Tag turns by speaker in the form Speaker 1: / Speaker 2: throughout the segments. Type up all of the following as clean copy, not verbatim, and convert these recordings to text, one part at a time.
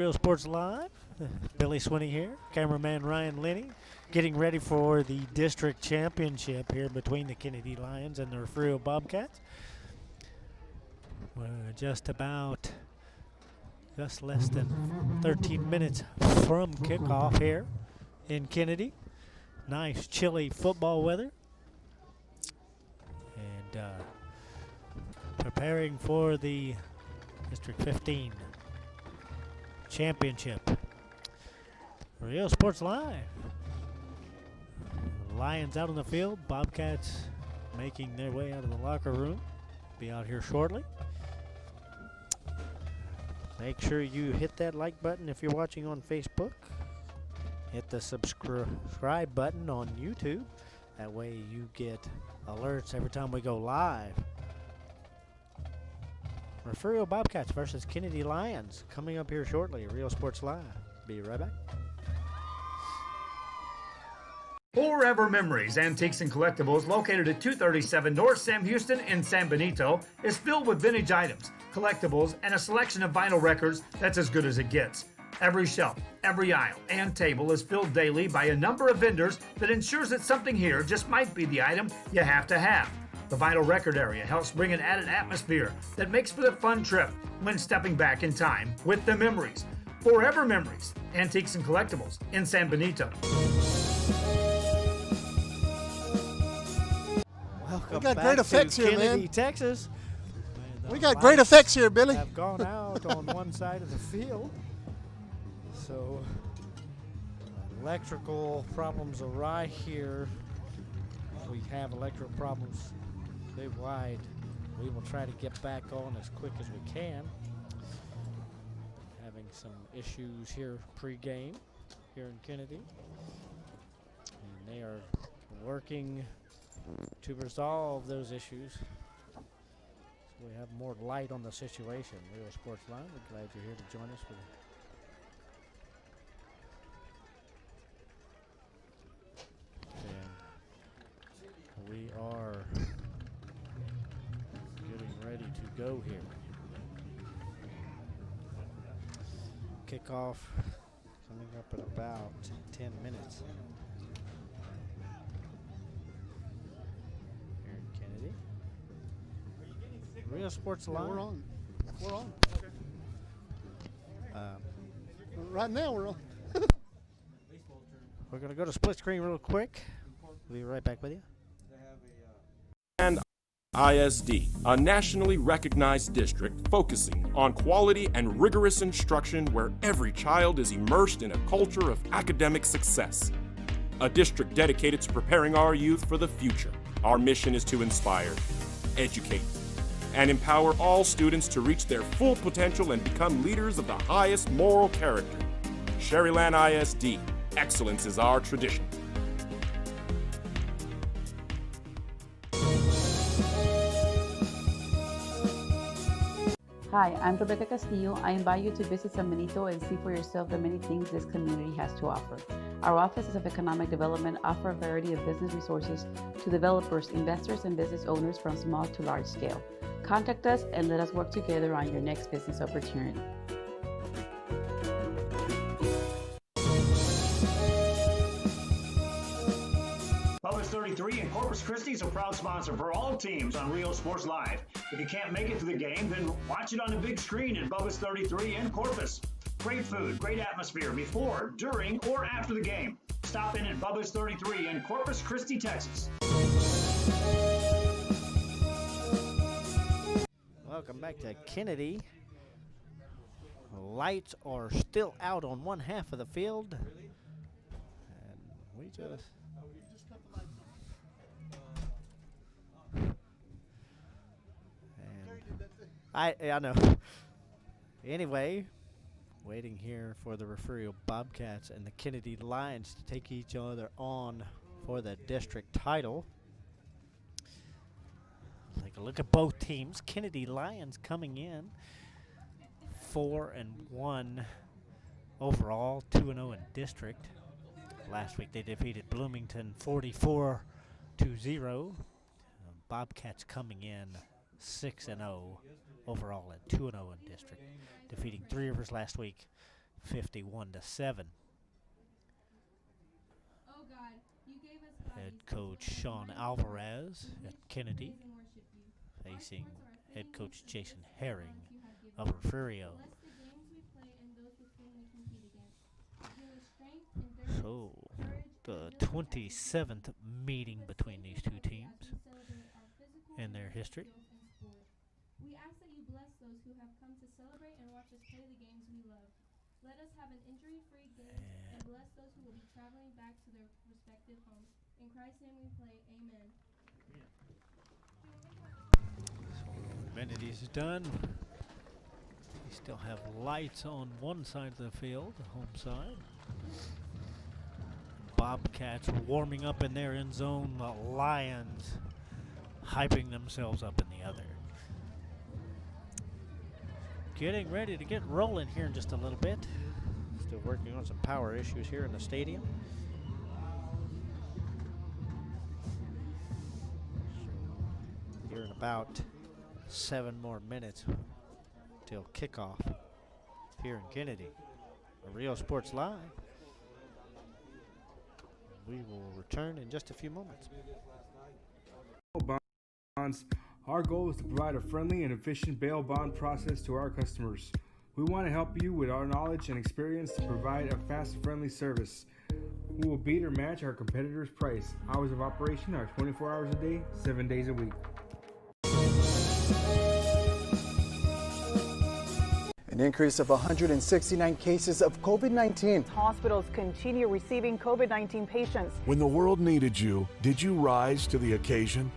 Speaker 1: Real Sports Live. Billy Swinney here, cameraman Ryan Linney, getting ready for the district championship here between the Kenedy Lions and the Refugio Bobcats. We're just less than 13 minutes from kickoff here in Kenedy. Nice chilly football weather. And preparing for the District 15 championship. Real Sports Live. Lions out on the field. Bobcats making their way out of the locker room. Be out here shortly. Make sure you hit that like button if you're watching on Facebook. Hit the subscribe button on YouTube. That way you get alerts every time we go live. Refugio Bobcats versus Kenedy Lions coming up here shortly. Real Sports Live. Be right back.
Speaker 2: Forever Memories, Antiques and Collectibles, located at 237 North Sam Houston in San Benito, is filled with vintage items, collectibles, and a selection of vinyl records that's as good as it gets. Every shelf, every aisle, and table is filled daily by a number of vendors that ensures that something here just might be the item you have to have. The vinyl record area helps bring an added atmosphere that makes for a fun trip when stepping back in time with the memories. Forever Memories, Antiques and Collectibles in San Benito.
Speaker 1: Welcome
Speaker 3: We got
Speaker 1: back
Speaker 3: great effects
Speaker 1: to
Speaker 3: here,
Speaker 1: Kenedy,
Speaker 3: man.
Speaker 1: Texas.
Speaker 3: We got great effects here, Billy.
Speaker 1: Have gone out on one side of the field. So electrical problems are right here. We have electrical problems statewide. We will try to get back on as quick as we can. Having some issues here pre-game here in Kenedy. And they are working to resolve those issues. So we have more light on the situation. Real Sports Line, we're glad you're here to join us. And we are getting ready to go here. Kickoff coming up in about 10 minutes. Here in Kenedy. Real Sports Line.
Speaker 3: We're on. We're on. Right now we're on.
Speaker 1: We're going to go to split screen real quick. We'll be right back with you.
Speaker 4: And ISD, a nationally recognized district focusing on quality and rigorous instruction where every child is immersed in a culture of academic success. A district dedicated to preparing our youth for the future. Our mission is to inspire, educate, and empower all students to reach their full potential and become leaders of the highest moral character. Sherryland ISD, excellence is our tradition.
Speaker 5: Hi, I'm Rebecca Castillo. I invite you to visit San Benito and see for yourself the many things this community has to offer. Our offices of economic development offer a variety of business resources to developers, investors, and business owners from small to large scale. Contact us and let us work together on your next business opportunity.
Speaker 6: Bubba's 33 and Corpus Christi is a proud sponsor for all teams on Real Sports Live. If you can't make it to the game, then watch it on the big screen at Bubba's 33 in Corpus. Great food, great atmosphere before, during, or after the game. Stop in at Bubba's 33 in Corpus Christi, Texas.
Speaker 1: Welcome back to Kenedy. Lights are still out on one half of the field. And we just... I know. Anyway, waiting here for the Refugio Bobcats and the Kenedy Lions to take each other on for the district title. Take a look at both teams. Kenedy Lions coming in 4-1 overall, 2-0 in district. Last week they defeated Bloomington 44-0. Bobcats coming in 6-0 overall at 2-0 in district, defeating Three Rivers last week 51-7. Head coach Sean Alvarez at Kenedy facing head coach Jason Herring of Refugio. So, the 27th meeting between these two teams in their history.
Speaker 7: We ask that you bless those who have come to celebrate and watch us play the games we love. Let us have an injury-free game and bless those who will be traveling back to their respective homes. In Christ's name we pray, amen.
Speaker 1: Kenedy's done. We still have lights on one side of the field, the home side. Bobcats warming up in their end zone. The Lions hyping themselves up in the other. Getting ready to get rolling here in just a little bit. Still working on some power issues here in the stadium. Here in about 7 more minutes till kickoff here in Kenedy. Rio Sports Live. We will return in just a few moments.
Speaker 8: Bonds. Our goal is to provide a friendly and efficient bail bond process to our customers. We want to help you with our knowledge and experience to provide a fast, friendly service. We will beat or match our competitors' price. Hours of operation are 24 hours a day, 7 days a week.
Speaker 9: An increase of 169 cases of COVID-19.
Speaker 10: Hospitals continue receiving COVID-19 patients.
Speaker 11: When the world needed you, did you rise to the occasion?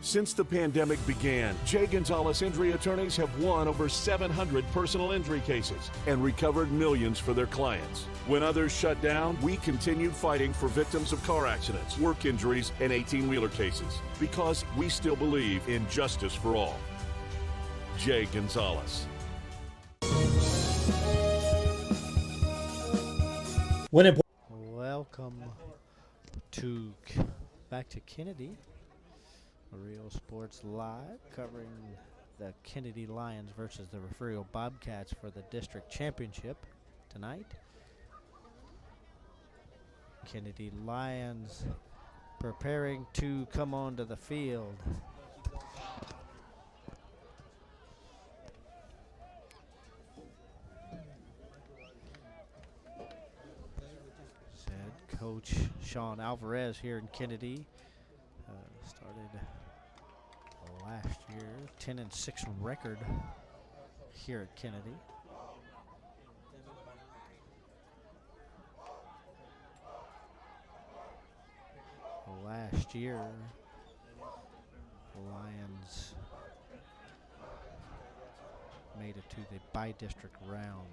Speaker 11: Since the pandemic began, J. Gonzalez Injury Attorneys have won over 700 personal injury cases and recovered millions for their clients. When others shut down, we continued fighting for victims of car accidents, work injuries, and 18-wheeler cases because we still believe in justice for all. J. Gonzalez.
Speaker 1: Welcome to back to Kenedy. Rio Sports Live covering the Kenedy Lions versus the Refugio Bobcats for the district championship tonight. Kenedy Lions preparing to come onto the field. Said Coach Sean Alvarez here in Kenedy. Started last year, 10-6 record here at Kenedy. Last year, the Lions made it to the bi-district round.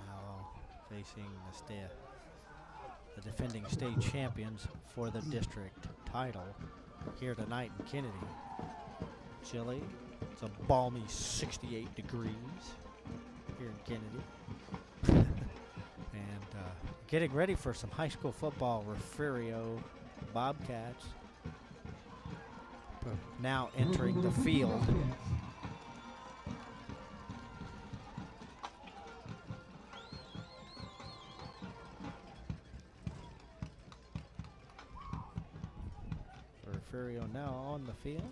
Speaker 1: Now facing the defending state champions for the district title here tonight in Kenedy. Chilly. It's a balmy 68 degrees here in Kenedy. And getting ready for some high school football. Refugio Bobcats now entering the field. Refugio now on the field.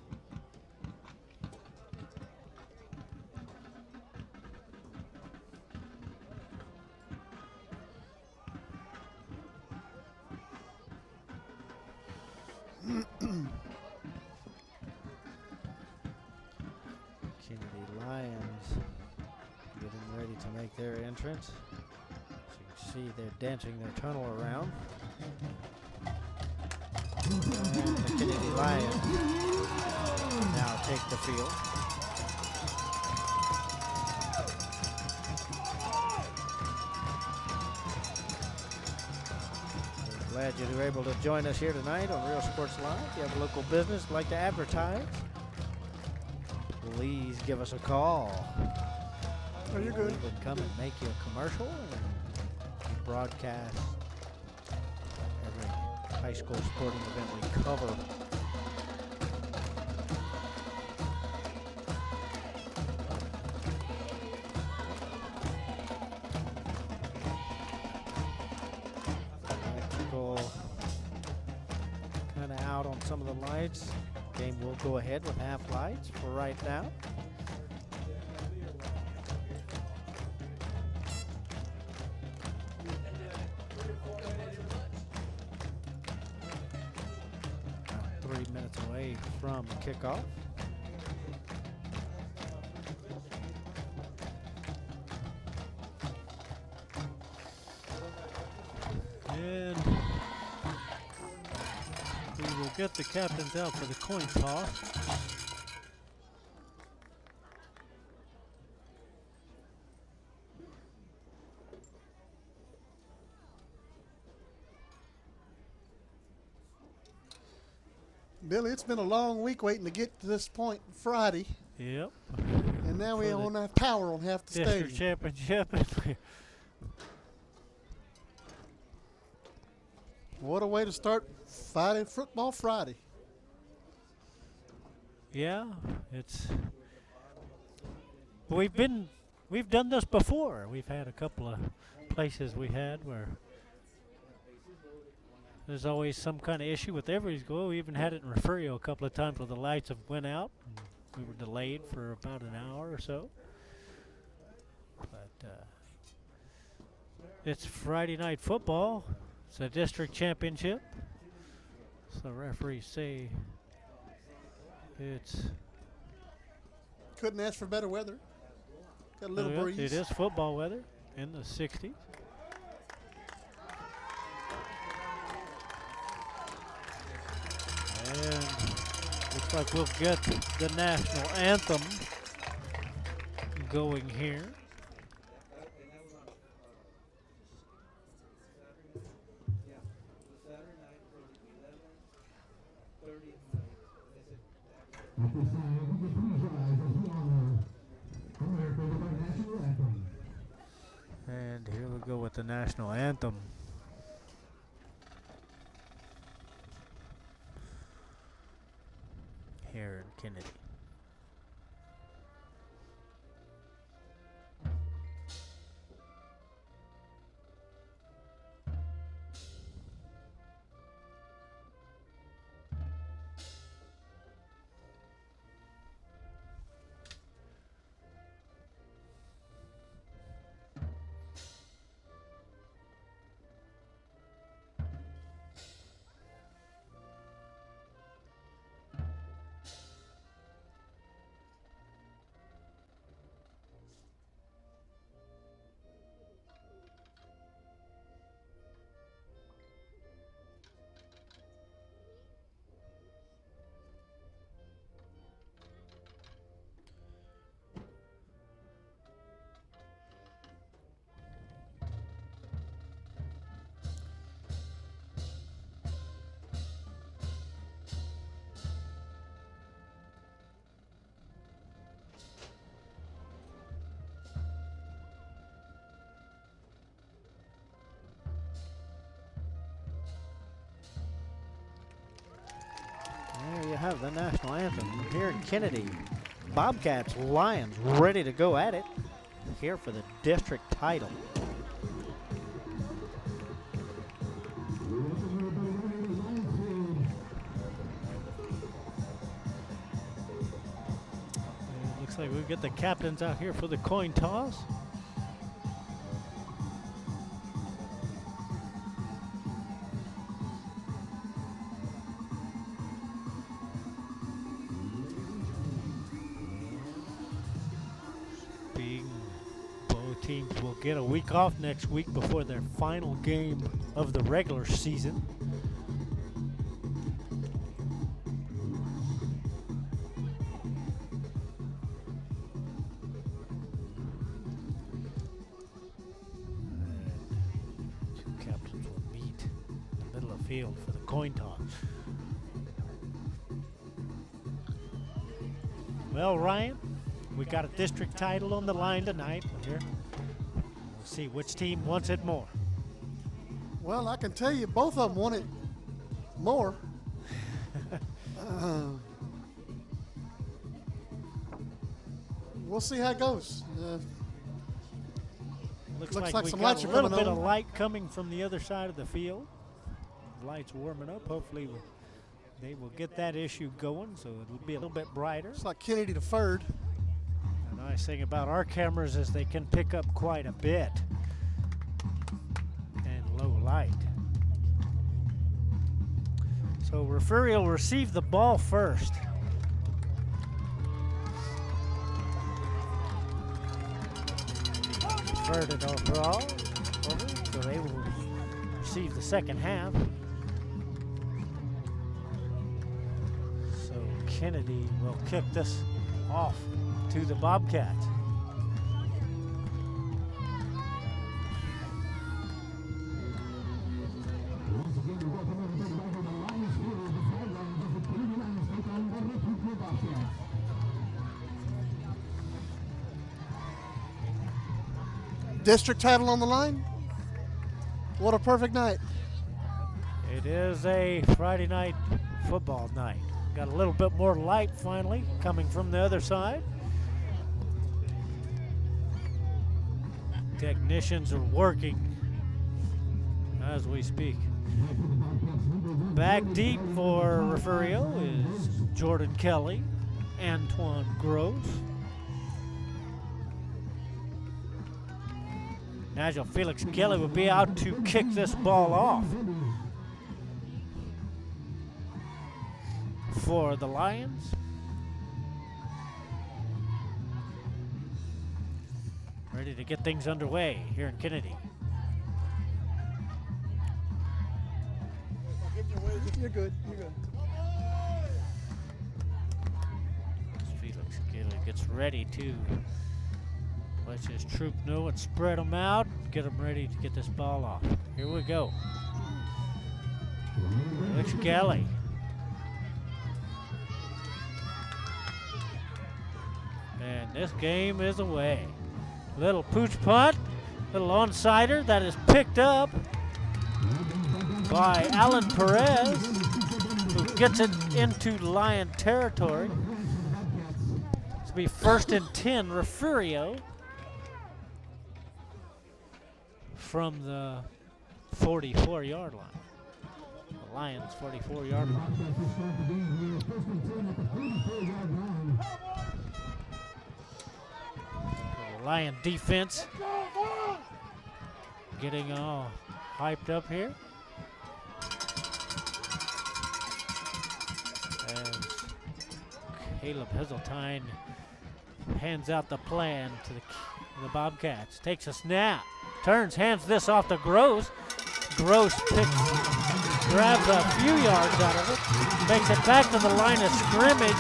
Speaker 1: Kenedy Lions getting ready to make their entrance. As you can see, they're dancing their tunnel around. And the Kenedy Lions now take the field. We're glad you were able to join us here tonight on Real Sports Live. If you have a local business you'd like to advertise, please give us a call.
Speaker 3: Are you good?
Speaker 1: We would come and make you a commercial and broadcast every high school sporting event we cover. some of the lights. Game will go ahead with half lights for right now. About 3 minutes away from kickoff. And we will get the captains out for the coin toss.
Speaker 3: Billy, it's been a long week waiting to get to this point Friday.
Speaker 1: Yep.
Speaker 3: And now we don't have power on half the
Speaker 1: District
Speaker 3: stadium.
Speaker 1: championship.
Speaker 3: What a way to start football Friday.
Speaker 1: Yeah, it's we've done this before. We've had a couple of places we had where there's always some kind of issue with every school. We even had it in Refugio a couple of times where the lights have went out. We were delayed for about an hour or so. But it's Friday night football. It's a district championship. So referees say it's...
Speaker 3: Couldn't ask for better weather. Got a little breeze.
Speaker 1: It is football weather in the 60s. And looks like we'll get the national anthem going here. And here we go with the national anthem. Here in Kenedy. There you have the national anthem here in Kenedy. Bobcats, Lions ready to go at it here for the district title. It looks like we've got the captains out here for the coin toss. Teams will get a week off next week before their final game of the regular season. And two captains will meet in the middle of the field for the coin toss. Well, Ryan, we got a district title on the line tonight. Here. See which team wants it more.
Speaker 3: Well, I can tell you both of them want it more. We'll see how it goes.
Speaker 1: Looks
Speaker 3: like
Speaker 1: we
Speaker 3: some
Speaker 1: got
Speaker 3: lights
Speaker 1: a
Speaker 3: are
Speaker 1: little
Speaker 3: coming
Speaker 1: bit of
Speaker 3: on.
Speaker 1: light coming from the other side of the field. Lights warming up. Hopefully they will get that issue going, so it'll be a little bit brighter.
Speaker 3: It's like Kenedy the third.
Speaker 1: The nice thing about our cameras is they can pick up quite a bit in low light. So Refugio will receive the ball first. Deferred it overall, so they will receive the second half. So Kenedy will kick this off to the Bobcats.
Speaker 3: District title on the line. What a perfect night.
Speaker 1: It is a Friday night football night. Got a little bit more light finally coming from the other side. Technicians are working as we speak. Back deep for Refugio is Jordan Kelly, Antoine Gross. Nigel Felix Kelly will be out to kick this ball off for the Lions. Ready to get things underway here in Kenedy.
Speaker 3: You're good. You're good.
Speaker 1: Felix Kelly gets ready to let his troop know and spread them out. Get them ready to get this ball off. Here we go. Felix Kelly. And this game is away. Little pooch punt, little onside that is picked up by Alan Perez, who gets it into Lion territory. This will be 1st and 10, Refugio from the 44-yard line. The Lions' 44-yard line. The Lion defense getting all hyped up here. As Caleb Heseltine hands out the plan to the Bobcats. Takes a snap, turns, hands this off to Gross. Gross grabs a few yards out of it, makes it back to the line of scrimmage.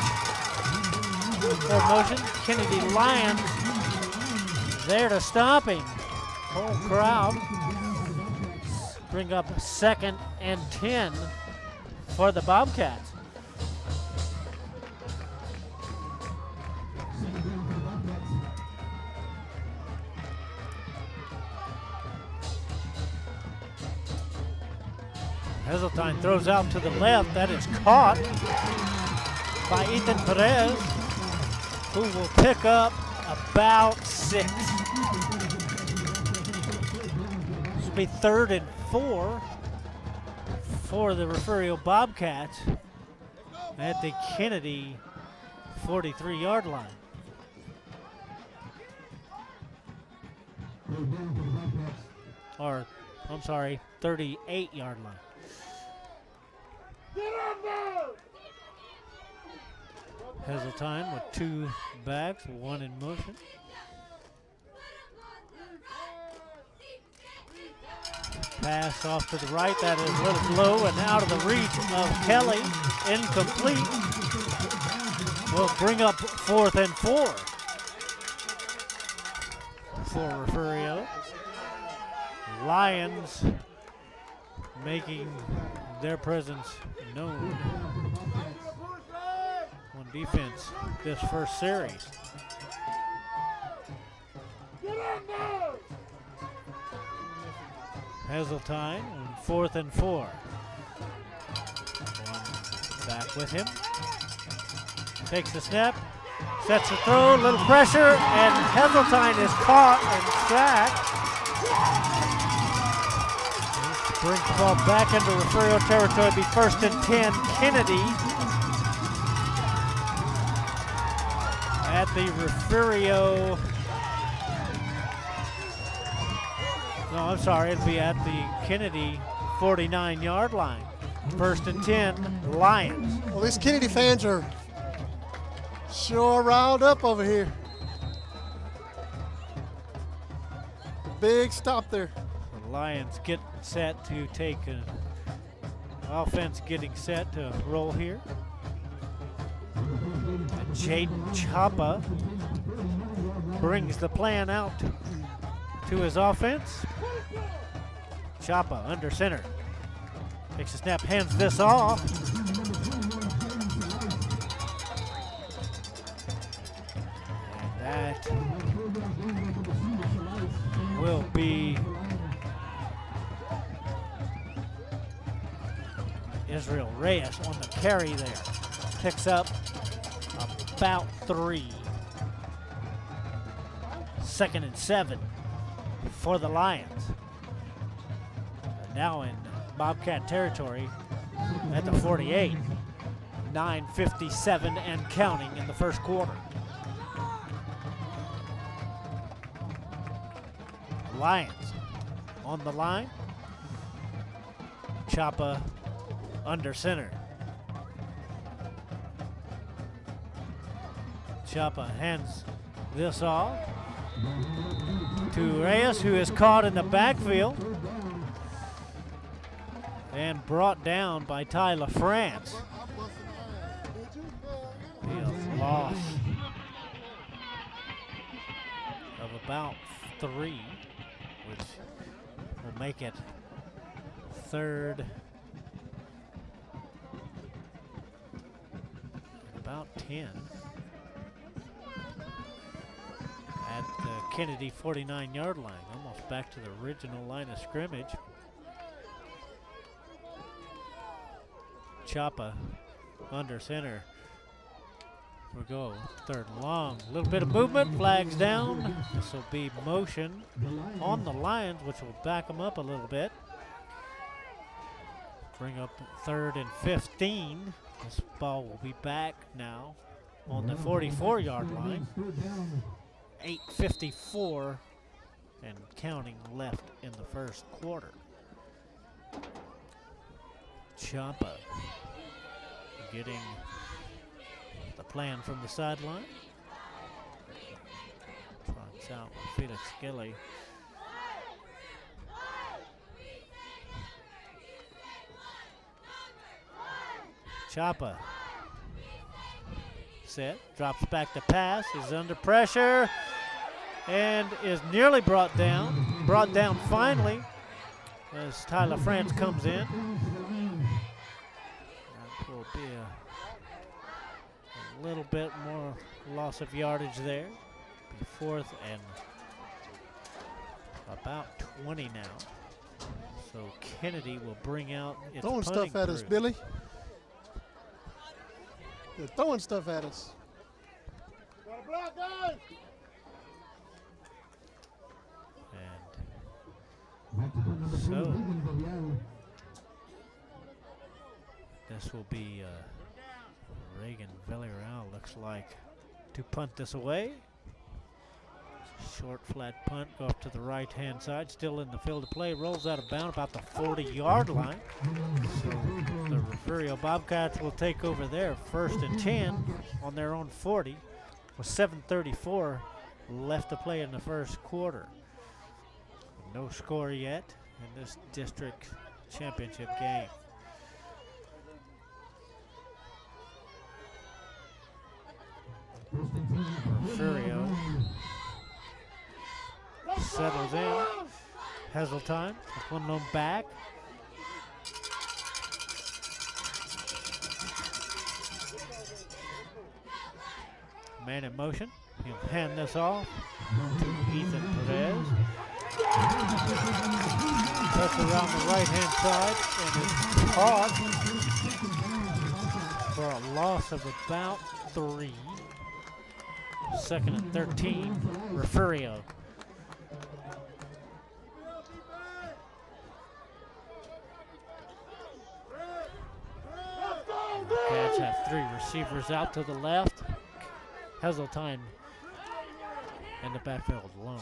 Speaker 1: For motion, Kenedy Lions there to stop him. Whole crowd bring up 2nd and 10 for the Bobcats. Heseltine throws out to the left. That is caught by Ethan Perez, who will pick up about 6. This will be 3rd and 4 for the Refugio Bobcats at the Kenedy 43-yard line. Or, I'm sorry, 38-yard line. Heseltine with 2 backs, 1 in motion. Pass off to the right, that is a little low and out of the reach of Kelly. Incomplete. Will bring up 4th and 4 for Refugio. Lions making their presence known on defense this first series. Heseltine on 4th and 4. One back with him. Takes the snap, sets the throw, little pressure, and Heseltine is caught and sacked. Brings the ball back into Refugio territory. Be 1st and 10. Kenedy at the Refugio. No, I'm sorry. It'll be at the Kenedy 49-yard line. 1st and 10, Lions.
Speaker 3: Well, these Kenedy fans are sure riled up over here. Big stop there.
Speaker 1: The Lions get set to take an offense, getting set to roll here. And Jaden Chapa brings the plan out to his offense. Chapa under center. Takes a snap, hands this off. And that will be Israel Reyes on the carry there. Picks up about 3. 2nd and 7 for the Lions. Now in Bobcat territory at the 48. 9:57 and counting in the first quarter. Lions on the line. Chapa under center. Chapa hands this off to Reyes, who is caught in the backfield and brought down by Ty LaFrance. A loss of about 3, which will make it 3rd and about 10 at the Kenedy 49-yard line, almost back to the original line of scrimmage. Chapa under center. We'll go 3rd and long. A little bit of movement, flags down. This will be motion on the Lions, which will back them up a little bit. Bring up 3rd and 15. This ball will be back now on the 44-yard line. 8:54 and counting left in the first quarter. Chapa getting the plan from the sideline. Fronts out with Felix Gilly. Chapa set, drops back to pass, is under pressure, and is nearly brought down. Brought down finally as Ty LaFrance comes in. That will be a little bit more loss of yardage there. Be 4th and about 20 now. So Kenedy will bring out its
Speaker 3: throwing
Speaker 1: punting
Speaker 3: stuff at us,
Speaker 1: crew.
Speaker 3: Billy. They're throwing stuff at us.
Speaker 1: And so this will be Reagan Villarreal, looks like, to punt this away. Short flat punt, go up to the right-hand side, still in the field of play, rolls out of bounds about the 40-yard line. So the Refugio Bobcats will take over there, 1st and 10 on their own 40, with 7:34 left to play in the first quarter. No score yet in this district championship game. Refugio settles in. Heseltine, one lone back. Man in motion. He'll hand this off to Ethan Perez. Cuts around the right-hand side and is caught for a loss of about 3. 2nd and 13, Refugio. Three receivers out to the left. Heseltine in the backfield alone.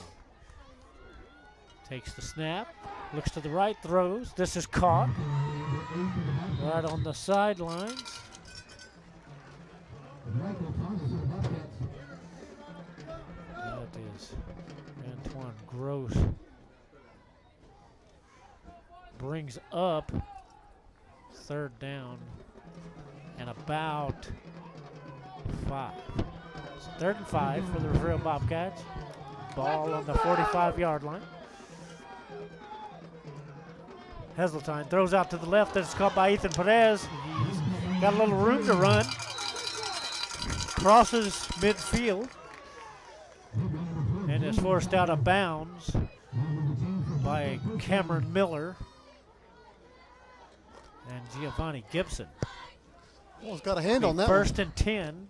Speaker 1: Takes the snap, looks to the right, throws. This is caught right on the sidelines. That is Antoine Gross. Brings up third down and about 5. It's 3rd and 5 for the Refugio Bobcats. Ball on the 45-yard line. Heseltine throws out to the left. That's caught by Ethan Perez. He's got a little room to run. Crosses midfield and is forced out of bounds by Cameron Miller and Giovanni Gibson.
Speaker 3: Well, he's got a hand on that.
Speaker 1: First and 10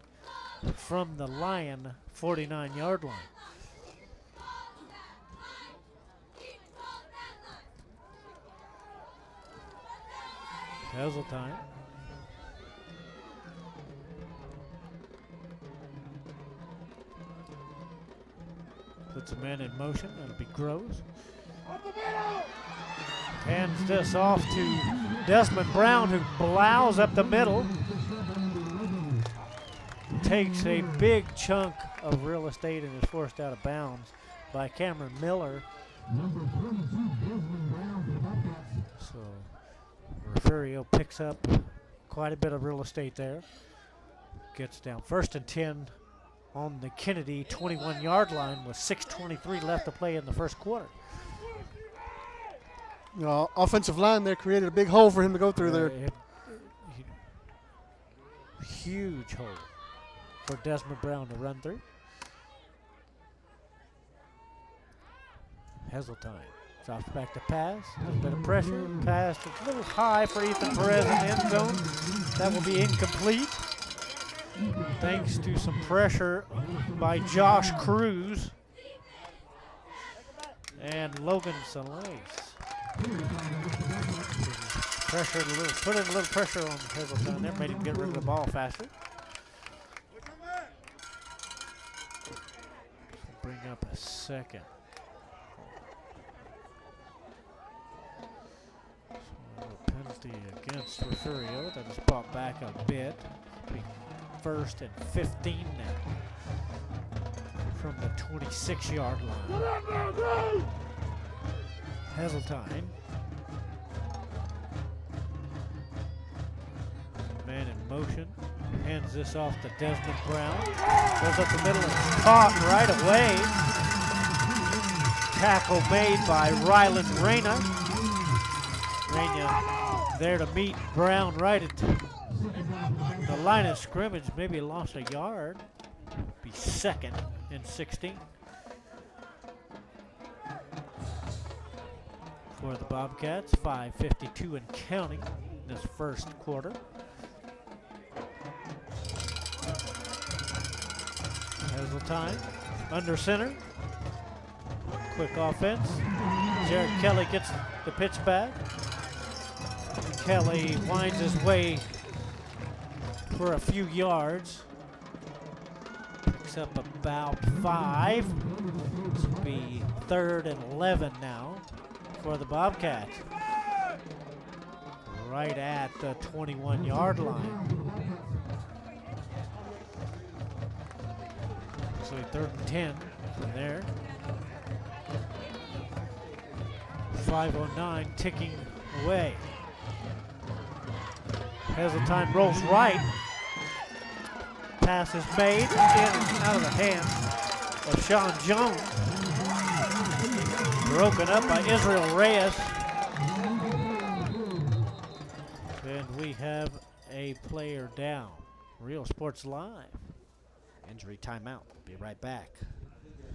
Speaker 1: from the Lion 49-yard line. Heseltine. Puts a man in motion. That'll be Groves. Hands this off to Desmond Brown, who blows up the middle. Takes a big chunk of real estate and is forced out of bounds by Cameron Miller. So Refugio picks up quite a bit of real estate there. Gets down. First and 10 on the Kenedy 21-yard line with 6:23 left to play in the first quarter.
Speaker 3: You know, offensive line there created a big hole for him to go through there.
Speaker 1: Huge hole for Desmond Brown to run through. Heseltine drops back to pass. A little bit of pressure. Pass a little high for Ethan Perez in the end zone. That will be incomplete. Thanks to some pressure by Josh Cruz and Logan Solis. Put in a little pressure on Heseltine there, made him get rid of the ball faster. Bring up a second. So a penalty against Refugio that is brought back a bit. First and 15 now from the 26-yard line. Heseltine. Man in motion. Hands this off to Desmond Brown. Goes up the middle and caught right away. Tackle made by Ryland Reyna. Reyna there to meet Brown right at the line of scrimmage. Maybe lost a yard. Be second and 16. For the Bobcats, 5:52 and counting in this first quarter. Heseltine under center. Quick offense. Jared Kelly gets the pitch back. Kelly winds his way for a few yards. Picks up about 5. This will be 3rd and 11 now for the Bobcats. Right at the 21-yard line. So 3rd and 10 from there. 5:09 ticking away. Heseltine rolls right. Pass is made in and out of the hands of Sean Jones. Broken up by Israel Reyes. And we have a player down. Real Sports Live.
Speaker 12: Injury timeout. Be right back.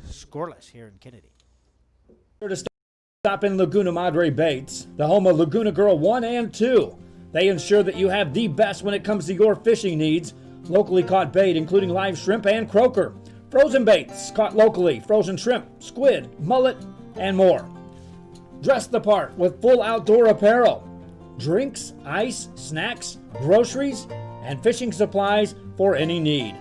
Speaker 12: Scoreless here in Kenedy.
Speaker 13: To stop in Laguna Madre Baits, the home of Laguna Girl 1 and 2. They ensure that you have the best when it comes to your fishing needs. Locally caught bait, including live shrimp and croaker. Frozen baits caught locally, frozen shrimp, squid, mullet, and more. Dress the part with full outdoor apparel. Drinks, ice, snacks, groceries, and fishing supplies for any need.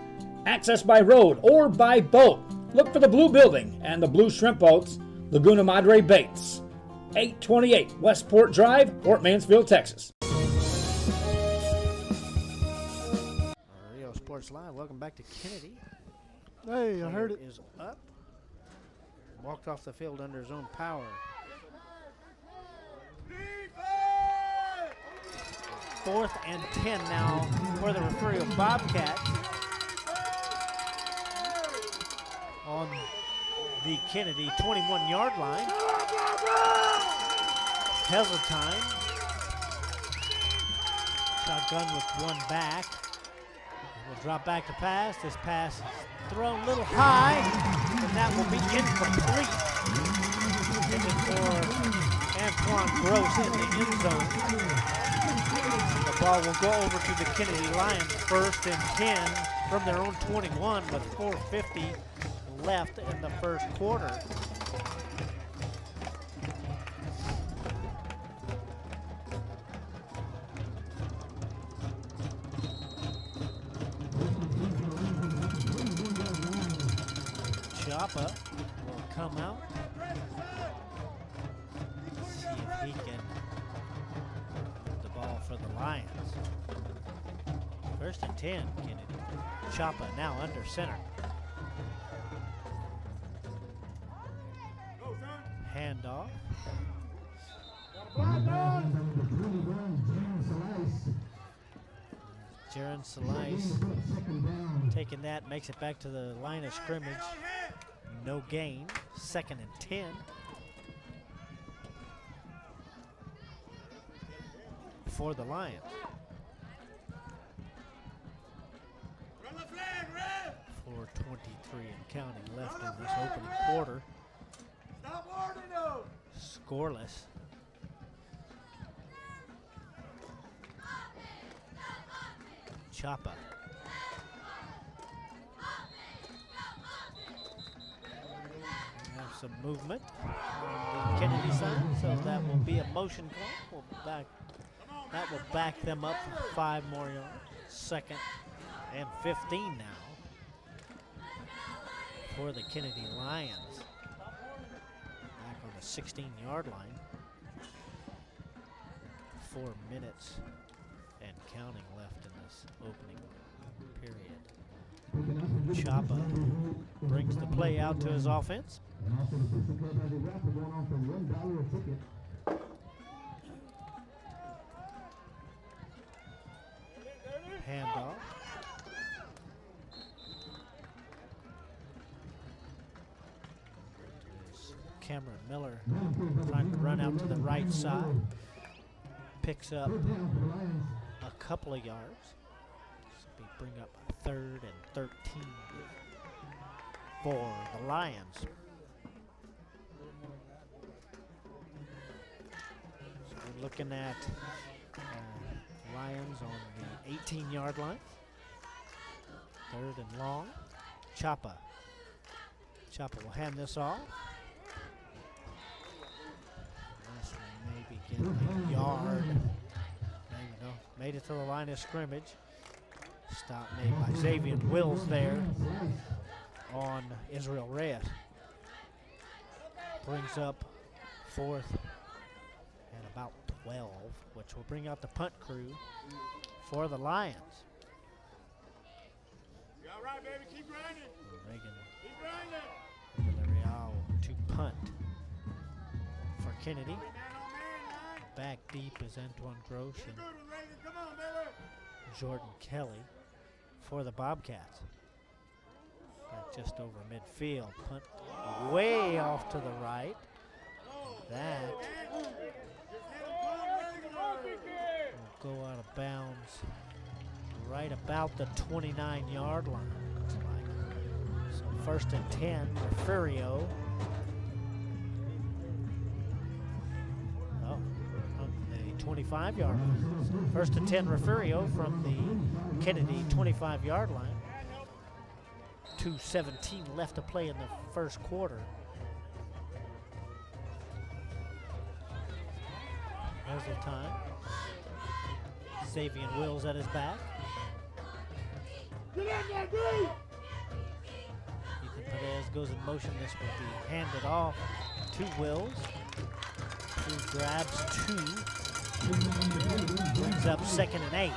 Speaker 13: Access by road or by boat. Look for the blue building and the blue shrimp boats, Laguna Madre Baits. 828 Westport Drive, Port Mansfield, Texas.
Speaker 12: Rio Sports Live, welcome back to Kenedy.
Speaker 3: Hey, I heard it.
Speaker 12: Is up. Walked off the field under his own power. 4th and 10 now for the Refugio Bobcats on the Kenedy 21-yard line. Heseltine. Shotgun with one back. Will drop back to pass. This pass is thrown a little high, and that will be incomplete. Looking for Antoine Gross in the end zone. The ball will go over to the Kenedy Lions, 1st and 10 from their own 21 with 4:50 left in the first quarter. Chapa will come out. See if he can get the ball for the Lions. 1st and 10, Kenedy. Chapa now under center. Handoff. Jaron Salais taking that, makes it back to the line of scrimmage. No gain. 2nd and 10. For the Lions. 4:23 and counting left in this opening quarter. Scoreless. Chapa. We have some movement on the Kenedy side, so that will be a motion call. That will back them up for 5 more yards. 2nd and 15 now for the Kenedy Lions. Back on the 16-yard line. 4 minutes and counting left in this opening period. Chapa brings the play out to his offense. Handoff. Cameron Miller trying to run out to the right side. Picks up a couple of yards. So we bring up 3rd and 13 for the Lions. So we're looking at Lions on the 18-yard line. 3rd and long. Chapa. Chapa will hand this off. This one maybe get a yard. Maybe no. Made it to the line of scrimmage. Stop made by Xavier Wills there on Israel Reyes. Brings up 4th and about 12, which will bring out the punt crew for the Lions.
Speaker 14: You all right, baby? Keep grinding.
Speaker 12: Reagan
Speaker 14: Keep grinding.
Speaker 12: Villarreal to punt for Kenedy. Back deep is Antoine Gross and
Speaker 14: Come on, baby.
Speaker 12: Jordan Kelly for the Bobcats. Back just over midfield. Punt way off to the right. That will go out of bounds right about the 29-yard line, looks like. So 1st and 10, Refugio. Oh, on the 25-yard line. So 1st and 10, Refugio from the Kenedy 25-yard line. 2:17 left to play in the first quarter. There's the time. Xavier Wills at his back. Ethan Perez goes in motion. This will be handed off to Wills, who grabs 2, brings up 2nd and 8.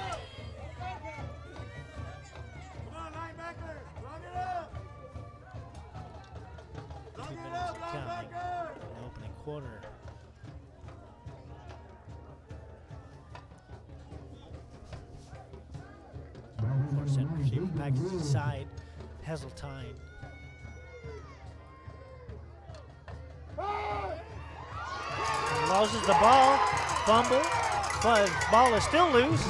Speaker 14: Come on, linebacker, run it up.
Speaker 12: 2 minutes of counting in the opening quarter. For center receiver, packages inside. Heseltine. Loses the ball. Fumble. But ball is still loose.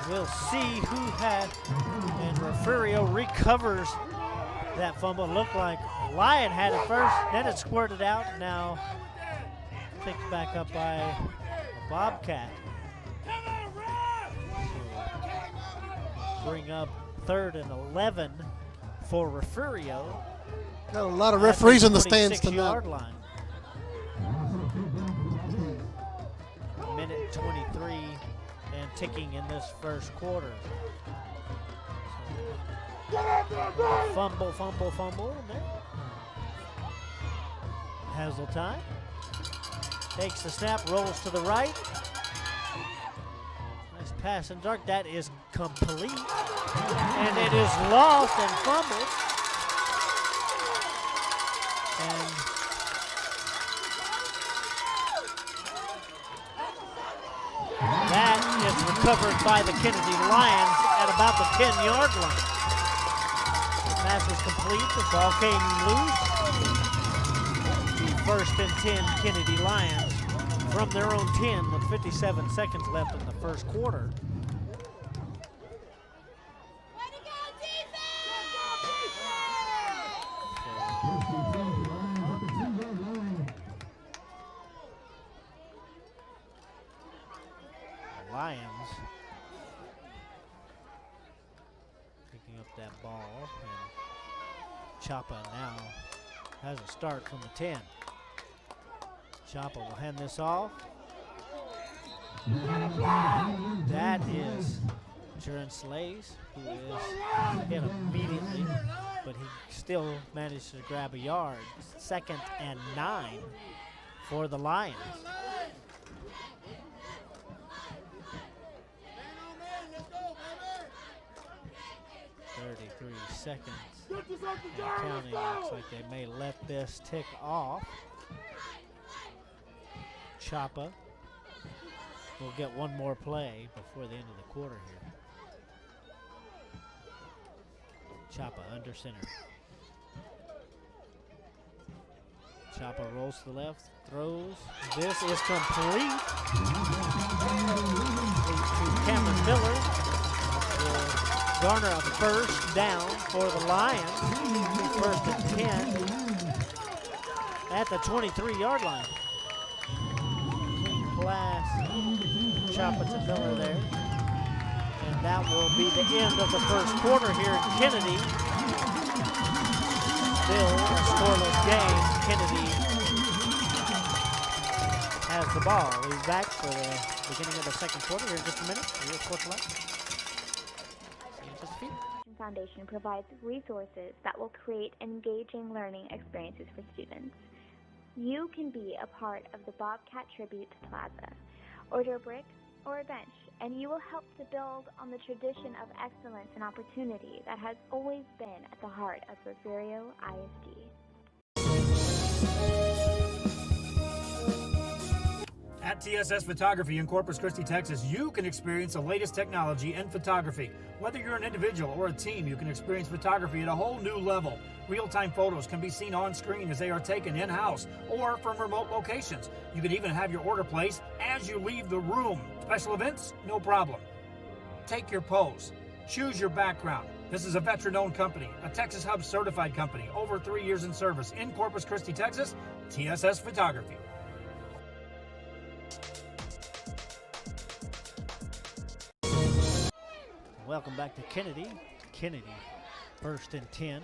Speaker 12: We'll see who had. And Refugio recovers that fumble. Looked like Lyon had it first. Then it squirted out. Now picked back up by a Bobcat. Bring up 3rd and 11 for Refugio.
Speaker 3: Got a lot of referees in the stands tonight.
Speaker 12: 26-yard line. Minute 23 and ticking in this first quarter. Fumble. Heseltine takes the snap, rolls to the right. Nice pass and dark. That is complete. And it is lost and fumbled. And that is recovered by the Kenedy Lions at about the 10-yard line. The pass was complete. The ball came loose. The 1st and 10 Kenedy Lions from their own 10 with 57 seconds left in the first quarter. Lions picking up that ball, and Chapa now has a start from the 10. Chapa will hand this off. That is Jaron Slays, who is hit immediately, but he still managed to grab a yard. 2nd and 9 for the Lions. 33 seconds and counting. Looks like they may let this tick off. Chapa will get one more play before the end of the quarter here. Chapa under center. Chapa rolls to the left, throws. This is complete. To Cameron Miller. Garner a first down for the Lions. 1st and 10 at the 23-yard line. Clean pass. Chapa to Miller there. And that will be the end of the first quarter here in Kenedy. Still a scoreless game. Kenedy has the ball. We'll be back for the beginning of the second quarter here in just a minute. Here's Sports Live.
Speaker 15: Foundation provides resources that will create engaging learning experiences for students. You can be a part of the Bobcat Tribute Plaza. Order a brick or a bench, and you will help to build on the tradition of excellence and opportunity that has always been at the heart of Refugio ISD.
Speaker 16: At TSS Photography in Corpus Christi, Texas, you can experience the latest technology in photography. Whether you're an individual or a team, you can experience photography at a whole new level. Real-time photos can be seen on screen as they are taken in-house or from remote locations. You can even have your order placed as you leave the room. Special events? No problem. Take your pose. Choose your background. This is a veteran-owned company, a Texas Hub certified company, over 3 years in service in Corpus Christi, Texas. TSS Photography.
Speaker 12: Welcome back to Kenedy. Kenedy, 1st and 10.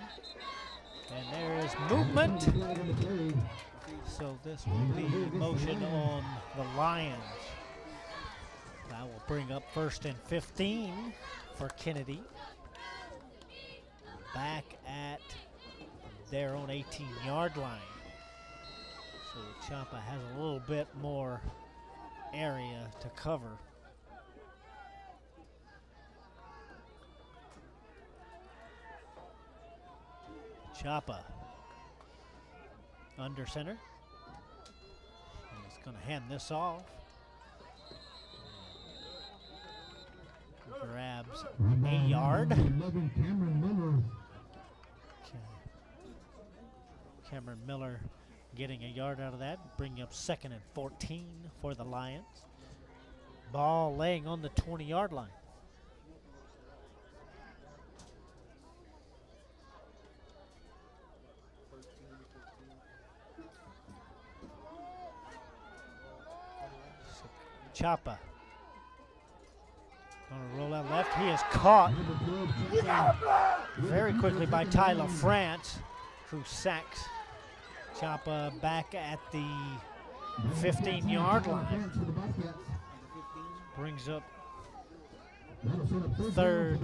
Speaker 12: And there is movement. So this will be motion on the Lions. That will bring up 1st and 15 for Kenedy. Back at their own 18-yard line. So Chapa has a little bit more area to cover. Chapa under center. He's going to hand this off. Grabs a yard. Cameron Miller getting a yard out of that, bringing up 2nd and 14 for the Lions. Ball laying on the 20-yard line. Chapa going to roll out left. He is caught very quickly by Tyler France, who sacks Chapa back at the 15-yard line. Brings up 3rd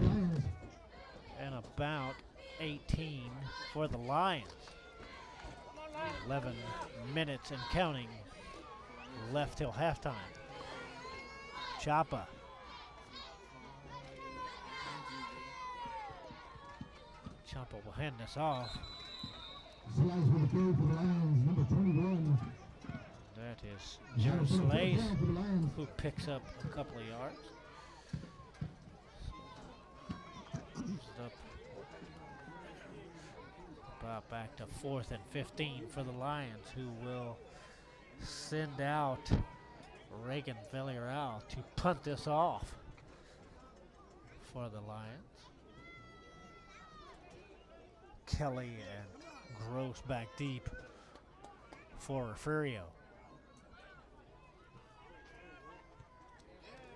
Speaker 12: and about 18 for the Lions. 11 minutes and counting left till halftime. Chapa. Chapa will hand this off. That is Jared Slays, who picks up a couple of yards. Up about back to 4th and 15 for the Lions, who will send out Reagan Villarreal to punt this off for the Lions. Kelly and Gross back deep for Refugio.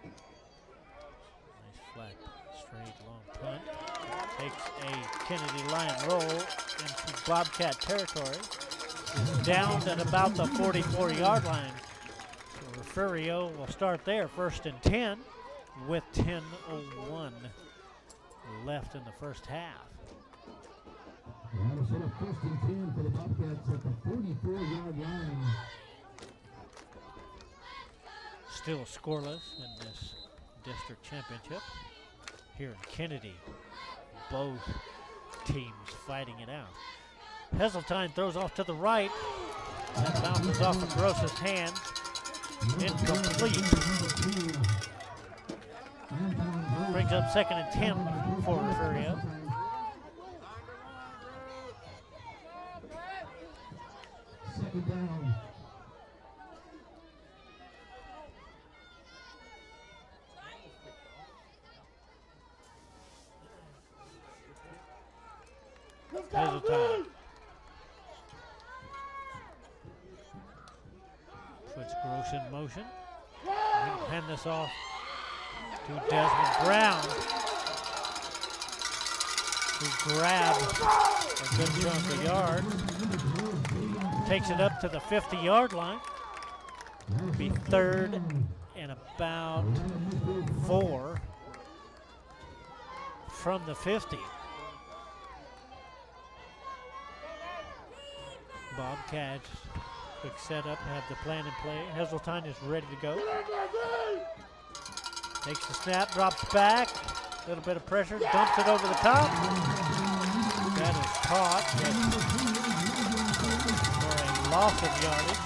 Speaker 12: Nice flat, straight, long punt. Takes a Kenedy Lion roll into Bobcat territory. Is downed at about the 44-yard line. So Refugio will start there, 1st and 10, with 10:01 left in the first half.
Speaker 17: That'll set up 1st and 10 for the Bobcats at the 44-yard line.
Speaker 12: Still scoreless in this district championship here in Kenedy. Both teams fighting it out. Heseltine throws off to the right. That bounces off of Gross's hand. Incomplete. Brings up 2nd and 10 for Refugio.
Speaker 17: Second down.
Speaker 12: Heseltine puts Gross in motion. He'll hand this off to Desmond Brown, who grabs a good chunk of yard. Takes it up to the 50-yard line. It'll be 3rd and about 4 from the 50. Bobcats, quick setup, have the plan in play. Heseltine is ready to go. Takes the snap, drops back. A little bit of pressure, dumps it over the top. That is caught for a loss of yardage.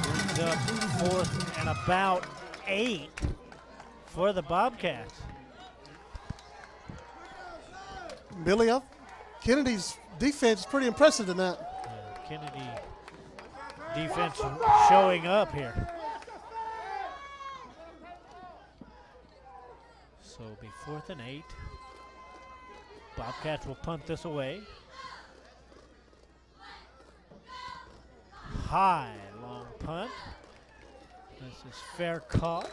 Speaker 12: Brings up 4th and about 8 for the Bobcats.
Speaker 3: Billy, Kennedy's defense is pretty impressive tonight.
Speaker 12: Yeah, Kenedy defense showing up here. So it'll be 4th and 8. Bobcats will punt this away. High, long punt. This is fair caught.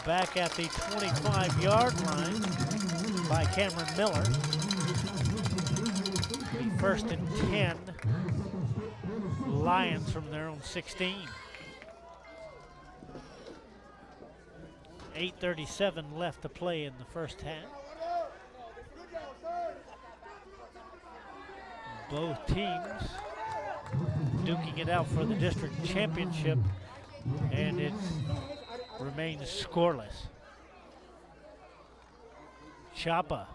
Speaker 12: Back at the 25-yard line by Cameron Miller. 1st and 10. Lions from their own 16. 8:37 left to play in the first half. Both teams duking it out for the district championship, and it remains scoreless. Chapa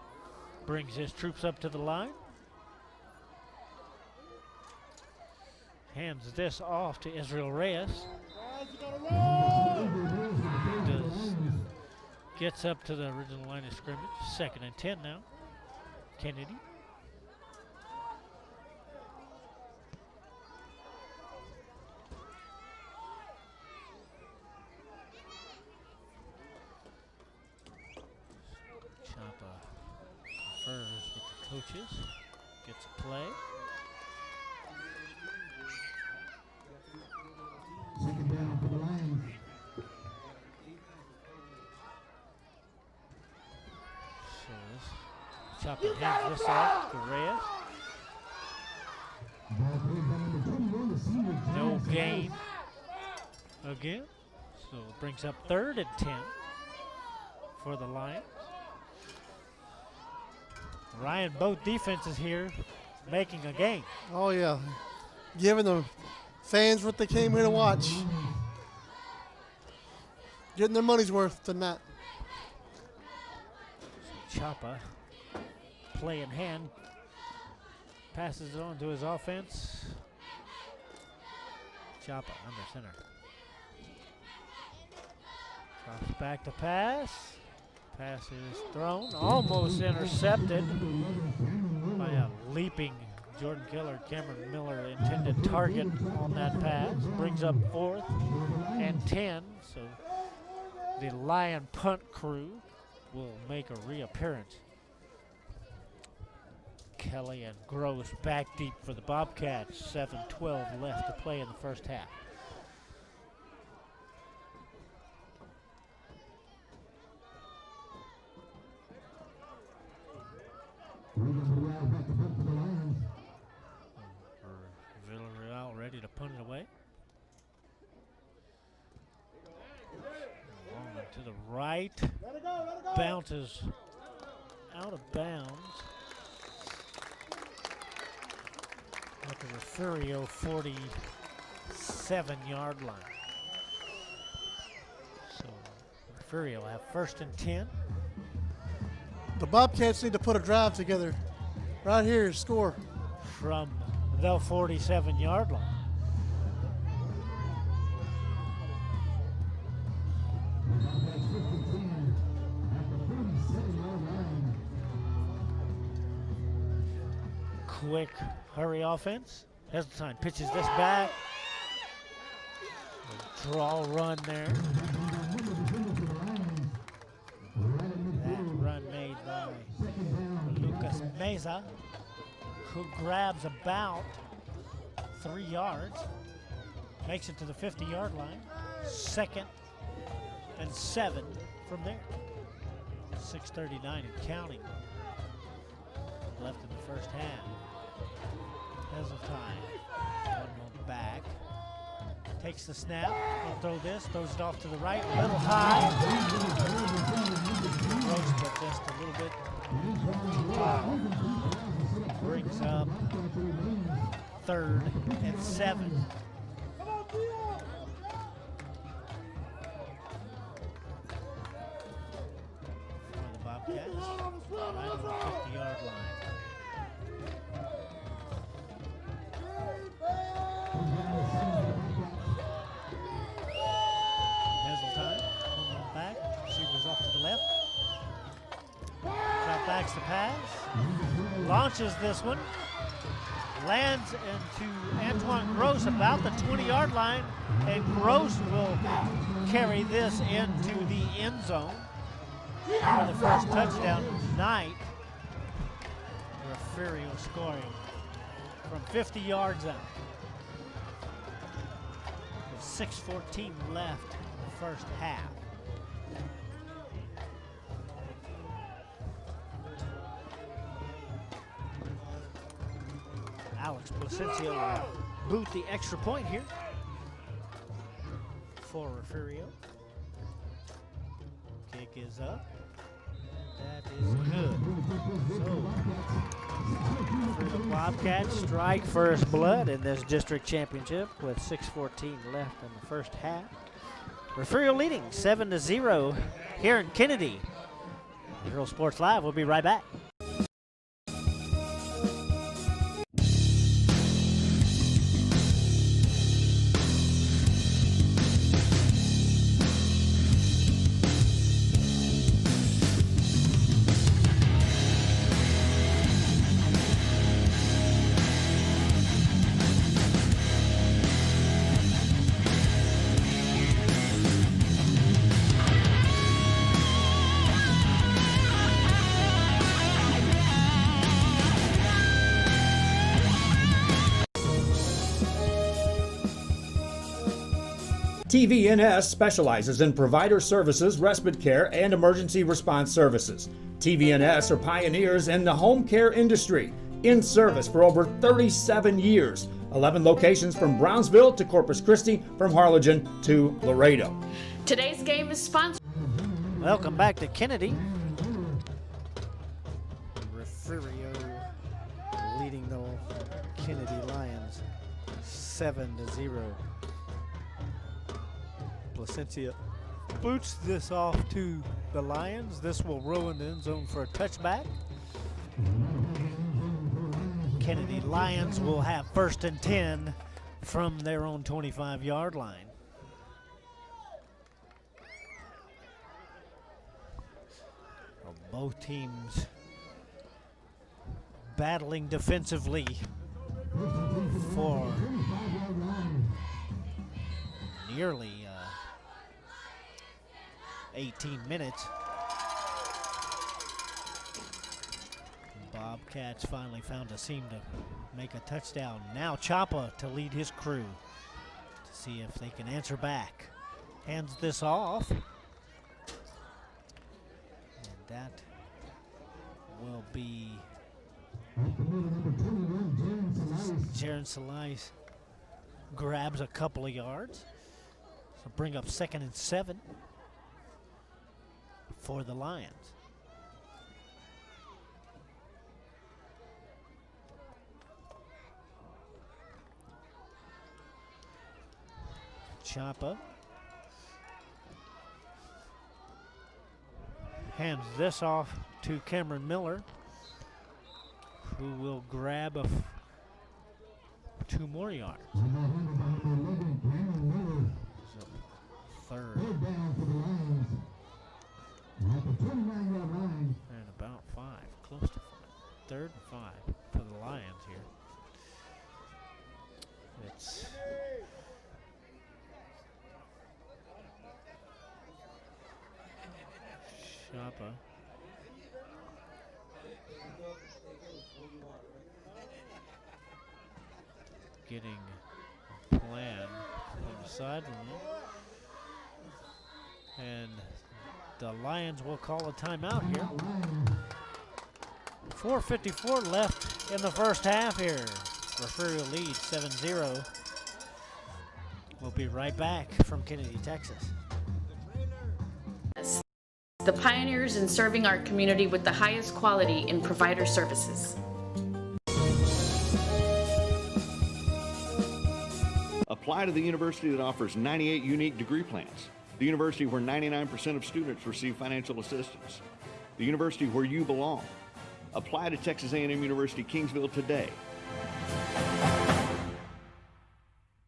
Speaker 12: brings his troops up to the line. Hands this off to Israel Reyes. Gets up to the original line of scrimmage. 2nd and 10 now. Kenedy. Chapa confers with the coaches. Gets a play.
Speaker 17: Second down for the Lions.
Speaker 12: Chapa hands this off to Reyes. No gain again. So it brings up 3rd and 10 for the Lions. Ryan, both defenses here making a game.
Speaker 3: Oh, yeah. Giving the fans what they came here to watch. Getting their money's worth tonight.
Speaker 12: So Chapa, play in hand, passes it on to his offense. Chapa under center. Drops back to pass. Pass is thrown, almost intercepted by a leaping Jordan Keller. Cameron Miller intended target on that pass. Brings up 4th and 10. So the Lion punt crew will make a reappearance. Kelly and Gross back deep for the Bobcats. 7:12 left to play in the first half. Villarreal ready to punt it away. Long and to the right. Bounces out of bounds at the Refugio 47-yard line. So Refugio have 1st and 10.
Speaker 3: The Bobcats need to put a drive together. Right here, score.
Speaker 12: From the 47-yard line. Quick hurry offense. Heseltine pitches this back. Draw run there. That run made by Lucas Meza, who grabs about 3 yards, makes it to the 50-yard line. 2nd and 7 from there. 6:39 and counting left in the first half. Heseltine, one more back. Takes the snap, he'll throw this, throws it off to the right, a little high. Gross, but just a little bit. Brings up 3rd and 7. For the Bobcats, right on the 50-yard line. Heseltine, one back, receivers off to the left. Drop backs the pass, launches this one, lands into Antoine Gross about the 20-yard line, and Gross will carry this into the end zone for the first touchdown of the night. Refugio scoring from 50 yards out. 6:14 left in the first half. Alex Placencia will boot the extra point here for Refugio. is up. That is good. So, for the Bobcats strike first blood in this district championship with 6:14 left in the first half. Refugio leading 7-0 here in Kenedy. Real Sports Live, we'll be right back.
Speaker 13: TVNS specializes in provider services, respite care, and emergency response services. TVNS are pioneers in the home care industry, in service for over 37 years. 11 locations from Brownsville to Corpus Christi, from Harlingen to Laredo.
Speaker 18: Today's game is sponsored.
Speaker 12: Welcome back to Kenedy. Refugio leading the Kenedy Lions 7-0. Placencia boots this off to the Lions. This will roll in the end zone for a touchback. Kenedy Lions will have 1st and 10 from their own 25-yard line. Well, both teams battling defensively for nearly 18 minutes. Bobcats finally found a seam to make a touchdown. Now Chapa to lead his crew to see if they can answer back. Hands this off. And that will be Jaron Salais grabs a couple of yards. So bring up 2nd and 7 for the Lions. Chapa hands this off to Cameron Miller, who will grab 2 more yards. So 3rd. And about 5, close to 5. 3rd and 5 for the Lions here. It's Chapa. Getting a plan on the sideline. And the Lions will call a timeout here. 4:54 left in the first half here. Refugio leads 7-0. We'll be right back from Kenedy, Texas.
Speaker 18: The pioneers in serving our community with the highest quality in provider services.
Speaker 19: Apply to the university that offers 98 unique degree plans. The university where 99% of students receive financial assistance. The university where you belong. Apply to Texas A&M University Kingsville today.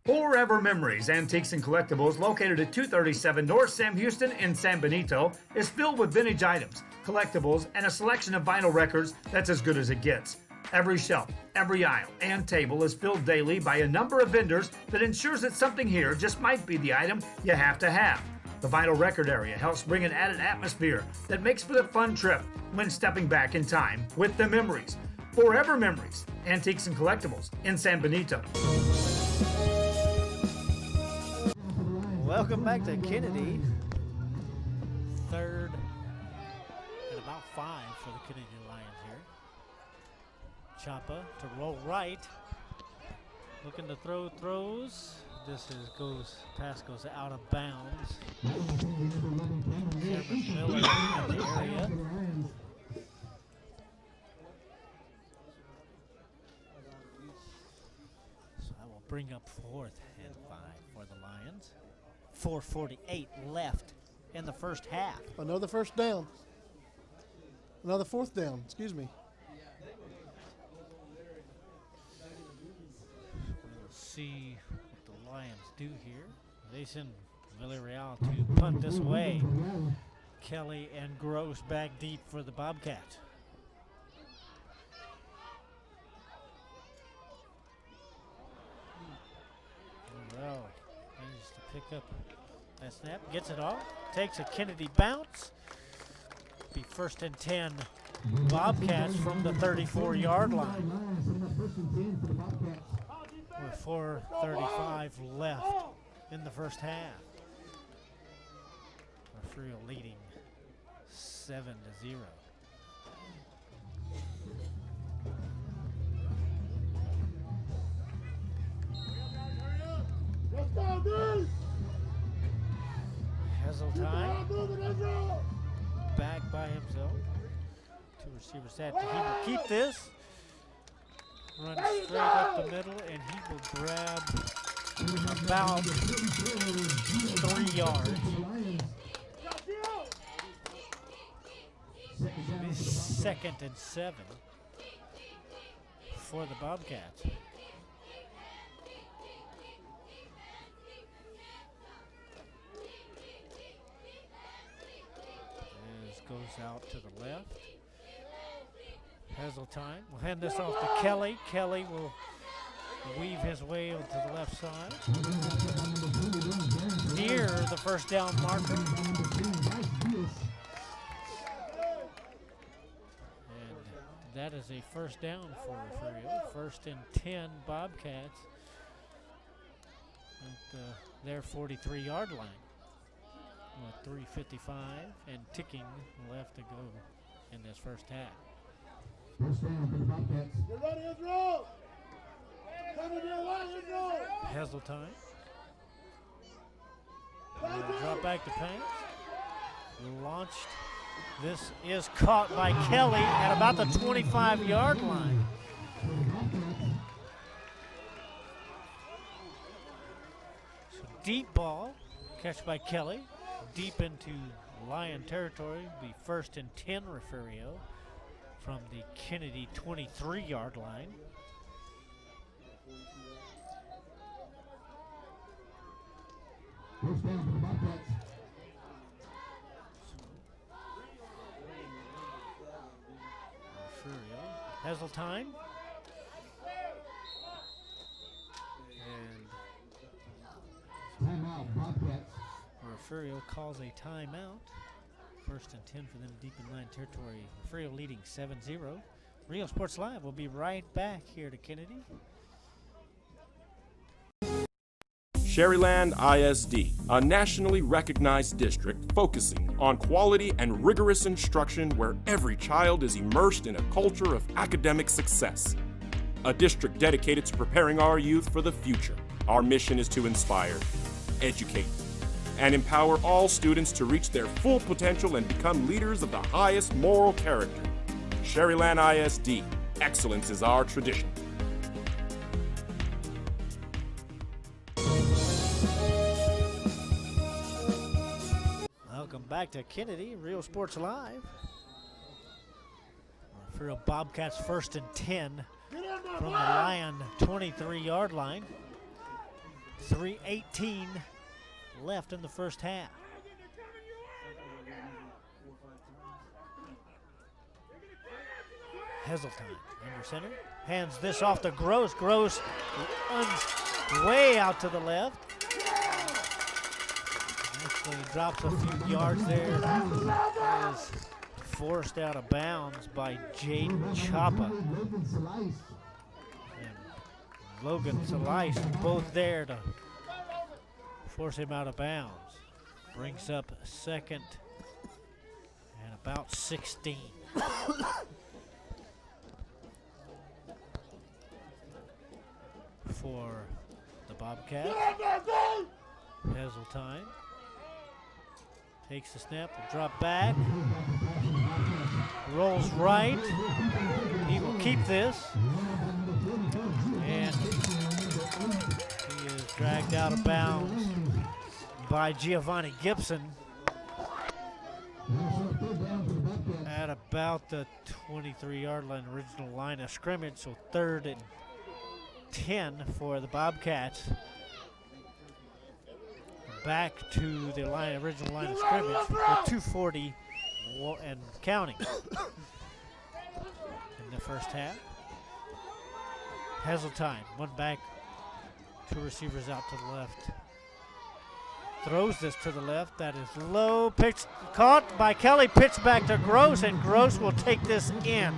Speaker 2: Forever Memories, Antiques and Collectibles, located at 237 North Sam Houston in San Benito, is filled with vintage items, collectibles, and a selection of vinyl records that's as good as it gets. Every shelf, every aisle, and table is filled daily by a number of vendors that ensures that something here just might be the item you have to have. The vinyl record area helps bring an added atmosphere that makes for the fun trip when stepping back in time with the memories. Forever Memories, Antiques and Collectibles in San Benito.
Speaker 12: Welcome back to Kenedy. 3rd and about 5 for the Kenedy Lions here. Chapa to roll right. Looking to throws. Pass goes out of bounds. Cameron Miller in the area. So that will bring up 4th and 5 for the Lions. 4:48 left in the first half.
Speaker 3: Another first down. Another 4th down, excuse me.
Speaker 12: We'll see what the Lions do here. They send Villarreal to punt this way. Kelly and Gross back deep for the Bobcats. Well, manages to pick up that snap, gets it off, takes a Kenedy bounce. Be 1st and 10 Bobcats from the 34-yard line. With 4:35 left in the first half. Refugio leading 7-0.
Speaker 14: Let's go, dude!
Speaker 12: Heseltine back by himself. 2 receivers set. He will keep this. Run straight up the middle, and he will grab about 3 yards. 2nd and 7 for the Bobcats. Goes out to the left. Heseltine will hand this off to Kelly. Kelly will weave his way onto the left side. Near the first down marker. And that is a first down for Refugio. 1st and 10 Bobcats at their 43-yard line. 3:55 and ticking left to go in this first half.
Speaker 17: First down for the Bobcats.
Speaker 14: Get ready, Israel! Come to your line, Israel!
Speaker 12: Heseltine. Drop back to pass. Launched. This is caught by Kelly at about the 25-yard line. So deep ball, catch by Kelly. Deep into Lion territory, be 1st and 10 Refugio from the Kenedy 23-yard line.
Speaker 17: First down for the Bobcats.
Speaker 12: Refugio. Heseltine. And
Speaker 17: timeout, Bobcats.
Speaker 12: Refugio calls a timeout. 1st and 10 for them deep in Lion territory. Refugio leading 7-0. Real Sports Live will be right back here to Kenedy.
Speaker 4: Sherryland ISD, a nationally recognized district focusing on quality and rigorous instruction where every child is immersed in a culture of academic success. A district dedicated to preparing our youth for the future. Our mission is to inspire, educate, and empower all students to reach their full potential and become leaders of the highest moral character. Sherryland ISD, excellence is our tradition.
Speaker 12: Welcome back to Kenedy, Real Sports Live. For a Bobcats 1st and 10 from the Lion 23-yard line. 3:18 left in the first half. Heseltine under center. Hands this off to Gross. Gross way out to the left. Actually drops a few yards there. Is forced out of bounds by Jaden Chapa. And Logan Salice both there to force him out of bounds. Brings up 2nd and about 16. For the Bobcats. Heseltine takes the snap, will drop back, rolls right. He will keep this, and he is dragged out of bounds by Giovanni Gibson at about the 23-yard line, original line of scrimmage. So 3rd and 10 for the Bobcats. Back to the original line of scrimmage with 2:40 and counting in the first half. Heseltine, one back, 2 receivers out to the left. Throws this to the left. That is low. Pitch caught by Kelly. Pitch back to Gross, and Gross will take this in.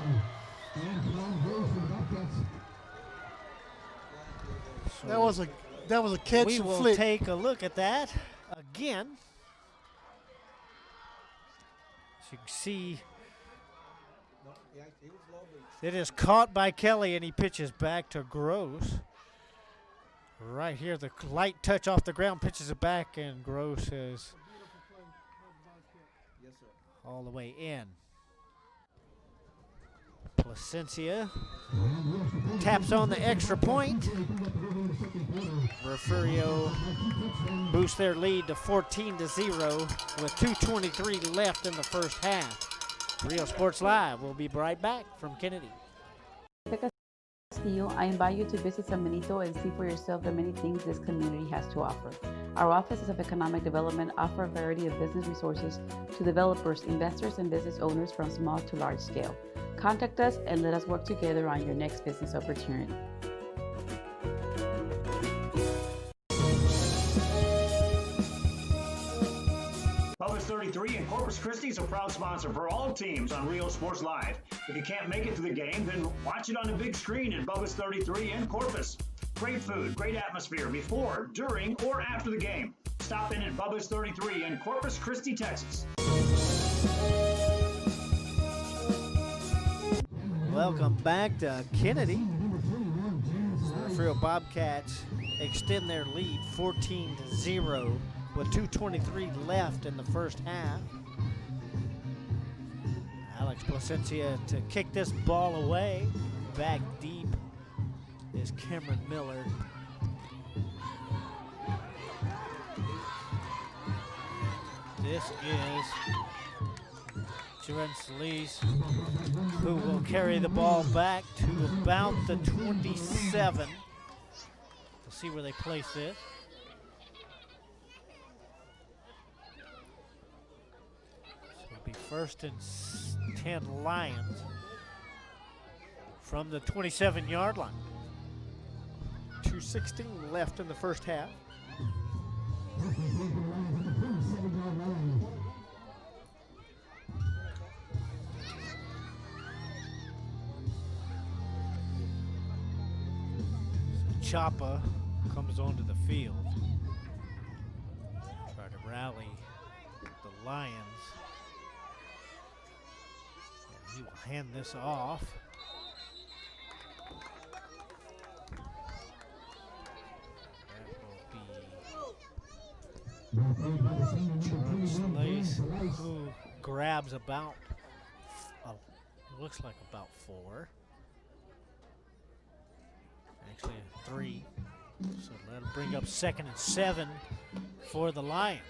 Speaker 12: So
Speaker 3: that was a catch.
Speaker 12: We will
Speaker 3: flick.
Speaker 12: take a look at that again. As you can see, it is caught by Kelly, and he pitches back to Gross. Right here, the light touch off the ground, pitches it back, and Gross is all the way in. Placencia taps on the extra point. Refugio boosts their lead to 14-0 with 2:23 left in the first half. Real Sports Live will be right back from Kenedy.
Speaker 5: I invite you to visit San Benito and see for yourself the many things this community has to offer. Our offices of economic development offer a variety of business resources to developers, investors, and business owners from small to large scale. Contact us and let us work together on your next business opportunity.
Speaker 6: Bubba's 33 and Corpus Christi is a proud sponsor for all teams on Rio Sports Live. If you can't make it to the game, then watch it on the big screen at Bubba's 33 in Corpus. Great food, great atmosphere before, during, or after the game. Stop in at Bubba's 33 in Corpus Christi, Texas.
Speaker 12: Welcome back to Kenedy. The Refugio Bobcats extend their lead 14-0 with 2:23 left in the first half. Alex Placencia to kick this ball away. Back deep is Cameron Miller. This is Jaren Solis, who will carry the ball back to about the 27. We'll see where they place this. So it'll be 1st and 10 Lions from the 27-yard line. 2:16 left in the first half. Chapa comes onto the field. Try to rally the Lions. And he will hand this off. That will be Lace, who grabs about, looks like about 4. Actually 3. So that'll bring up 2nd and 7 for the Lions.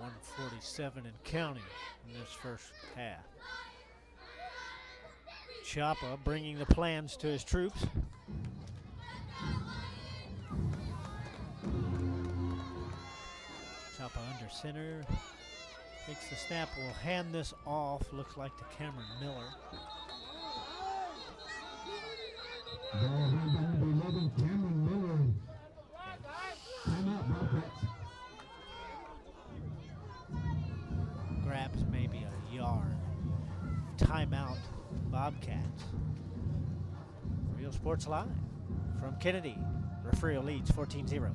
Speaker 12: 1:47 and counting in this first half. Chapa bringing the plans to his troops. Chapa under center. Takes the snap, will hand this off. Looks like to Cameron Miller. Grabs maybe a yard. Timeout, Bobcats. Real Sports Live from Kenedy. Refugio leads 14-0.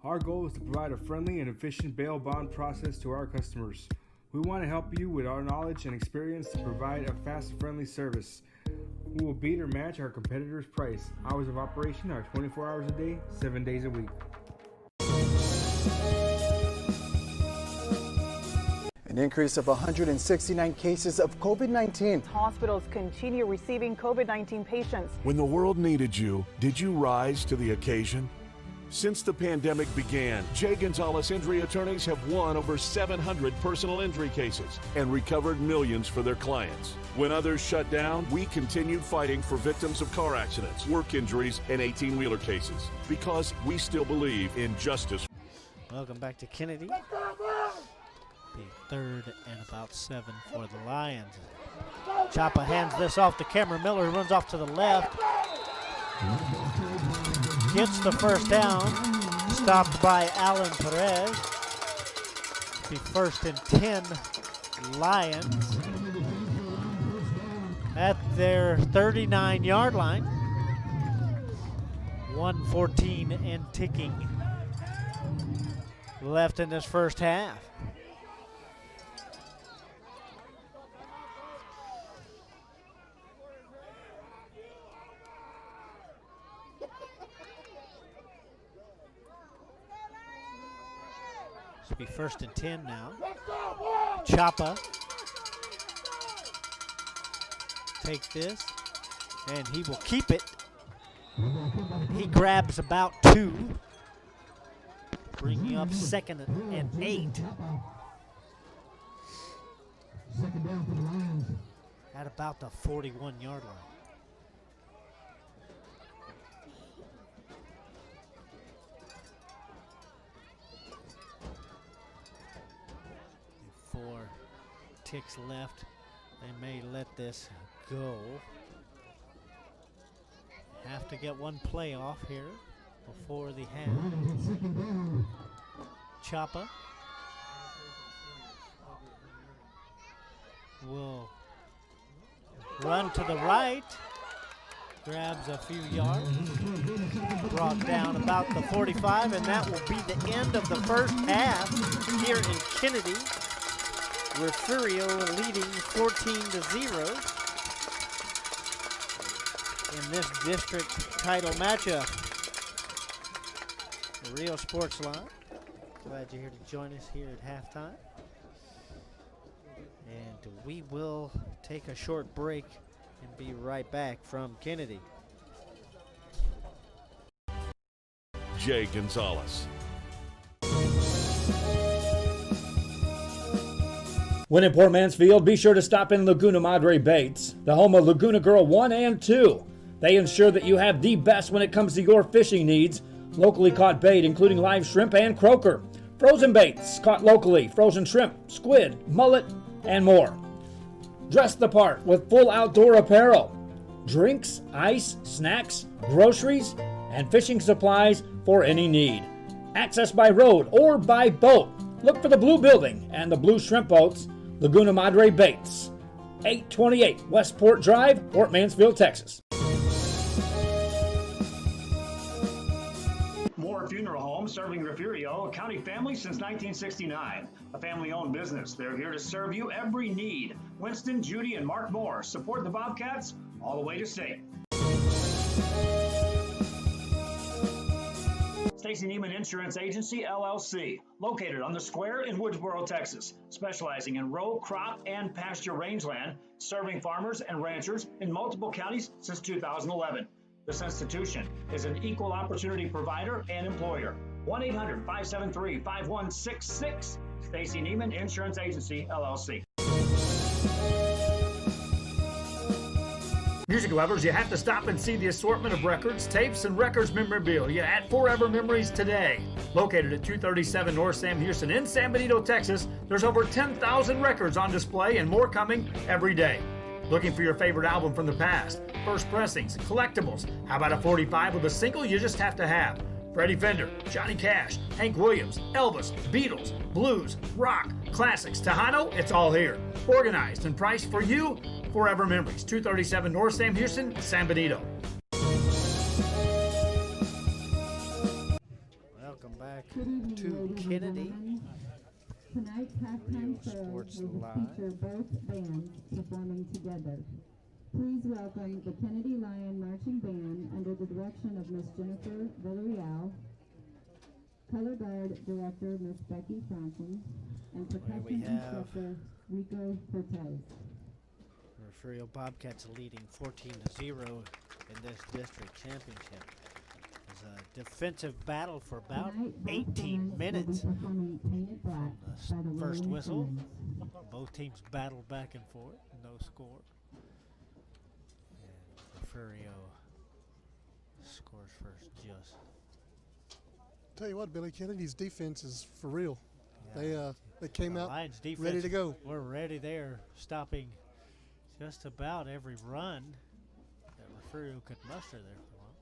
Speaker 8: Our goal is to provide a friendly and efficient bail bond process to our customers. We want to help you with our knowledge and experience to provide a fast and friendly service. We will beat or match our competitors' price. Hours of operation are 24 hours a day, 7 days a week.
Speaker 9: An increase of 169 cases of COVID-19.
Speaker 10: Hospitals continue receiving COVID-19 patients.
Speaker 11: When the world needed you, did you rise to the occasion? Since the pandemic began, J. Gonzalez Injury Attorneys have won over 700 personal injury cases and recovered millions for their clients. When others shut down, we continued fighting for victims of car accidents, work injuries, and 18-wheeler cases because we still believe in justice.
Speaker 12: Welcome back to Kenedy. Be 3rd and about 7 for the Lions. Chapa hands this off to Cameron Miller, who runs off to the left. Gets the first down. Stopped by Alan Perez. Be 1st and 10 Lions at their 39-yard line. 1:14 and ticking left in this first half. Be 1st and 10 now. Chapa. Take this, and he will keep it. He grabs about 2, bringing up 2nd and 8.
Speaker 17: Second down for the Lions.
Speaker 12: At about the 41-yard line. Ticks left. They may let this go. Have to get one play off here before the half. Chapa will run to the right. Grabs a few yards. Brought down about the 45, and that will be the end of the first half here in Kenedy. Refugio leading 14-0 in this district title matchup. The Rio Sports Line. Glad you're here to join us here at halftime. And we will take a short break and be right back from Kenedy.
Speaker 11: J. Gonzalez.
Speaker 13: When in Port Mansfield, be sure to stop in Laguna Madre Baits, the home of Laguna Girl 1 and 2. They ensure that you have the best when it comes to your fishing needs. Locally caught bait, including live shrimp and croaker. Frozen baits, caught locally, frozen shrimp, squid, mullet, and more. Dress the part with full outdoor apparel. Drinks, ice, snacks, groceries, and fishing supplies for any need. Access by road or by boat. Look for the blue building and the blue shrimp boats. Laguna Madre Baits, 828 Westport Drive, Port Mansfield, Texas.
Speaker 6: Moore Funeral Home, serving Refugio, a county family since 1969. A family-owned business. They're here to serve you every need. Winston, Judy, and Mark Moore support the Bobcats all the way to state. Stacy Neiman Insurance Agency, LLC, located on the Square in Woodsboro, Texas, specializing in row, crop, and pasture rangeland, serving farmers and ranchers in multiple counties since 2011. This institution is an equal opportunity provider and employer. 1-800-573-5166. Stacy Neiman Insurance Agency, LLC.
Speaker 2: Music lovers, you have to stop and see the assortment of records, tapes, and records memorabilia at Forever Memories today. Located at 237 North Sam Houston in San Benito, Texas, there's over 10,000 records on display and more coming every day. Looking for your favorite album from the past, first pressings, collectibles. How about a 45 with a single you just have to have? Freddie Fender, Johnny Cash, Hank Williams, Elvis, Beatles, blues, rock, classics, Tejano, it's all here. Organized and priced for you. Forever Memories, 237 North Sam Houston, San Benito.
Speaker 12: Welcome back to Kenedy.
Speaker 20: Tonight's halftime show will
Speaker 12: Sports
Speaker 20: feature
Speaker 12: Live.
Speaker 20: both bands performing together. Please welcome the Kenedy Lion Marching Band under the direction of Miss Jennifer Villarreal, Color Guard Director Miss Becky Franklin, and Percussion Instructor Rico Cortez.
Speaker 12: Refugio Bobcats leading 14-0 in this district championship. It's a defensive battle for about 18 minutes from the first whistle. Both teams battled back and forth, no score. And Refugio scores first just.
Speaker 3: Tell you what, Billy, Kennedy's defense is for real.
Speaker 12: Yeah.
Speaker 3: They came out
Speaker 12: Lions defense,
Speaker 3: ready to go.
Speaker 12: We're ready there, stopping just about every run that Refugio could muster there for a while.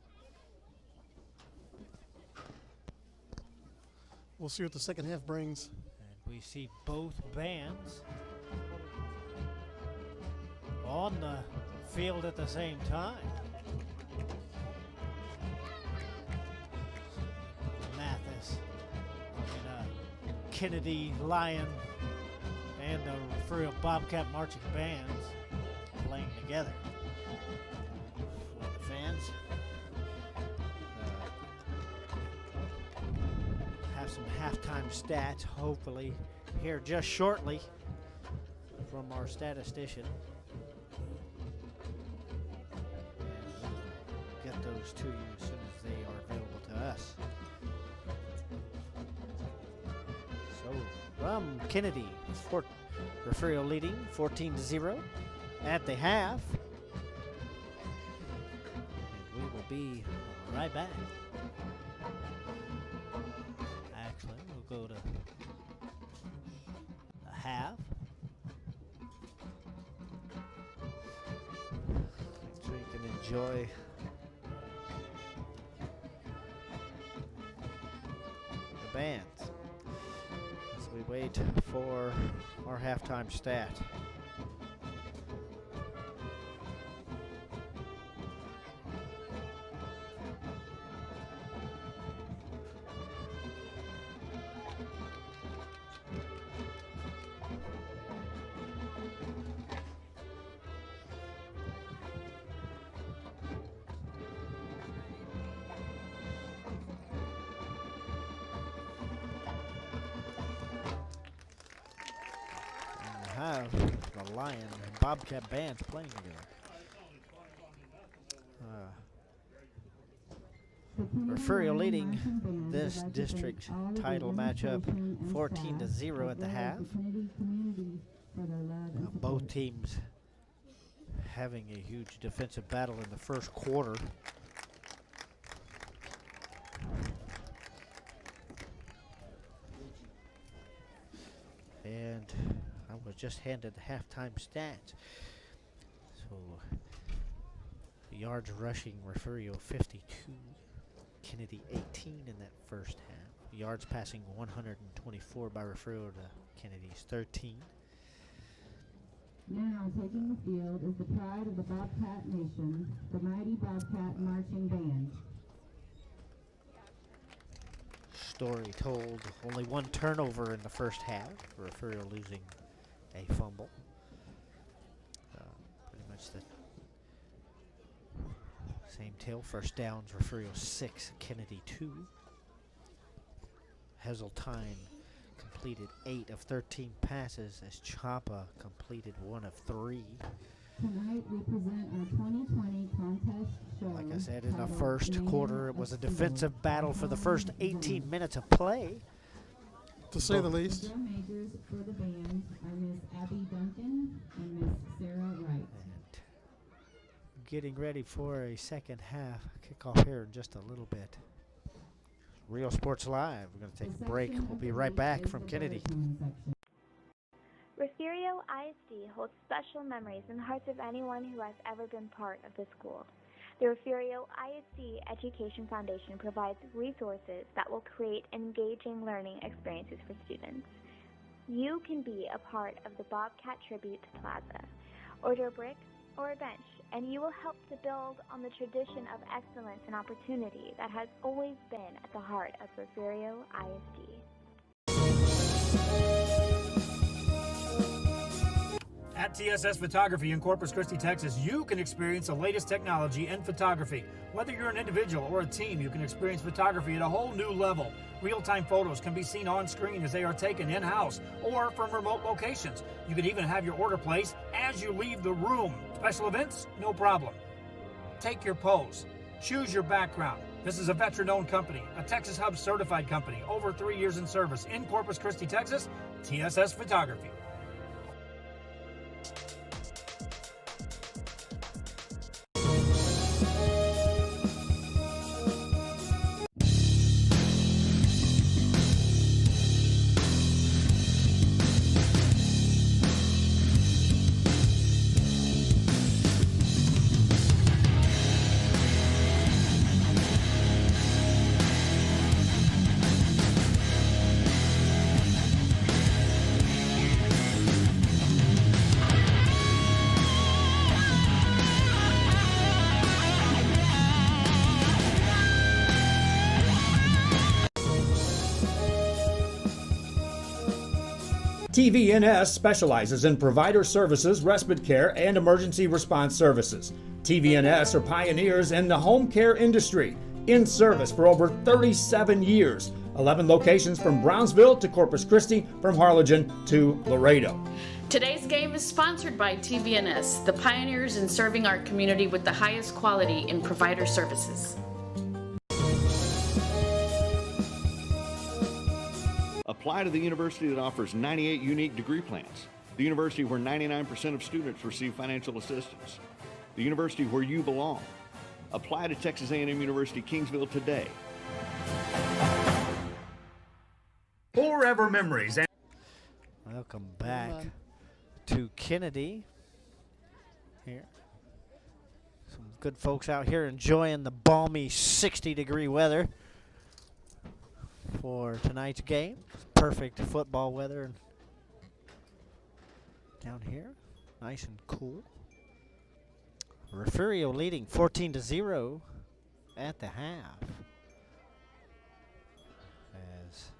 Speaker 3: We'll see what the second half brings.
Speaker 12: And we see both bands on the field at the same time. Mathis in a Kenedy Lion and the Refugio Bobcat marching bands playing together. For the fans, have some halftime stats, hopefully, here just shortly from our statistician. And we'll get those to you as soon as they are available to us. So, from Kenedy, Refugio leading 14-0 at the half. And we will be right back. Actually, we'll go to a half. So you can enjoy the bands as we wait for our halftime stat. Have the Lion and Bobcat bands playing together. Refugio leading this district title matchup 14-0 at the half. Both teams having a huge defensive battle in the first quarter. And I was just handed the halftime stats. So, yards rushing Refugio 52, Kenedy 18 in that first half. Yards passing 124 by Refugio to Kenedy's 13.
Speaker 20: Now taking the field is the pride of the Bobcat Nation, the mighty Bobcat Marching Band.
Speaker 12: Story told, only one turnover in the first half. Refugio losing a fumble. Pretty much the same tale. First downs, Refugio 6, Kenedy 2. Heseltine completed 8 of 13 passes as Chapa completed 1 of 3.
Speaker 20: Tonight we present our 2020 contest show.
Speaker 12: Like I said, in the first quarter, it was a defensive battle for the first 18 minutes of play.
Speaker 3: To say the least.
Speaker 20: Drum majors for the band are Miss Abby Duncan and Miss Sarah Wright.
Speaker 12: And getting ready for a second half kickoff here in just a little bit. Real Sports Live. We're going to take a break. We'll be right back from Kenedy.
Speaker 15: Refugio ISD holds special memories in the hearts of anyone who has ever been part of the school. The Refugio ISD Education Foundation provides resources that will create engaging learning experiences for students. You can be a part of the Bobcat Tribute Plaza. Order a brick or a bench, and you will help to build on the tradition of excellence and opportunity that has always been at the heart of Refugio ISD.
Speaker 16: At TSS Photography in Corpus Christi, Texas, you can experience the latest technology in photography. Whether you're an individual or a team, you can experience photography at a whole new level. Real-time photos can be seen on screen as they are taken in-house or from remote locations. You can even have your order placed as you leave the room. Special events? No problem. Take your pose. Choose your background. This is a veteran-owned company, a Texas Hub certified company, over 3 years in service in Corpus Christi, Texas, TSS Photography.
Speaker 13: TVNS specializes in provider services, respite care, and emergency response services. TVNS are pioneers in the home care industry, in service for over 37 years. 11 locations from Brownsville to Corpus Christi, from Harlingen to Laredo.
Speaker 18: Today's game is sponsored by TVNS, the pioneers in serving our community with the highest quality in provider services.
Speaker 19: Apply to the university that offers 98 unique degree plans. The university where 99% of students receive financial assistance. The university where you belong. Apply to Texas A&M University Kingsville today.
Speaker 2: Forever Memories.
Speaker 12: Welcome back to Kenedy. Here. Some good folks out here enjoying the balmy 60-degree weather for tonight's game. Perfect football weather down here. Nice and cool. Refugio leading 14-0 at the half. As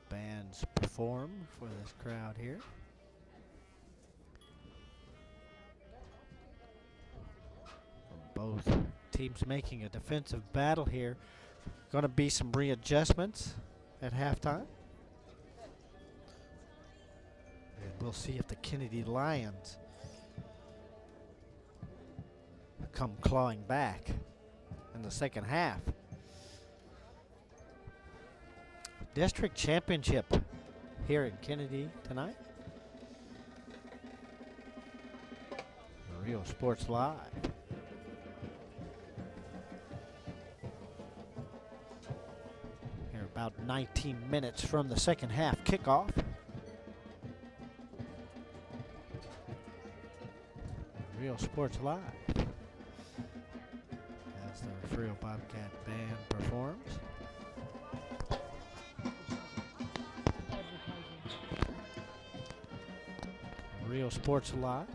Speaker 12: bands perform for this crowd here. Both teams making a defensive battle here. Going to be some readjustments at halftime. And we'll see if the Kenedy Lions come clawing back in the second half. District championship here in Kenedy tonight. Real Sports Live. Here about 19 minutes from the second half kickoff. Real Sports Live. As the Refugio Bobcat band performs. Real Sports Live.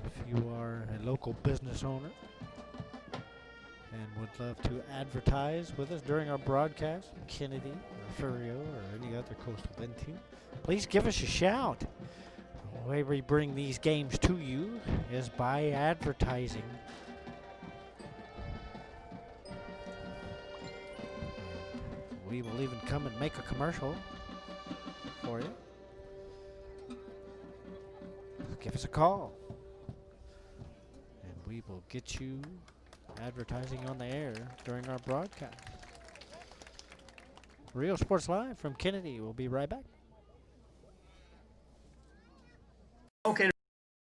Speaker 12: If you are a local business owner and would love to advertise with us during our broadcast, Kenedy, Refugio, or any other coastal bend team, please give us a shout. The way we bring these games to you is by advertising. We will even come and make a commercial for you. Give us a call, and we will get you advertising on the air during our broadcast. Real Sports Live from Kenedy. We'll be right back.
Speaker 2: Located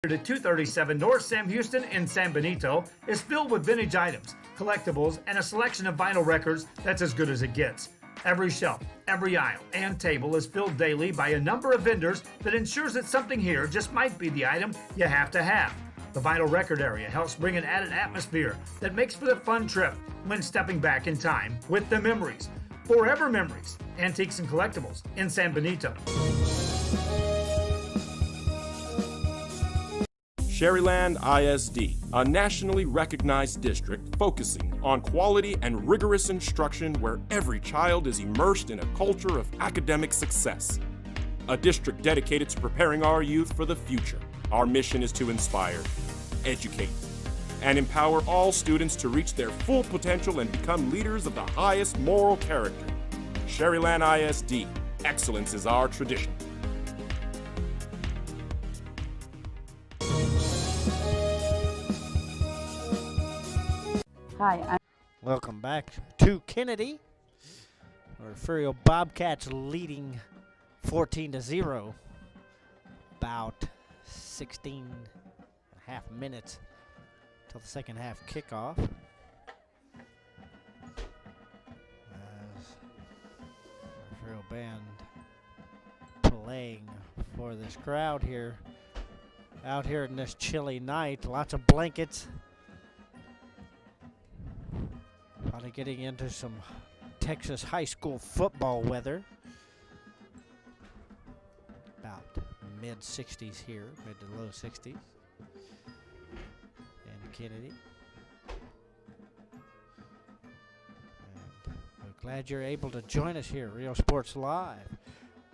Speaker 2: at 237 North Sam Houston in San Benito, is filled with vintage items, collectibles, and a selection of vinyl records that's as good as it gets. Every shelf, every aisle, and table is filled daily by a number of vendors that ensures that something here just might be the item you have to have. The vinyl record area helps bring an added atmosphere that makes for the fun trip when stepping back in time with the memories. Forever Memories, Antiques and Collectibles in San Benito.
Speaker 4: Sherryland ISD, a nationally recognized district focusing on quality and rigorous instruction where every child is immersed in a culture of academic success. a district dedicated to preparing our youth for the future. Our mission is to inspire, educate, and empower all students to reach their full potential and become leaders of the highest moral character. Sherryland ISD, excellence is our tradition.
Speaker 5: Hi,
Speaker 12: Welcome back to Kenedy. Refugio Bobcats leading 14-0. About 16 and a half minutes till the second half kickoff. As Refugio band playing for this crowd here, out here in this chilly night. Lots of blankets. Probably getting into some Texas high school football weather. About mid-60s here, mid to low 60s. And Kenedy. And we're glad you're able to join us here, Real Sports Live.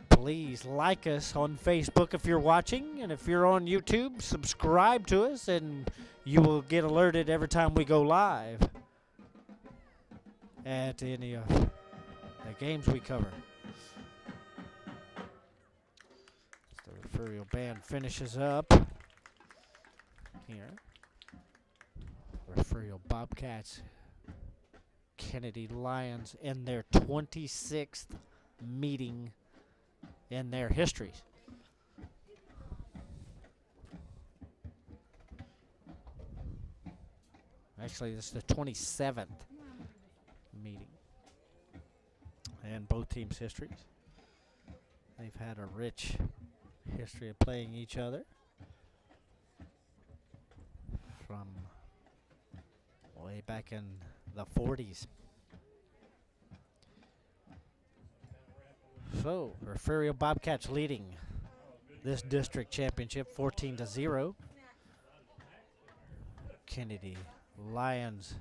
Speaker 12: Please like us on Facebook if you're watching, and if you're on YouTube, subscribe to us, and you will get alerted every time we go live at any of the games we cover. The Refugio band finishes up here. Refugio Bobcats, Kenedy Lions in their 26th meeting in their histories. Actually, this is the 27th meeting and both teams' histories. They've had a rich history of playing each other from way back in the 40s. So, Refugio Bobcats leading this district championship 14-0. Kenedy Lions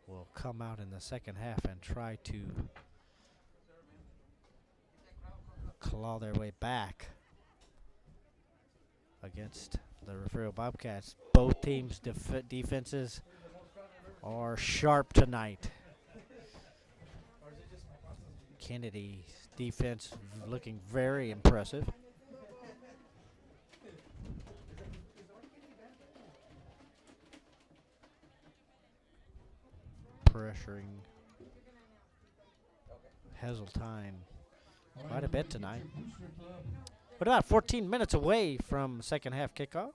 Speaker 12: will come out in the second half and try to claw their way back against the Refugio Bobcats. Both teams' defenses are sharp tonight. Kenedy's defense looking very impressive. Pressuring Heseltine quite a bit tonight. We're about 14 minutes away from second half kickoff.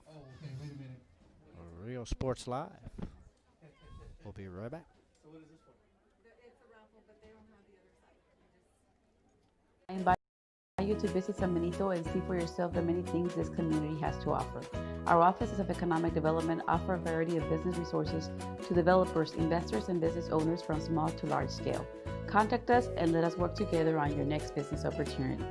Speaker 12: Real Sports Live. We'll be right back.
Speaker 5: I invite you to visit San Benito and see for yourself the many things this community has to offer. Our offices of economic development offer a variety of business resources to developers, investors, and business owners from small to large scale. Contact us and let us work together on your next business opportunity.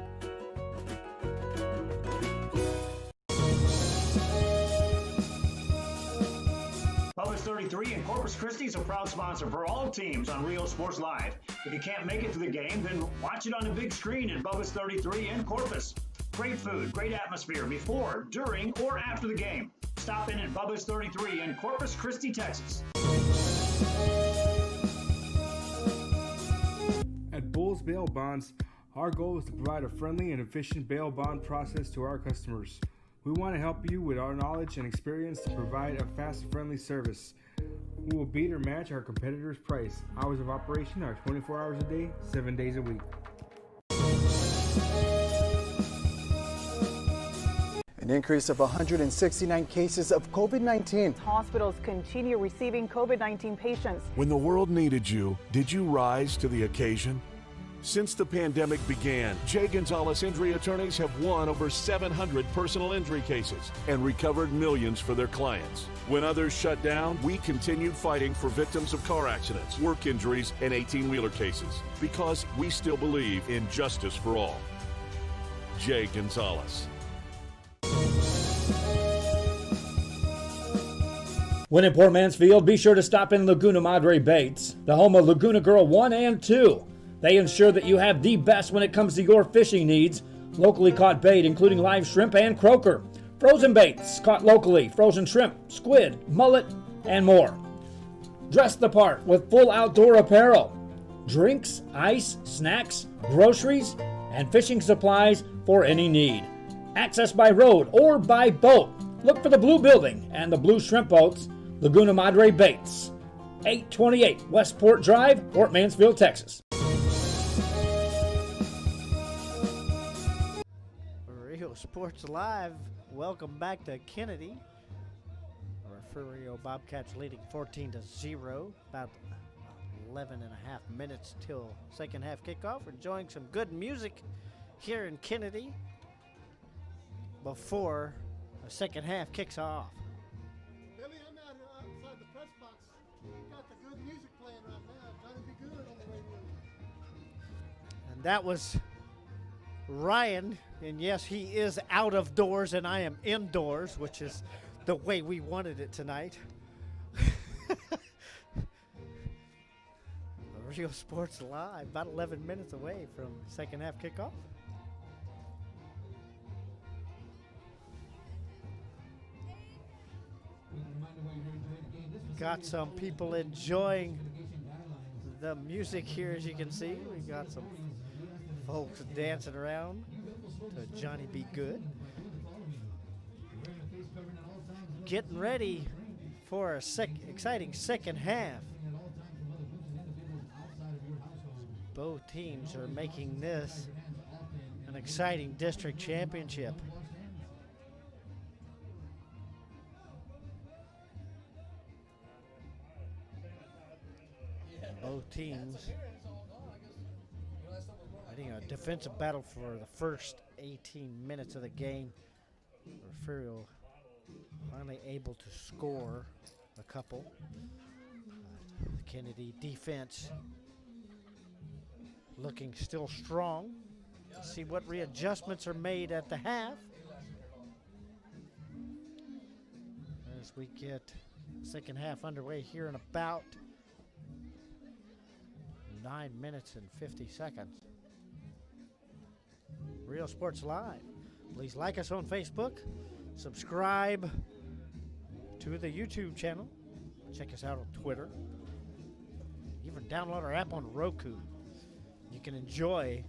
Speaker 6: Bubba's 33 and Corpus Christi is a proud sponsor for all teams on Real Sports Live. If you can't make it to the game, then watch it on the big screen at Bubba's 33 in Corpus. Great food, great atmosphere before, during, or after the game. Stop in at Bubba's 33 in Corpus Christi, Texas.
Speaker 8: At Bulls Bail Bonds, our goal is to provide a friendly and efficient bail bond process to our customers. We want to help you with our knowledge and experience to provide a fast and friendly service. We will beat or match our competitors' price. Hours of operation are 24 hours a day, 7 days a week.
Speaker 9: An increase of 169 cases of COVID-19.
Speaker 10: Hospitals continue receiving COVID-19 patients.
Speaker 11: When the world needed you, did you rise to the occasion? Since the pandemic began, J. Gonzalez Injury Attorneys have won over 700 personal injury cases and recovered millions for their clients. When others shut down, we continued fighting for victims of car accidents, work injuries, and 18-wheeler cases because we still believe in justice for all. J. Gonzalez.
Speaker 13: When in Port Mansfield, be sure to stop in Laguna Madre Baits, the home of Laguna Girl 1 and 2. They ensure that you have the best when it comes to your fishing needs. Locally caught bait, including live shrimp and croaker. Frozen baits caught locally, frozen shrimp, squid, mullet, and more. Dress the part with full outdoor apparel. Drinks, ice, snacks, groceries, and fishing supplies for any need. Access by road or by boat. Look for the blue building and the blue shrimp boats, Laguna Madre Baits. 828 Westport Drive, Fort Mansfield, Texas.
Speaker 12: Rio Sports Live, welcome back to Kenedy. Refugio Bobcats leading 14-0. About 11 and a half minutes till second half kickoff. We're enjoying some good music here in Kenedy before the second half kicks off.
Speaker 3: Billy, I'm out here outside the press box. Got the good music playing right now. Trying to be good on the radio.
Speaker 12: And that was Ryan, and yes, he is out of doors and I am indoors, which is the way we wanted it tonight. Rio Sports Live, about 11 minutes away from second half kickoff. Got some people enjoying the music here, as you can see. We got some folks dancing around to Johnny Be Good. Getting ready for a exciting second half. Both teams are making this an exciting district championship. Both teams fighting a defensive battle for the first 18 minutes of the game. Refugio finally able to score a couple. The Kenedy defense looking still strong. Let's see what readjustments are made at the half as we get second half underway here in about 9 minutes and 50 seconds. Rio Sports Live. Please like us on Facebook. Subscribe to the YouTube channel. Check us out on Twitter. Even download our app on Roku. You can enjoy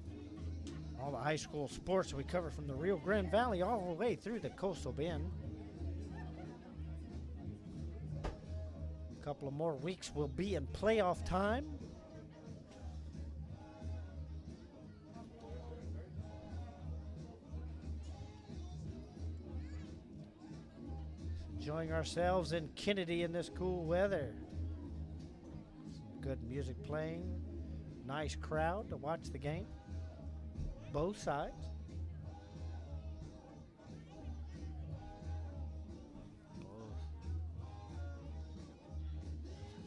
Speaker 12: all the high school sports that we cover from the Rio Grande Valley all the way through the coastal bend. A couple of more weeks we'll be in playoff time. Enjoying ourselves in Kenedy in this cool weather. Some good music playing. Nice crowd to watch the game. Both sides.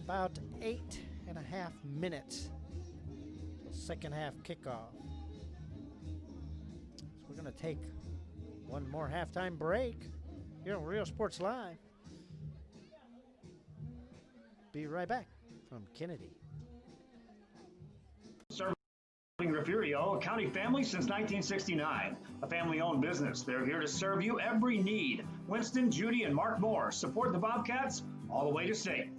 Speaker 12: About 8.5 minutes till second half kickoff. So we're going to take one more halftime break here on Rio Sports Live. Be right back from Kenedy.
Speaker 6: Serving Refugio, a county family since 1969. A family-owned business. They're here to serve you every need. Winston, Judy, and Mark Moore support the Bobcats all the way to state.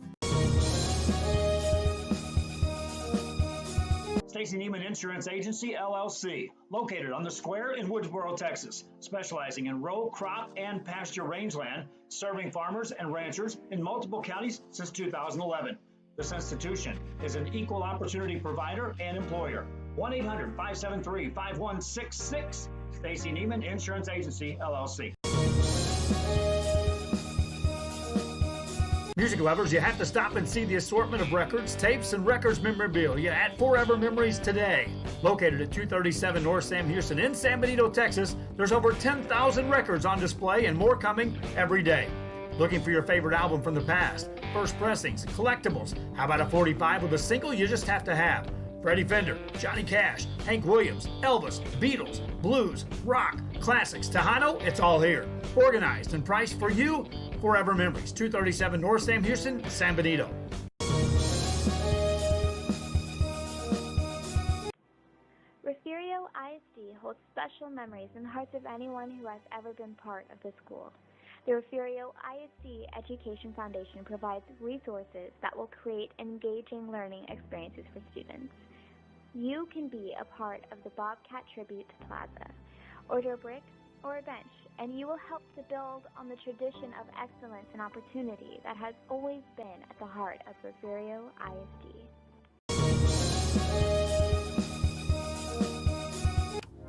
Speaker 6: Stacy Neiman Insurance Agency, LLC, located on the Square in Woodsboro, Texas, specializing in row, crop, and pasture rangeland, serving farmers and ranchers in multiple counties since 2011. This institution is an equal opportunity provider and employer. 1-800-573-5166. Stacy Neiman Insurance Agency, LLC.
Speaker 2: Music lovers, you have to stop and see the assortment of records, tapes, and records memorabilia at Forever Memories today. Located at 237 North Sam Houston in San Benito, Texas, there's over 10,000 records on display and more coming every day. Looking for your favorite album from the past, first pressings, collectibles. How about a 45 with a single you just have to have? Freddie Fender, Johnny Cash, Hank Williams, Elvis, Beatles, blues, rock, classics, Tejano, it's all here. Organized and priced for you. Forever Memories, 237 North Sam Houston, San Benito.
Speaker 15: special memories in the hearts of anyone who has ever been part of the school. The Refugio ISD Education Foundation provides resources that will create engaging learning experiences for students. You can be a part of the Bobcat Tribute Plaza. Order a brick or a bench, and you will help to build on the tradition of excellence and opportunity that has always been at the heart of Refugio ISD.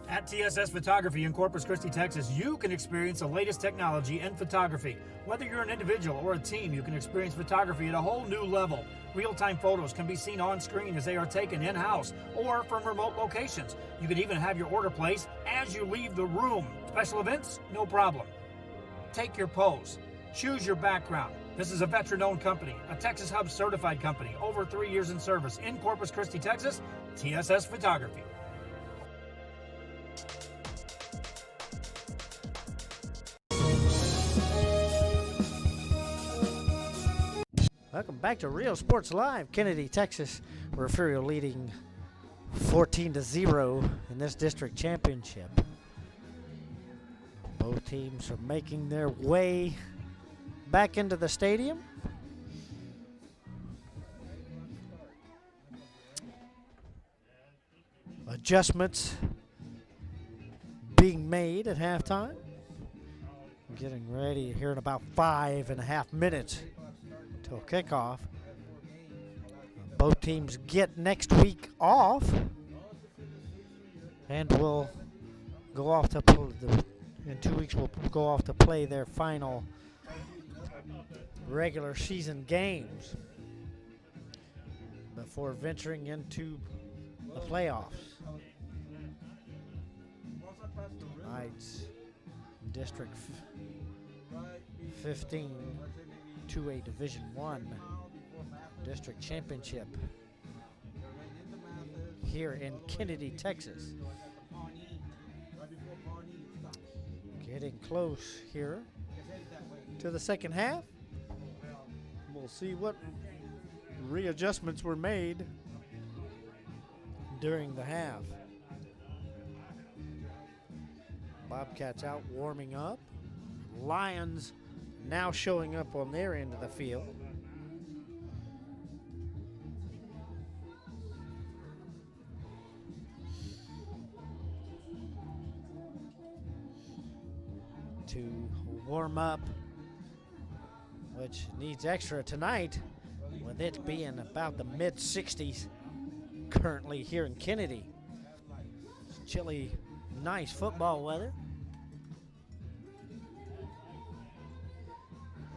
Speaker 16: At TSS Photography in Corpus Christi, Texas, you can experience the latest technology in photography. Whether you're an individual or a team, you can experience photography at a whole new level. Real-time photos can be seen on screen as they are taken in-house or from remote locations. You can even have your order placed as you leave the room. Special events? No problem. Take your pose. Choose your background. This is a veteran-owned company, a Texas Hub certified company, over 3 years in service in Corpus Christi, Texas, TSS Photography.
Speaker 12: Welcome back to Real Sports Live. Kenedy, Texas, Refugio leading 14-0 in this district championship. Both teams are making their way back into the stadium. Adjustments being made at halftime. Getting ready here in about 5.5 minutes till kickoff. Both teams get next week off, and we'll go off to in 2 weeks. We'll go off to play their final regular season games before venturing into the playoffs. Tonight's District 15 2A Division I District Championship here in Kenedy, Texas. Getting close here to the second half. We'll see what readjustments were made during the half. Bobcats out warming up. Lions now showing up on their end of the field. To warm up, which needs extra tonight, with it being about the mid-60s currently here in Kenedy. It's chilly, nice football weather.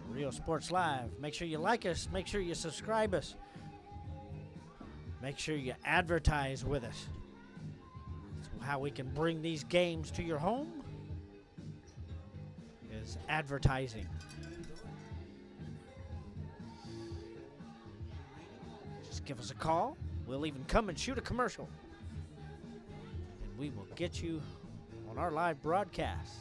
Speaker 12: Real Sports Live. Make sure you like us. Make sure you subscribe us. Make sure you advertise with us. That's how we can bring these games to your home, is advertising. Just give us a call. We'll even come and shoot a commercial, and we will get you on our live broadcast.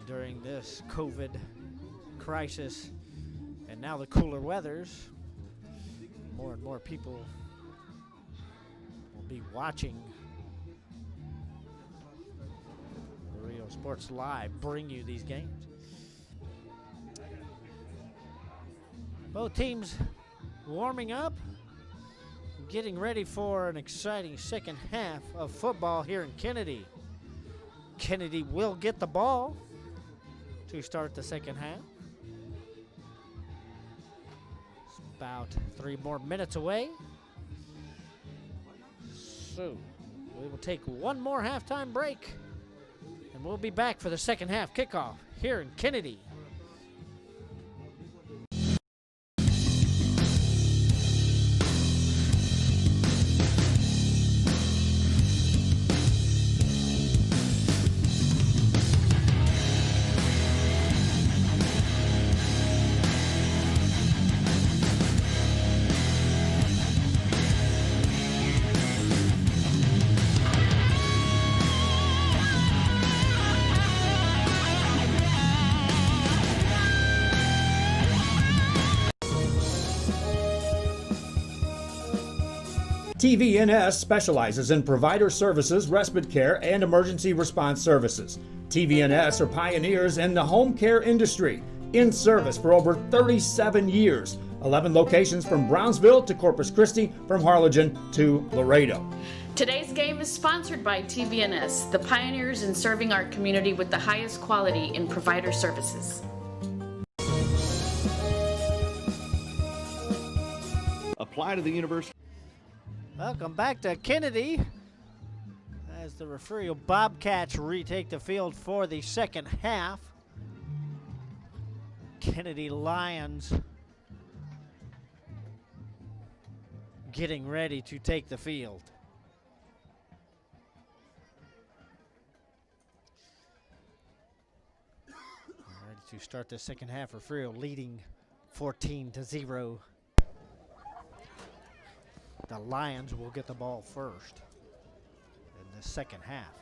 Speaker 12: During this COVID crisis and now the cooler weathers, more and more people will be watching Real Sports Live bring you these games. Both teams warming up, getting ready for an exciting second half of football here in Kenedy. Kenedy will get the ball to start the second half. It's about 3 more minutes away. So we will take one more halftime break, and we'll be back for the second half kickoff here in Kenedy.
Speaker 13: TVNS specializes in provider services, respite care, and emergency response services. TVNS are pioneers in the home care industry, in service for over 37 years. 11 locations from Brownsville to Corpus Christi, from Harlingen to Laredo.
Speaker 18: Today's game is sponsored by TVNS, the pioneers in serving our community with the highest quality in provider services.
Speaker 19: Apply to the university.
Speaker 12: Welcome back to Kenedy as the Refugio Bobcats retake the field for the second half. Kenedy Lions getting ready to take the field. Ready to start the second half. Refugio leading 14-0. The Lions will get the ball first in the second half.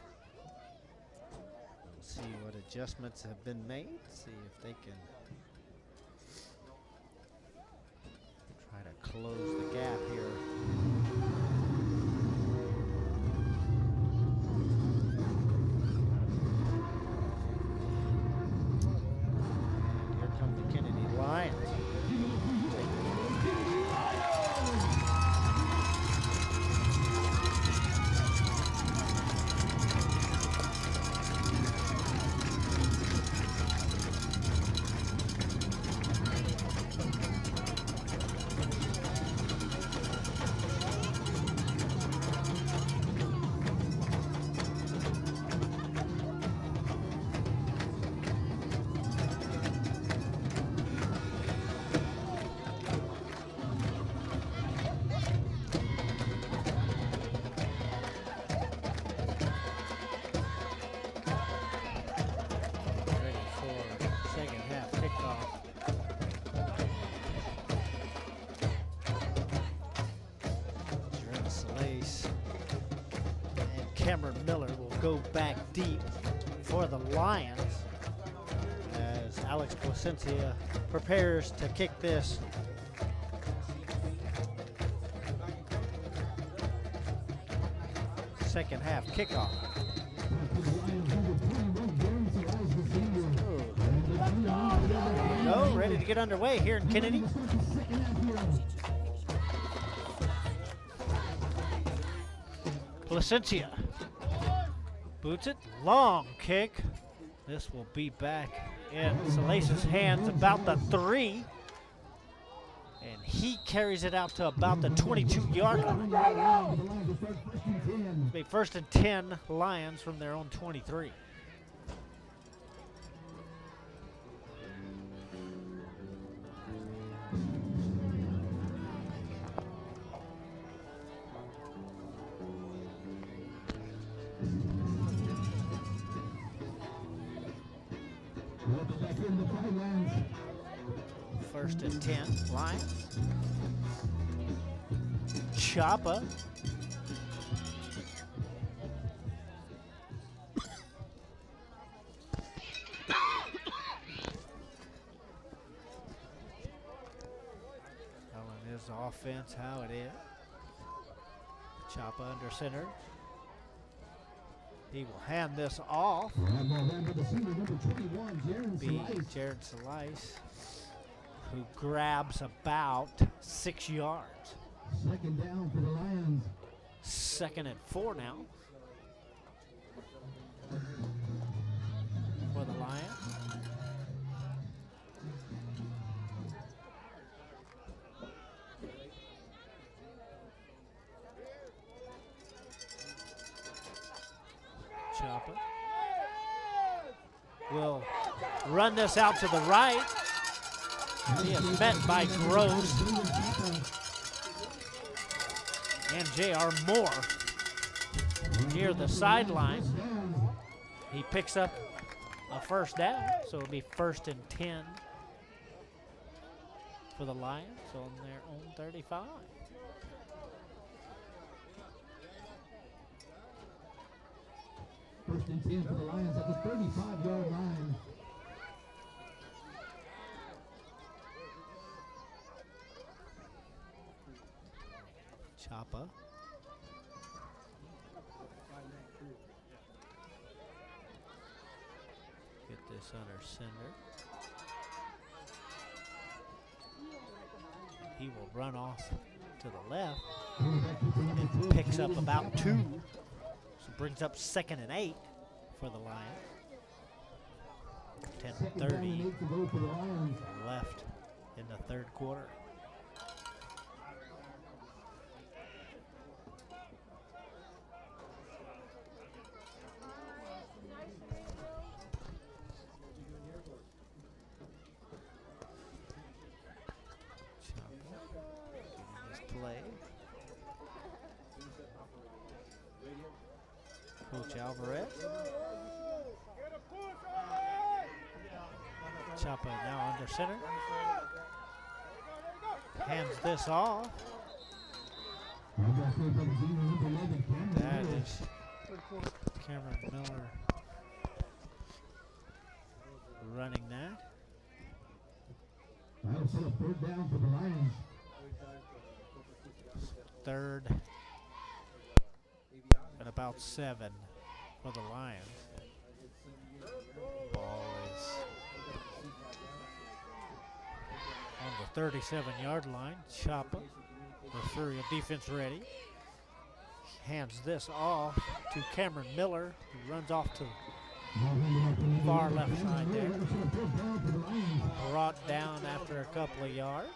Speaker 12: We'll see what adjustments have been made. See if they can try to close the gap here. And here come the Kenedy Lions. Go back deep for the Lions as Alex Placencia prepares to kick this. Second half kickoff. Go, ready to get underway here in Kenedy. Placencia boots it, long kick. This will be back in Salace's hands about the 3. And he carries it out to about the 22-yard line. It'll be first and 10 Lions from their own 23. First and 10, Lions. Choppa. Telling his offense how it is. Choppa under center. He will hand this off. Be Jared Salice, who grabs about 6 yards.
Speaker 17: Second down for the Lions.
Speaker 12: Second and 4 now for the Lions. Choppa will run this out to the right. He is met by Gross and J.R. Moore near the sideline. He picks up a first down, so it'll be first and 10 for the Lions on their own 35.
Speaker 17: First and 10 for the Lions at the 35-yard line.
Speaker 12: Choppa This under center. He will run off to the left and picks up about 2. So brings up 2nd and 8 for the Lions. 10:30 left in the third quarter. Play. Coach Alvarez. Chapa now under center. Hands this off. That is Cameron Miller running that.
Speaker 17: That'll put a 3rd down for the Lions.
Speaker 12: 3rd and about 7 for the Lions. Ball is on the 37-yard line. Chapa, Refugio defense ready. Hands this off to Cameron Miller, who runs off to the far left side there. Brought down after a couple of yards.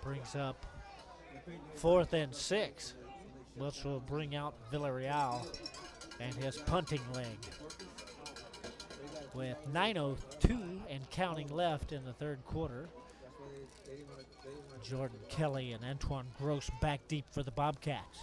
Speaker 12: Brings up 4th and 6, which will bring out Villarreal and his punting leg. With 9:02 and counting left in the third quarter, Jordan Kelly and Antoine Gross back deep for the Bobcats.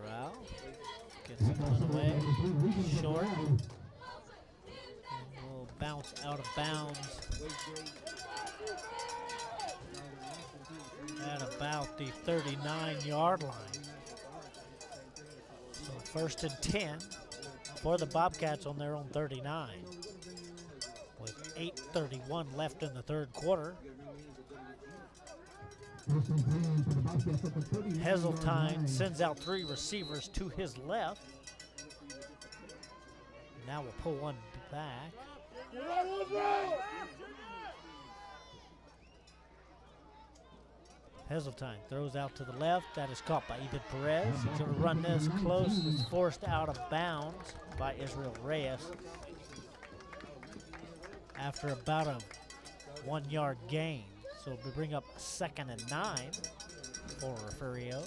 Speaker 12: Morale gets the punt away, short, and will bounce out of bounds at about the 39-yard line. So 1st and 10 for the Bobcats on their own 39. With 8:31 left in the third quarter. Heseltine sends out 3 receivers to his left. Now we'll pull one back. Heseltine throws out to the left. That is caught by Ethan Perez. He's going to run this close. It's forced out of bounds by Israel Reyes after about a 1-yard gain. So we bring up 2nd and 9 for Refugio.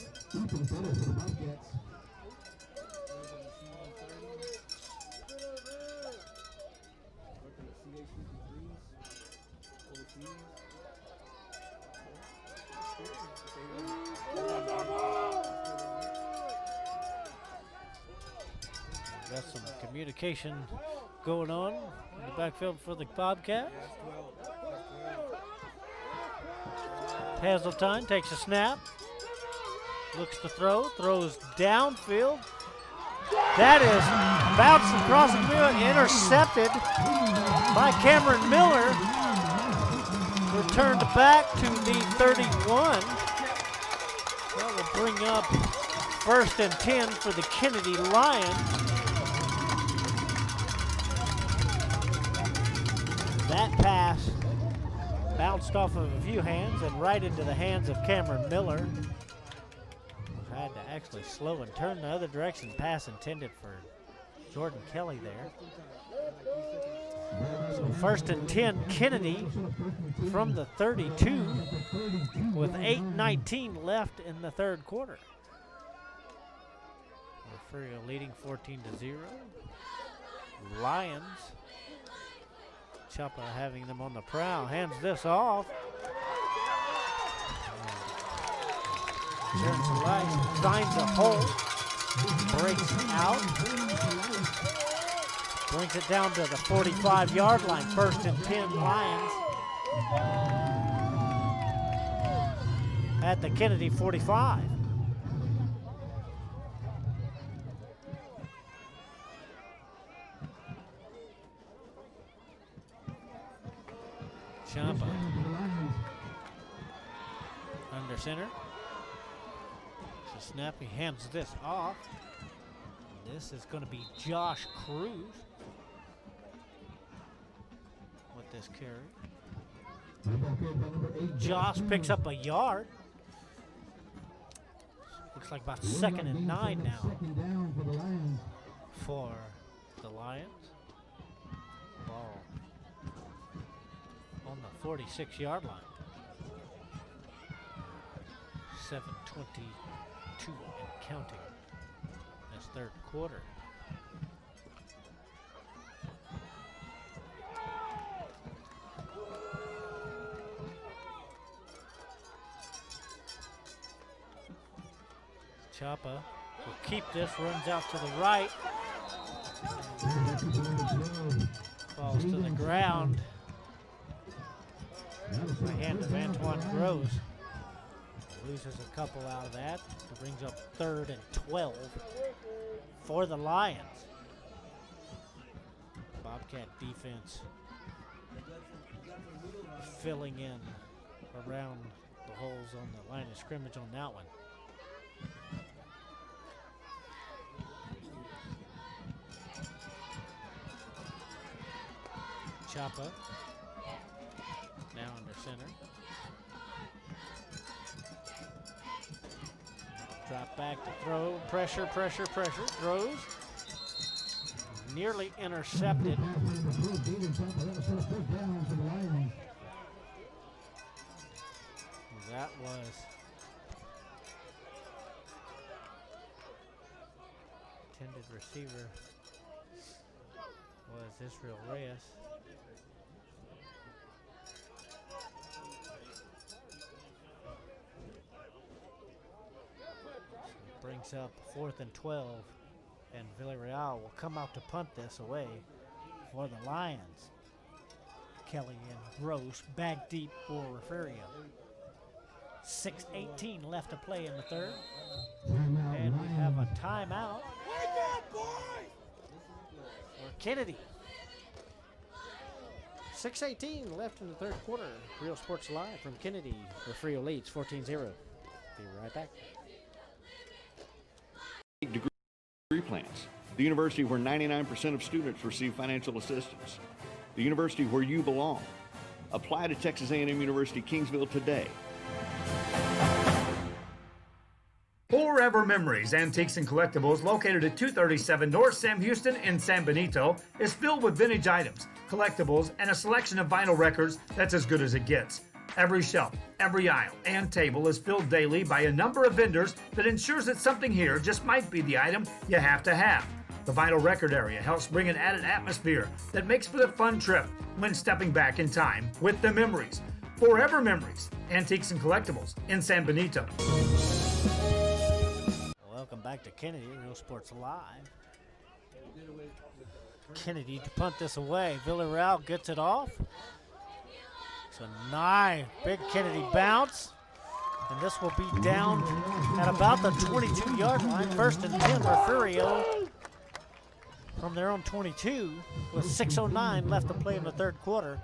Speaker 12: Got some communication going on in the backfield for the Bobcats. Heseltine takes a snap, looks to throw, throws downfield. That is bounced across the field, intercepted by Cameron Miller. Returned back to the 31. That will bring up 1st and 10 for the Kenedy Lions. That pass bounced off of a few hands and right into the hands of Cameron Miller. Had to actually slow and turn the other direction. Pass intended for Jordan Kelly there. So 1st and 10, Kenedy from the 32 with 8:19 left in the third quarter. Refugio leading 14-0. Lions. Chapa having them on the prowl. Hands this off. Turns the light, finds a hole, breaks out, brings it down to the 45-yard line. 1st and 10 Lions at the Kenedy 45. Champa under center. It's a snap. He hands this off. This is going to be Josh Cruz with this carry. Josh picks up a yard. Looks like about 2nd and 9 now for the Lions. Ball on the 46-yard line. 7:22 and counting this third quarter. Chapa will keep this, runs out to the right. Falls to the ground. By hand of Antoine Gross. Loses a couple out of that. It brings up 3rd and 12 for the Lions. Bobcat defense filling in around the holes on the line of scrimmage on that one. Chapa now under center. Drop back to throw. Pressure. Throws. Nearly intercepted. That was intended receiver was Israel Reyes. Brings up 4th and 12, and Villarreal will come out to punt this away for the Lions. Kelly and Gross back deep for Refugio. 6:18 left to play in the third, and we have a timeout for Kenedy. 6:18 left in the third quarter. Real Sports Live from Kenedy. Refugio leads 14-0. Be right back.
Speaker 19: Degree plans. The university where 99% of students receive financial assistance. The university where you belong. Apply to Texas A&M University Kingsville today.
Speaker 2: Forever Memories, Antiques and Collectibles, located at 237 North Sam Houston in San Benito, is filled with vintage items, collectibles, and a selection of vinyl records that's as good as it gets. Every shelf, every aisle, and table is filled daily by a number of vendors that ensures that something here just might be the item you have to have. The vinyl record area helps bring an added atmosphere that makes for the fun trip when stepping back in time with the memories. Forever Memories, Antiques and Collectibles in San Benito.
Speaker 12: Welcome back to Kenedy, Real Sports Live. Kenedy to punt this away. Villarreal gets it off. It's a nice big Kenedy bounce. And this will be down at about the 22-yard line. 1st and 10, Refugio from their own 22 with 6:09 left to play in the third quarter.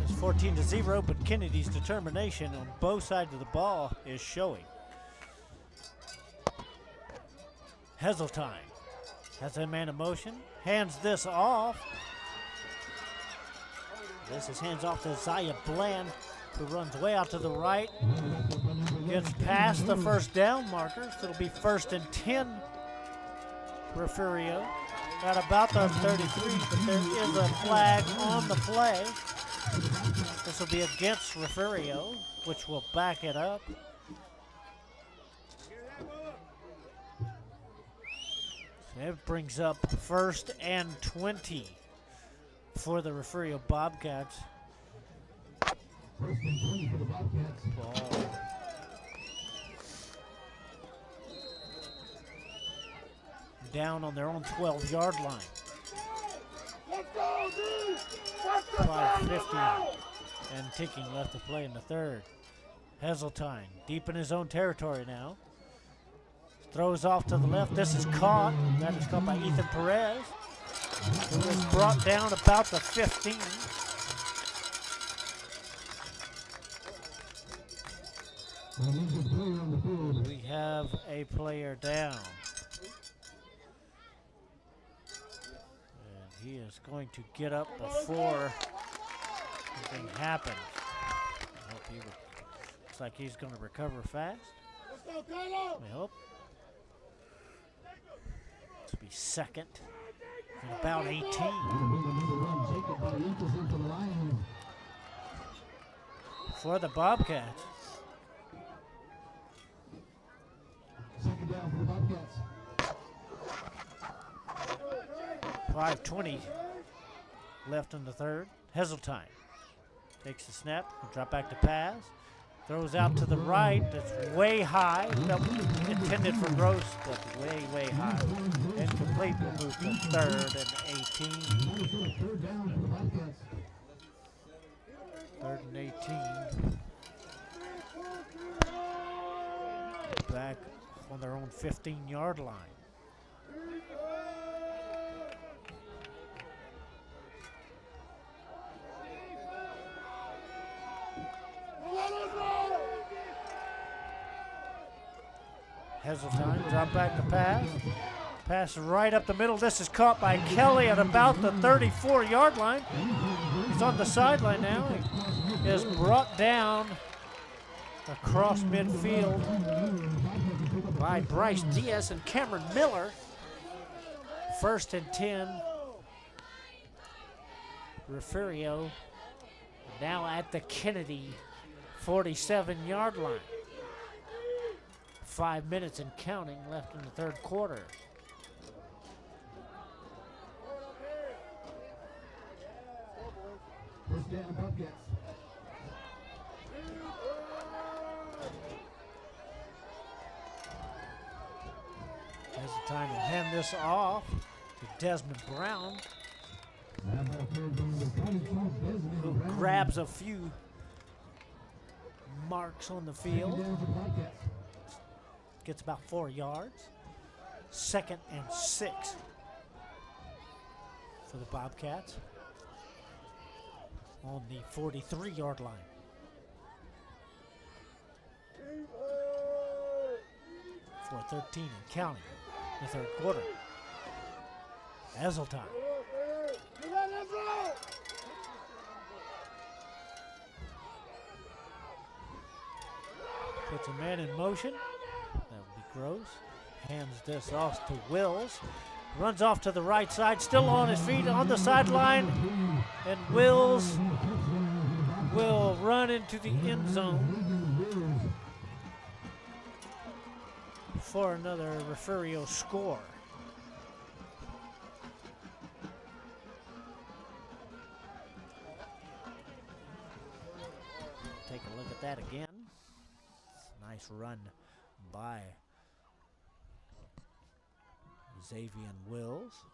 Speaker 12: It's 14-0, but Kennedy's determination on both sides of the ball is showing. Heseltine has a man in motion, hands this off. This is hands off to Zaya Bland, who runs way out to the right. Gets past the first down marker, so it'll be 1st and 10. Refugio at about the 33, but there is a flag on the play. This will be against Refugio, which will back it up. It brings up 1st and 20 for the Refugio Bobcats.
Speaker 17: 1st and 20 for the Bobcats.
Speaker 12: Ball. Down on their own 12-yard line.
Speaker 14: Let's go, dude! Let's go!
Speaker 12: 5:50 and ticking left to play in the third. Heseltine deep in his own territory now. Throws off to the left. This is caught. That is caught by Ethan Perez, who is brought down about the 15. We have a player down. And he is going to get up before anything happens. I hope he looks like he's going to recover fast. We hope. This will be second and about 18. For the Bobcats.
Speaker 17: Second down for the Bobcats.
Speaker 12: 5:20 left in the third. Heseltine takes the snap, drop back to pass, throws out to the right. That's way high. Intended for Gross, but way high. Incomplete. Will move to third and 18. Third and 18. Back on their own 15-yard line. Heseltine, drop back to pass. Pass right up the middle. This is caught by Kelly at about the 34-yard line. He's on the sideline now. He is brought down across midfield by Bryce Diaz and Cameron Miller. First and 10. Refugio now at the Kenedy 47-yard line. 5 minutes and counting left in the third quarter.
Speaker 17: First down, Bobcats.
Speaker 12: Has the time to hand this off to Desmond Brown, who grabs a few marks on the field. Gets about 4 yards. 2nd and 6 for the Bobcats on the 43-yard line. For 13 and counting the third quarter. Heseltine. Puts a man in motion. That would be Gross. Hands this off to Wills. Runs off to the right side, still on his feet on the sideline. And Wills will run into the end zone for another Refugio score. Take a look at that again. Nice run by Xavier Wills.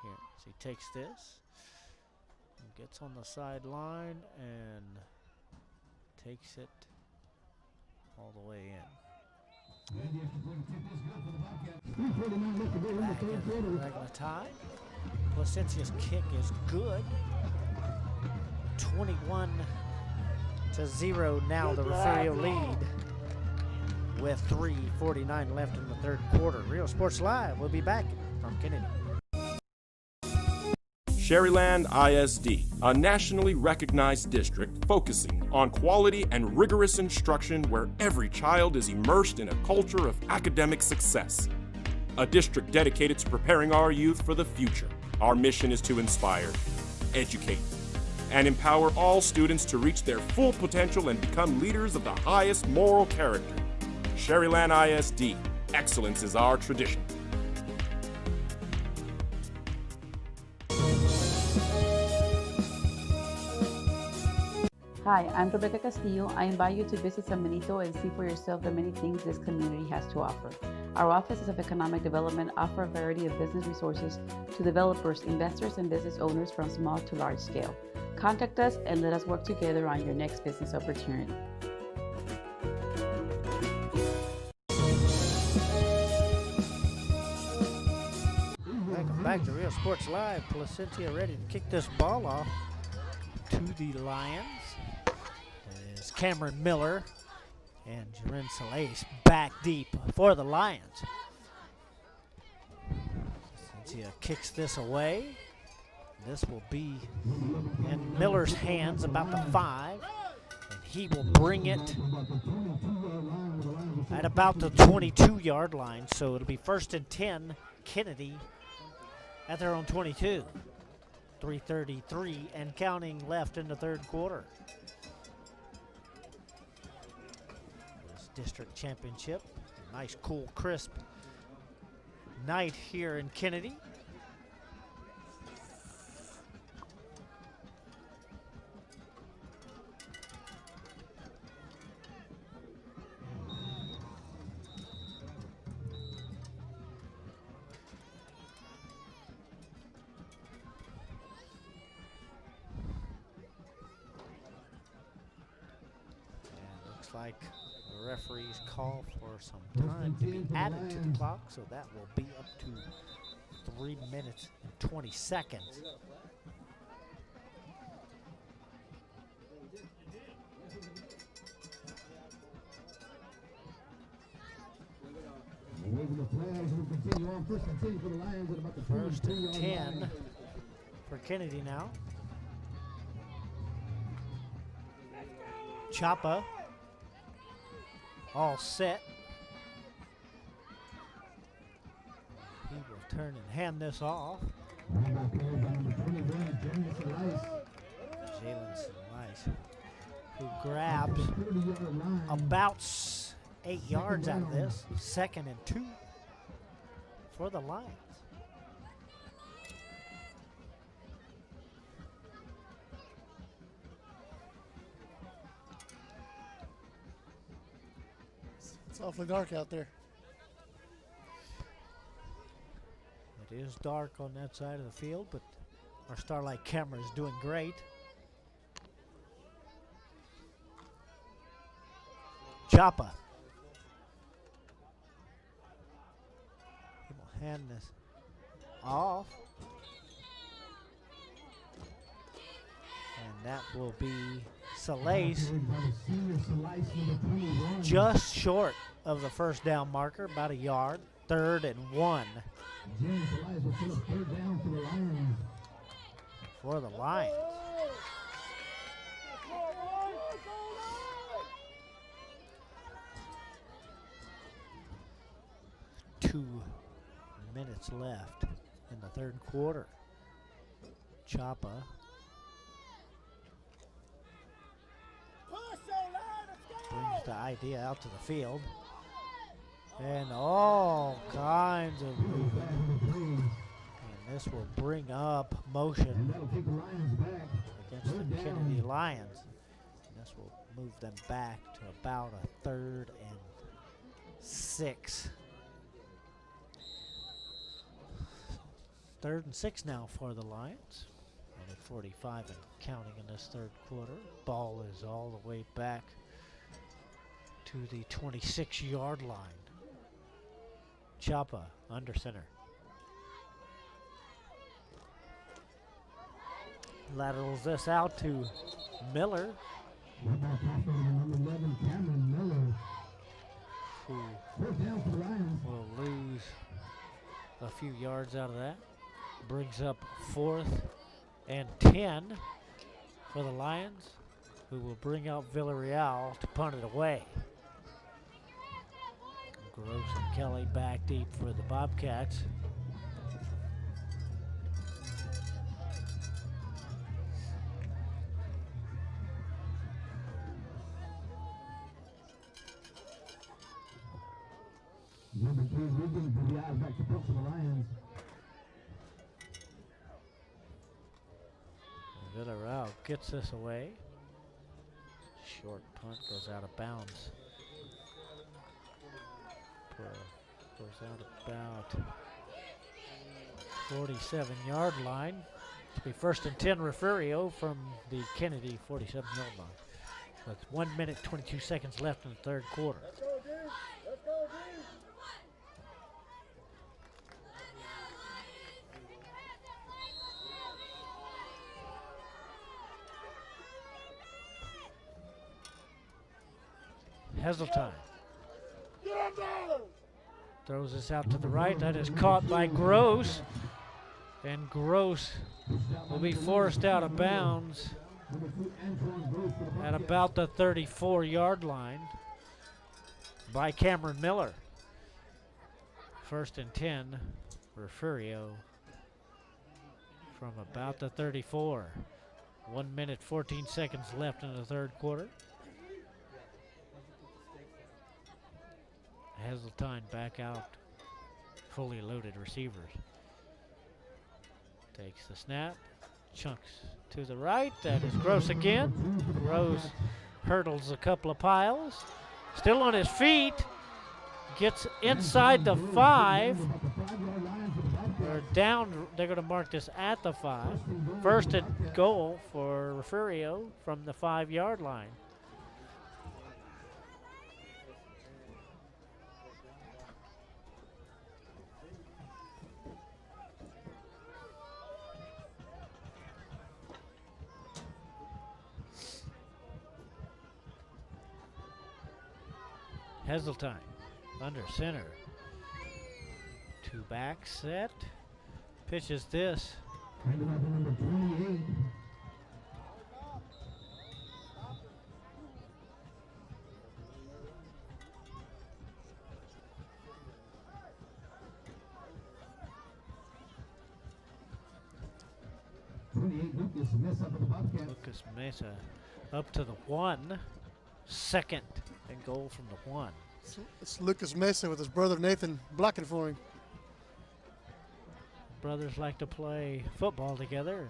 Speaker 12: Here, so he takes this, and gets on the sideline and takes it all the way in. Back in regular time. Placencia's kick is good. 21-0 now the Refugio lead with 3:49 left in the third quarter. Real Sports Live will be back from Kenedy.
Speaker 4: Sherryland ISD, a nationally recognized district focusing on quality and rigorous instruction where every child is immersed in a culture of academic success. A district dedicated to preparing our youth for the future. Our mission is to inspire, educate, and empower all students to reach their full potential and become leaders of the highest moral character. Sherryland ISD, excellence is our tradition.
Speaker 5: Hi, I'm Rebecca Castillo. I invite you to visit San Benito and see for yourself the many things this community has to offer. Our offices of economic development offer a variety of business resources to developers, investors, and business owners from small to large scale. Contact us and let us work together on your next business opportunity.
Speaker 12: Welcome back to Real Sports Live. Placentia ready to kick this ball off to the Lions. It's Cameron Miller and Jaren Salais back deep for the Lions. Placentia kicks this away. This will be in Miller's hands about the 5, and he will bring it at about the 22-yard line. So it'll be 1st and 10, Kenedy at their own 22. 3:33 and counting left in the third quarter. This district championship, nice, cool, crisp night here in Kenedy. Like the referees call for some time to be added to the clock, so that will be up to 3 minutes and 20 seconds. First and 10 for Kenedy now. Chapa. All set. He will turn and hand this off. Jalen Salais, who grabs about 8 yards out of this. 2nd and 2 for the Lions.
Speaker 3: It's awfully dark out there.
Speaker 12: It is dark on that side of the field, but our Starlight camera is doing great. Chapa. He will hand this off. And that will be Salais, just short of the first down marker, about a yard. 3rd and 1 for the Lions. Two minutes left in the third quarter. Chapa. Brings the idea out to the field. And all kinds of movement. And this will bring up motion against the Kenedy Lions. And this will move them back to about a 3rd and 6. 3rd and 6 now for the Lions. Only 45 and counting in this third quarter. Ball is all the way back to the 26-yard line. Chapa under center. Laterals this out to Miller, who will lose a few yards out of that. Brings up 4th and 10 for the Lions, who will bring out Villarreal to punt it away. Gross and Kelly back deep for the Bobcats. Villarreal gets this away. Short punt goes out of bounds. Goes out about 47-yard line. It'll be 1st and 10 Refugio from the Kenedy 47-yard line. With 1 minute, 22 seconds left in the third quarter. Heseltine throws this out to the right. That is caught by Gross. And Gross will be forced out of bounds at about the 34-yard line by Cameron Miller. 1st and 10, Refugio from about the 34. 1 minute, 14 seconds left in the third quarter. Heseltine back out, fully loaded receivers. Takes the snap, chunks to the right. That is Gross again. Gross hurdles a couple of piles. Still on his feet. Gets inside the 5. They're down. They're going to mark this at the 5. 1st and goal for Refugio from the 5-yard line. Heseltine under center. 2 back set. Pitches this.
Speaker 17: Number 28. Lucas Mesa for the Bobcats.
Speaker 12: Lucas Mesa up to the 1. 2nd and goal from the 1.
Speaker 3: It's Lucas Mesa with his brother Nathan blocking for him.
Speaker 12: Brothers like to play football together, and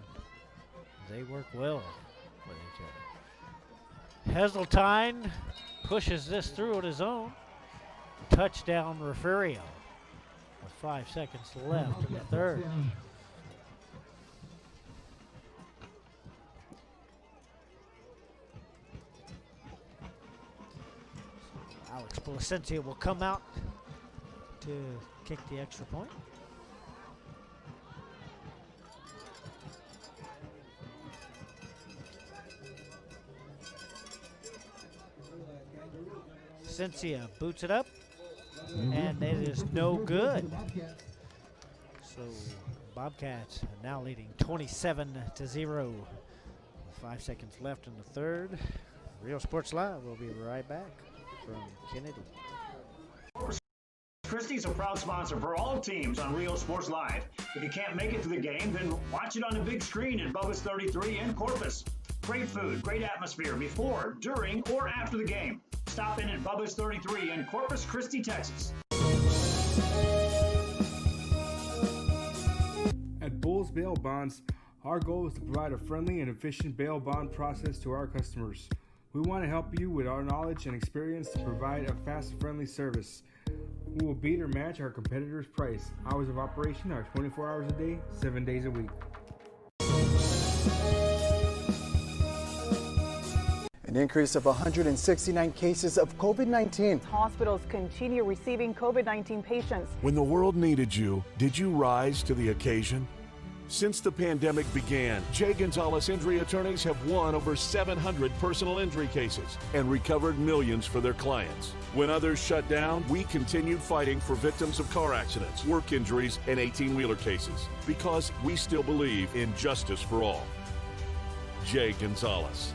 Speaker 12: they work well with each other. Heseltine pushes this through on his own. Touchdown Refugio with 5 seconds left in the third. Alex Placencia will come out to kick the extra point. Placencia boots it up, and it is no good. So Bobcats are now leading 27-0. 5 seconds left in the third. Real Sports Live will be right back from Kenedy.
Speaker 6: Corpus Christi is a proud sponsor for all teams on Rio Sports Live. If you can't make it to the game, then watch it on the big screen at Bubba's 33 in Corpus. Great food, great atmosphere before, during, or after the game. Stop in at Bubba's 33 in Corpus Christi, Texas.
Speaker 8: At Bulls Bail Bonds, our goal is to provide a friendly and efficient bail bond process to our customers. We want to help you with our knowledge and experience to provide a fast and friendly service. We will beat or match our competitors' price. Hours of operation are 24 hours a day, 7 days a week.
Speaker 9: An increase of 169 cases of COVID-19.
Speaker 10: Hospitals continue receiving COVID-19 patients.
Speaker 11: When the world needed you, did you rise to the occasion? Since the pandemic began, J. Gonzalez Injury Attorneys have won over 700 personal injury cases and recovered millions for their clients. When others shut down, we continued fighting for victims of car accidents, work injuries, and 18-wheeler cases because we still believe in justice for all. J. Gonzalez.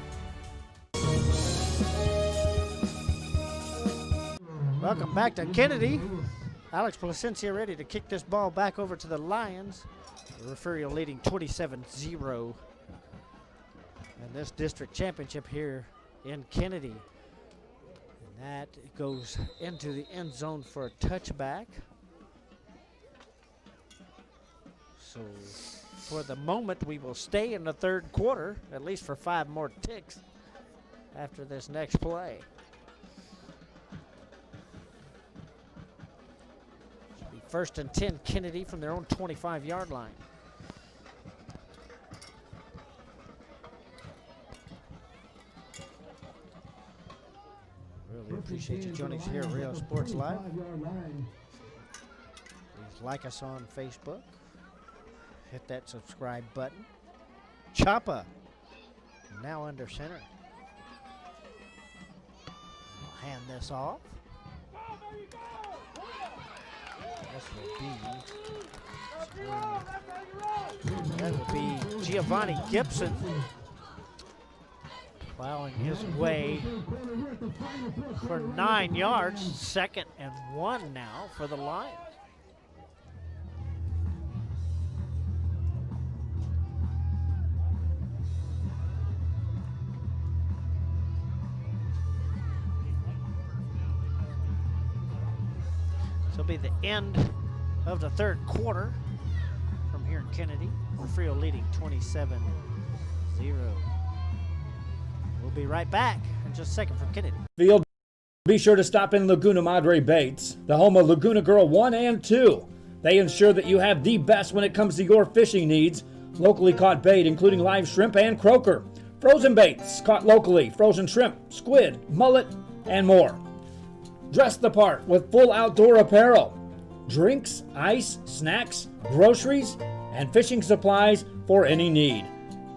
Speaker 12: Welcome back to Kenedy. Alex Placencia ready to kick this ball back over to the Lions. Refugio leading 27-0 in this district championship here in Kenedy. And that goes into the end zone for a touchback. So for the moment, we will stay in the third quarter, at least for 5 more ticks after this next play. Should be 1st and 10 Kenedy from their own 25-yard line. Appreciate you joining us here at Rio Sports Live. Please like us on Facebook. Hit that subscribe button. Choppa now under center. We'll hand this off. This will be, that will be Giovanni Gibson plowing his way for 9 yards. 2nd and 1 now for the Lions. This will be the end of the 3rd quarter from here in Kenedy. Refugio leading 27-0. We'll be right back in just a second from Kenedy.
Speaker 13: Field. Be sure to stop in Laguna Madre Baits, the home of Laguna Girl 1 and 2. They ensure that you have the best when it comes to your fishing needs. Locally caught bait, including live shrimp and croaker. Frozen baits caught locally, frozen shrimp, squid, mullet, and more. Dress the part with full outdoor apparel. Drinks, ice, snacks, groceries, and fishing supplies for any need.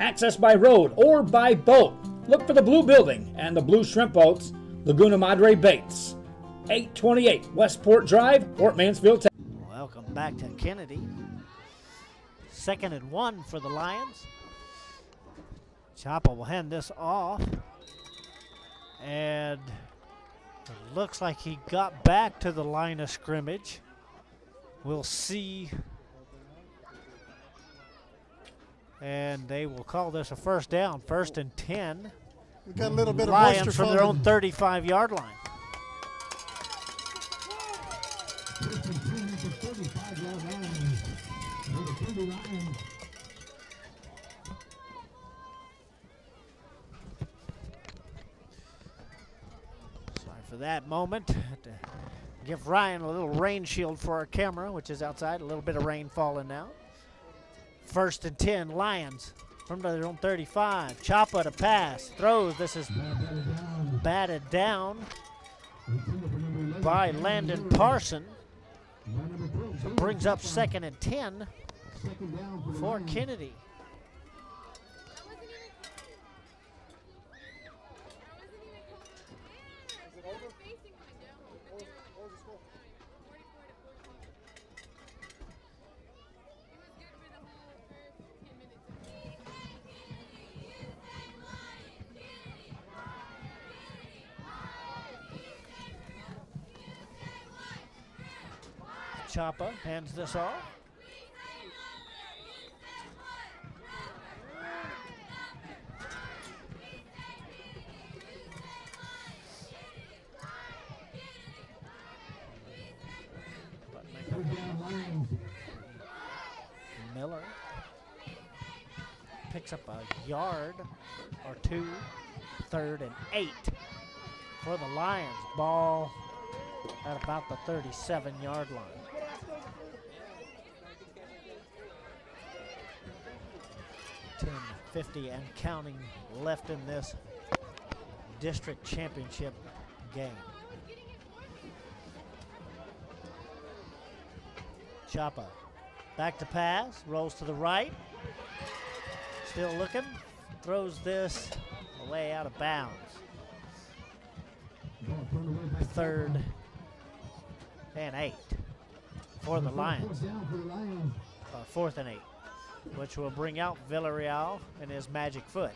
Speaker 13: Access by road or by boat. Look for the blue building and the blue shrimp boats, Laguna Madre Baits. 828 Westport Drive, Fort Mansfield.
Speaker 12: Welcome back to Kenedy. 2nd and 1 for the Lions. Choppa will hand this off. And it looks like he got back to the line of scrimmage. We'll see. And they will call this a first down. 1st and 10.
Speaker 3: We got a little bit of
Speaker 12: Lions
Speaker 3: moisture
Speaker 12: from their own 35-yard line. Sorry for that moment. Had to give Ryan a little rain shield for our camera, which is outside. A little bit of rain falling now. 1st and 10, Lions from their own 35. Choppa to pass, throws. This is batted down by Landon Parson. So brings up 2nd and 10 for Kenedy. Choppa hands this off. Miller picks up a yard or two. 3rd and 8 for the Lions. Ball at about the 37-yard line. $10.50 and counting left in this district championship game. Choppa back to pass, rolls to the right. Still looking, throws this away out of bounds. 3rd and 8 for the Lions. 4th and 8, which will bring out Villarreal and his magic foot.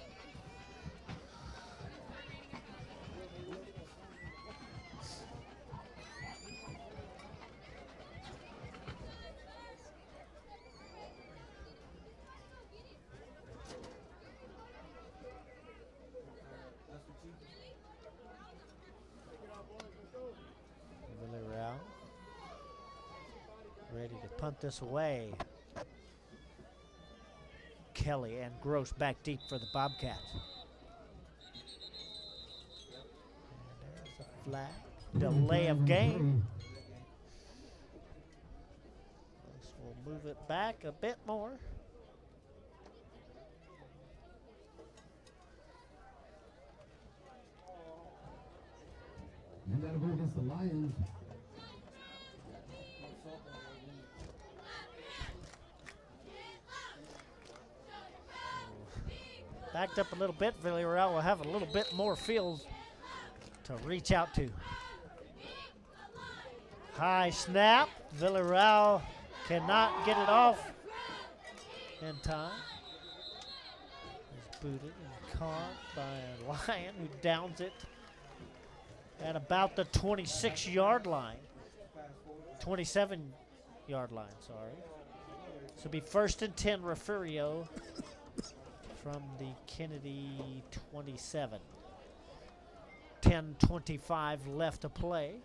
Speaker 12: Villarreal ready to punt this away. Kelly and Gross back deep for the Bobcats. And there's a flag. Delay of game. This will move it back a bit more.
Speaker 17: And that'll the Lions.
Speaker 12: Backed up a little bit. Villarreal will have a little bit more field to reach out to. High snap. Villarreal cannot get it off in time. Is booted and caught by a Lion who downs it at about the 26-yard line. 27-yard line, sorry. So it'll be 1st and 10, Refugio from the Kenedy 27. 10:25 left to play.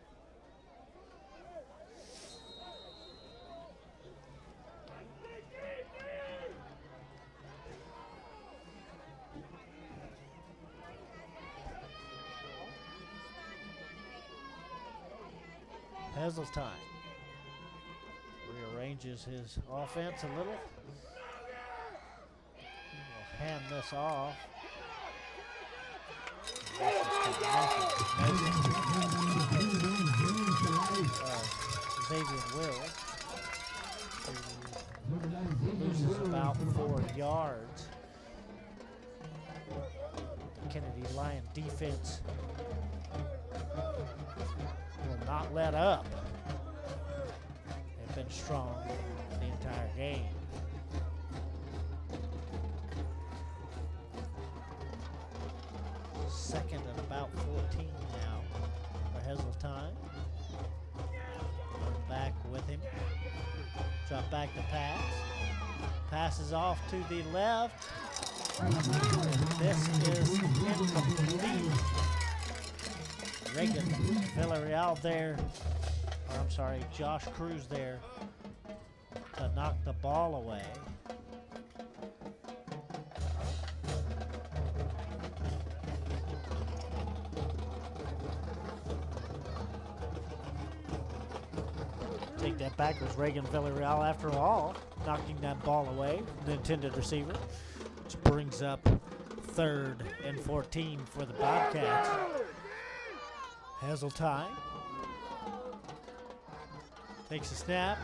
Speaker 12: Heseltine rearranges his offense a little. He will hand this off. Xavier Will loses about 4 yards. The Kenedy Lion defense will not let up. They've been strong the entire game. Second and about 14 now for Heseltine. Run back with him. Drop back the pass. Passes off to the left. This is incomplete. Reagan Villarreal there, or I'm sorry, Josh Cruz there to knock the ball away. Take that back, was Reagan Villarreal after all, knocking that ball away, the intended receiver, which brings up 3rd and 14 for the Bobcats. Heseltine takes a snap,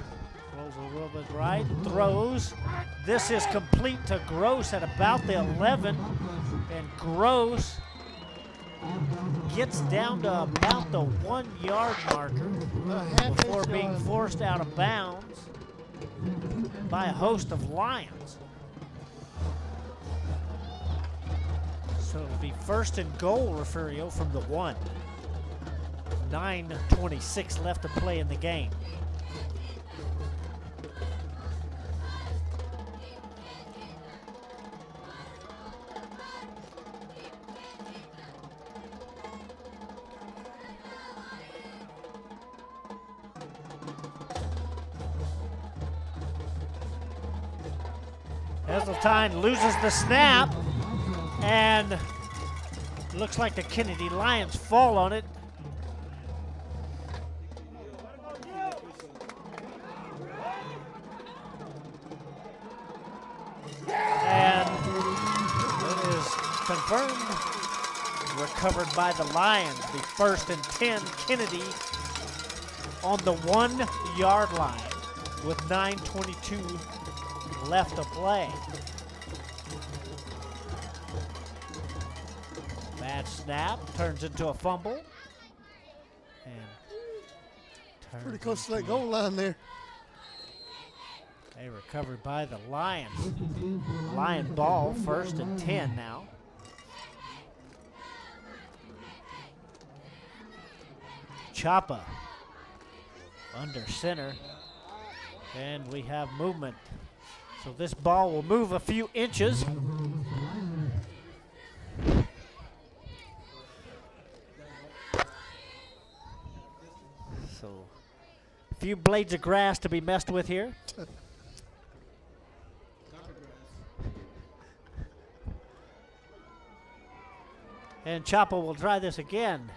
Speaker 12: rolls a little bit right, throws. This is complete to Gross at about the 11, and Gross gets down to about the 1-yard marker before being forced out of bounds by a host of Lions. So it'll be 1st and goal, Refugio, from the 1. 9:26 left to play in the game. Heseltine loses the snap, and looks like the Kenedy Lions fall on it. And it is confirmed, recovered by the Lions. The 1st and 10, Kenedy on the 1-yard line with 9:22 left to play. Bad snap, turns into a fumble. And
Speaker 3: pretty close to that goal line there.
Speaker 12: They recovered by the Lions. Lion ball, 1st and 10 now. Chapa under center. And we have movement. So this ball will move a few inches. So a few blades of grass to be messed with here. And Chapo will try this again.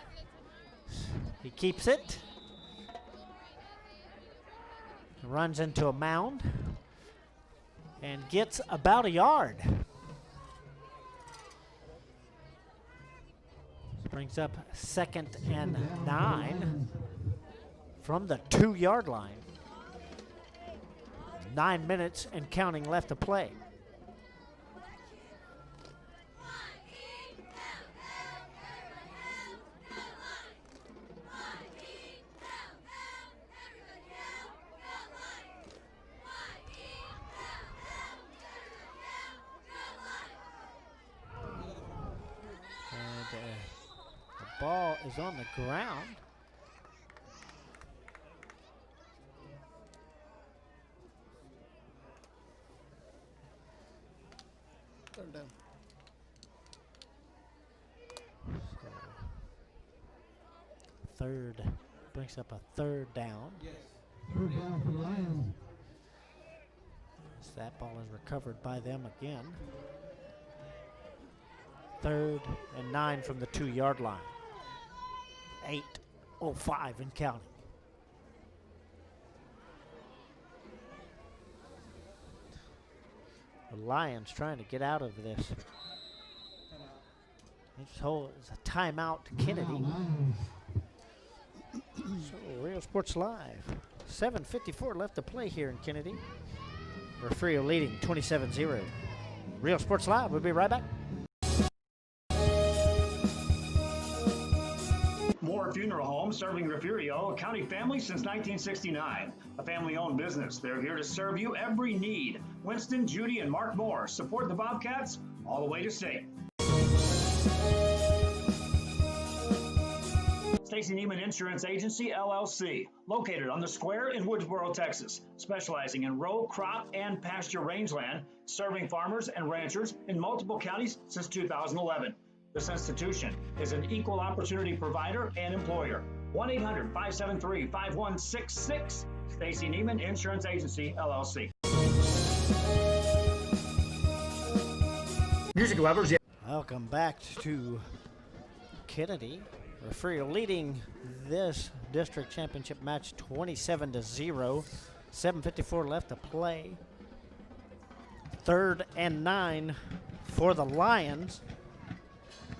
Speaker 12: He keeps it. Runs into a mound and gets about a yard. Brings up 2nd and 9 from the 2-yard line. 9 minutes and counting left to play. The ball is on the ground.
Speaker 3: Third down.
Speaker 12: Third brings up a 3rd down.
Speaker 17: Yes. 3rd down for the Lions.
Speaker 12: So that ball is recovered by them again. 3rd and 9 from the 2-yard line. 8:05 and counting. The Lions trying to get out of this. It's a timeout to Kenedy. So Real Sports Live. 7:54 left to play here in Kenedy. Refugio leading 27-0. Real Sports Live. We'll be right back.
Speaker 6: Moore Funeral Home, serving Refugio, a county family since 1969. A family-owned business. They're here to serve you every need. Winston, Judy, and Mark Moore support the Bobcats all the way to state. Stacy Neiman Insurance Agency, LLC, located on the square in Woodsboro, Texas, specializing in row, crop, and pasture rangeland, serving farmers and ranchers in multiple counties since 2011. This institution is an equal opportunity provider and employer. 1-800-573-5166. Stacy Neiman Insurance Agency, LLC.
Speaker 2: Music lovers, yeah.
Speaker 12: Welcome back to Kenedy. Refugio leading this district championship match 27-0. 7:54 left to play. 3rd and 9 for the Lions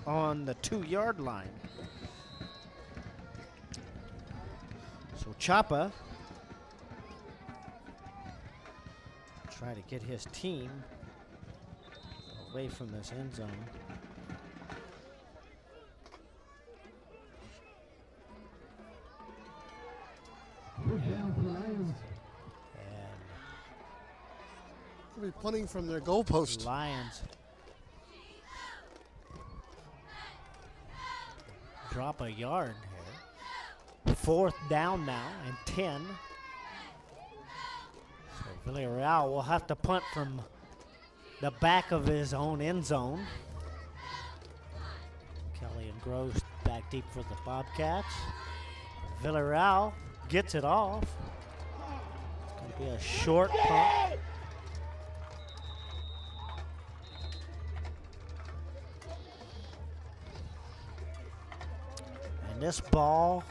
Speaker 12: on the 2-yard line. So Chapa try to get his team away from this end zone.
Speaker 3: They'll be punting from their goalpost.
Speaker 12: Lions drop a yard here. 4th down now and 10. So Villarreal will have to punt from the back of his own end zone. Kelly and Gross back deep for the Bobcats. Villarreal gets it off. It's going to be a short punt. And this ball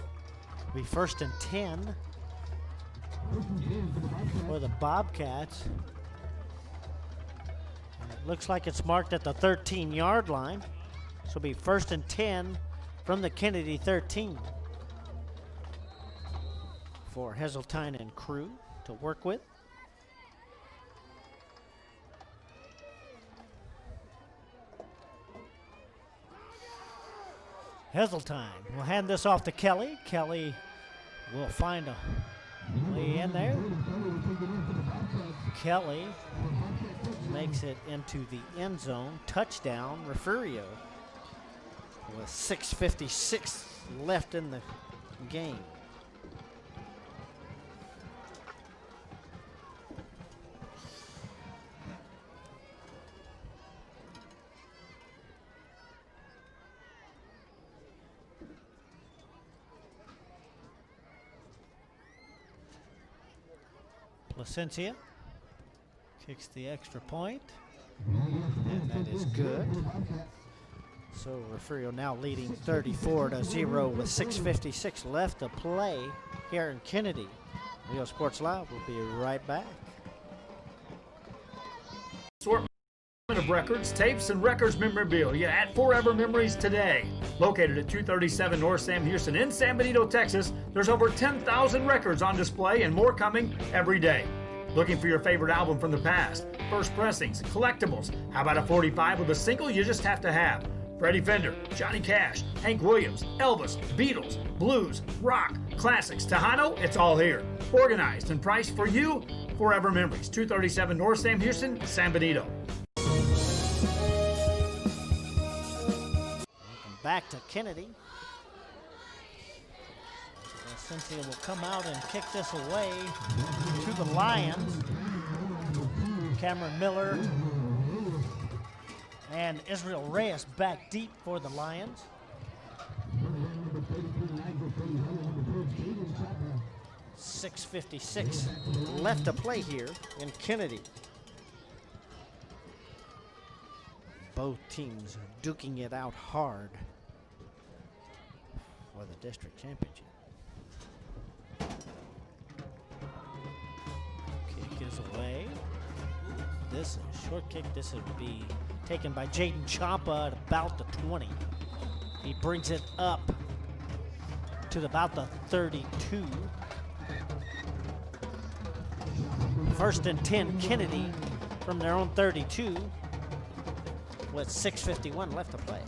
Speaker 12: will be 1st and 10 for the Bobcats. And it looks like it's marked at the 13-yard line. So it'll be 1st and 10 from the Kenedy 13. For Heseltine and crew to work with. Heseltine will hand this off to Kelly. Kelly will find a way in there. Kelly makes it into the end zone. Touchdown, Refugio. With 6:56 left in the game. Placencia kicks the extra point, and that is good. So Refugio now leading 34-0 with 6:56 left to play here in Kenedy. Real Sports Live will be right back.
Speaker 2: of records, tapes, and records memorabilia at Forever Memories today. Located at 237 North Sam Houston in San Benito, Texas, there's over 10,000 records on display and more coming every day. Looking for your favorite album from the past, first pressings, collectibles? How about a 45 with a single you just have to have? Freddie Fender, Johnny Cash, Hank Williams, Elvis, Beatles, blues, rock, classics, Tejano, it's all here. Organized and priced for you. Forever Memories, 237 North Sam Houston, San Benito.
Speaker 12: Back to Kenedy. Cynthia will come out and kick this away to the Lions. Cameron Miller and Israel Reyes back deep for the Lions. .656 left to play here in Kenedy. Both teams duking it out hard for the district championship. Kick is away. This is a short kick. This would be taken by Jaden Champa at about the 20. He brings it up to about the 32. First and 10, Kenedy from their own 32 with .651 left to play.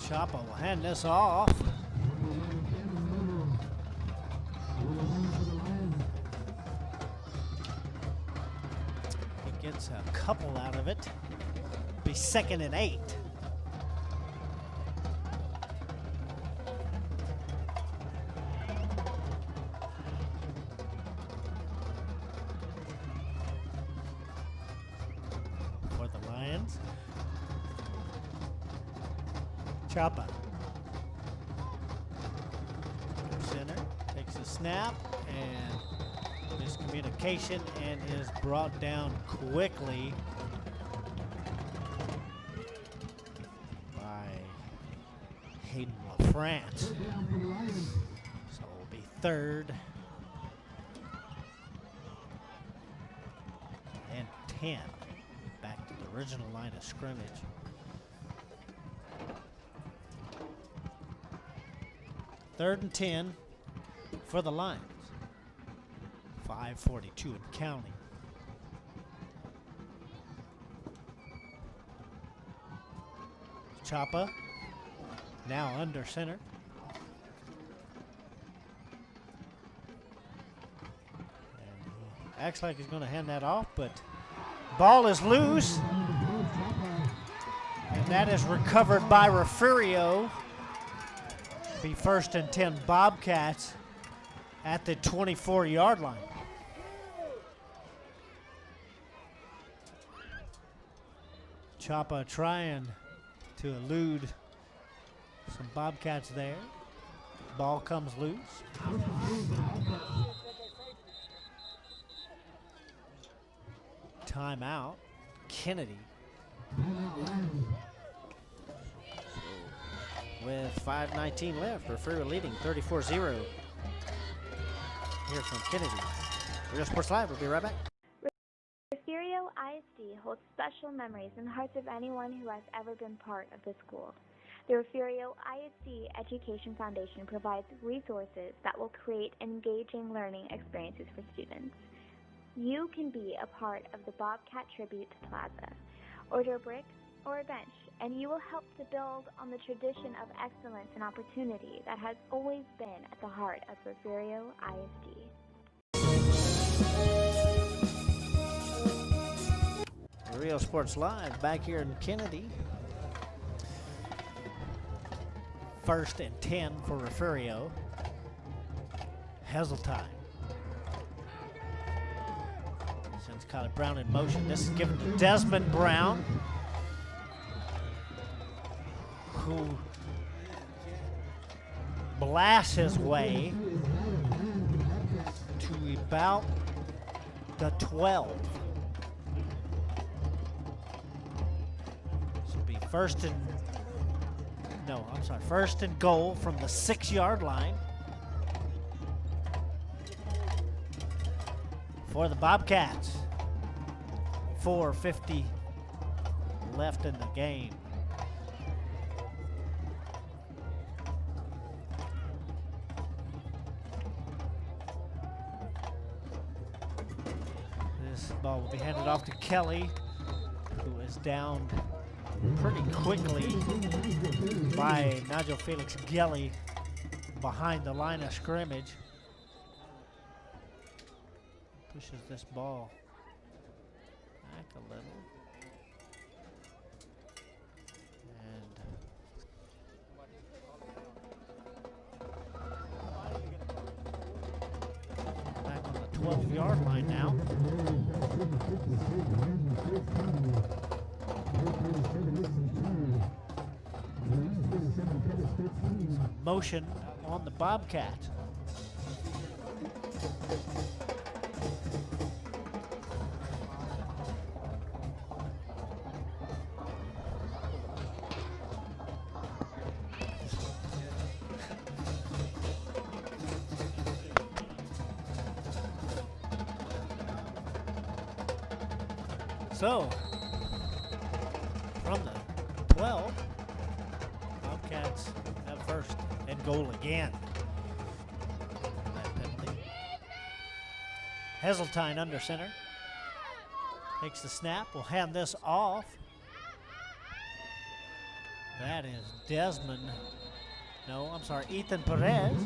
Speaker 12: Chapa will hand this off. He gets a couple out of it. Be 2nd and 8. For the Lions. Chapa. Center takes a snap and miscommunication and is brought down quickly by Hayden LaFrance. So it will be 3rd and 10. Back to the original line of scrimmage. Third and 10 for the Lions. 5:42 and counting. Chapa now under center. And he acts like he's going to hand that off, but ball is loose. And that is recovered by Refugio. Be 1st and 10 Bobcats at the 24-yard line. Chapa trying to elude some Bobcats there. Ball comes loose. Timeout. Kenedy. With 5:19 left, Refugio leading 34-0 here from Kenedy. Real Sports Live, we'll be right back.
Speaker 15: Refugio ISD holds special memories in the hearts of anyone who has ever been part of the school. The Refugio ISD Education Foundation provides resources that will create engaging learning experiences for students. You can be a part of the Bobcat Tribute Plaza. Order a brick or a bench, and you will help to build on the tradition of excellence and opportunity that has always been at the heart of Refugio ISD.
Speaker 12: Real Sports Live back here in Kenedy. 1st and 10 for Refugio. Heseltine sends Kylie Brown in motion. This is given to Desmond Brown, who blasts his way to about the 12. This will be first and goal from the 6-yard line for the Bobcats. 4:50 left in the game. This ball will be handed off to Kelly, who is downed pretty quickly by Nigel Felix Gelly behind the line of scrimmage. Pushes this ball back a little. And back on the 12-yard line now. Motion on the Bobcat. So, from the 12, Bobcats have first and goal again. That penalty. Heseltine under center. Takes the snap, will hand this off. That is Ethan Perez.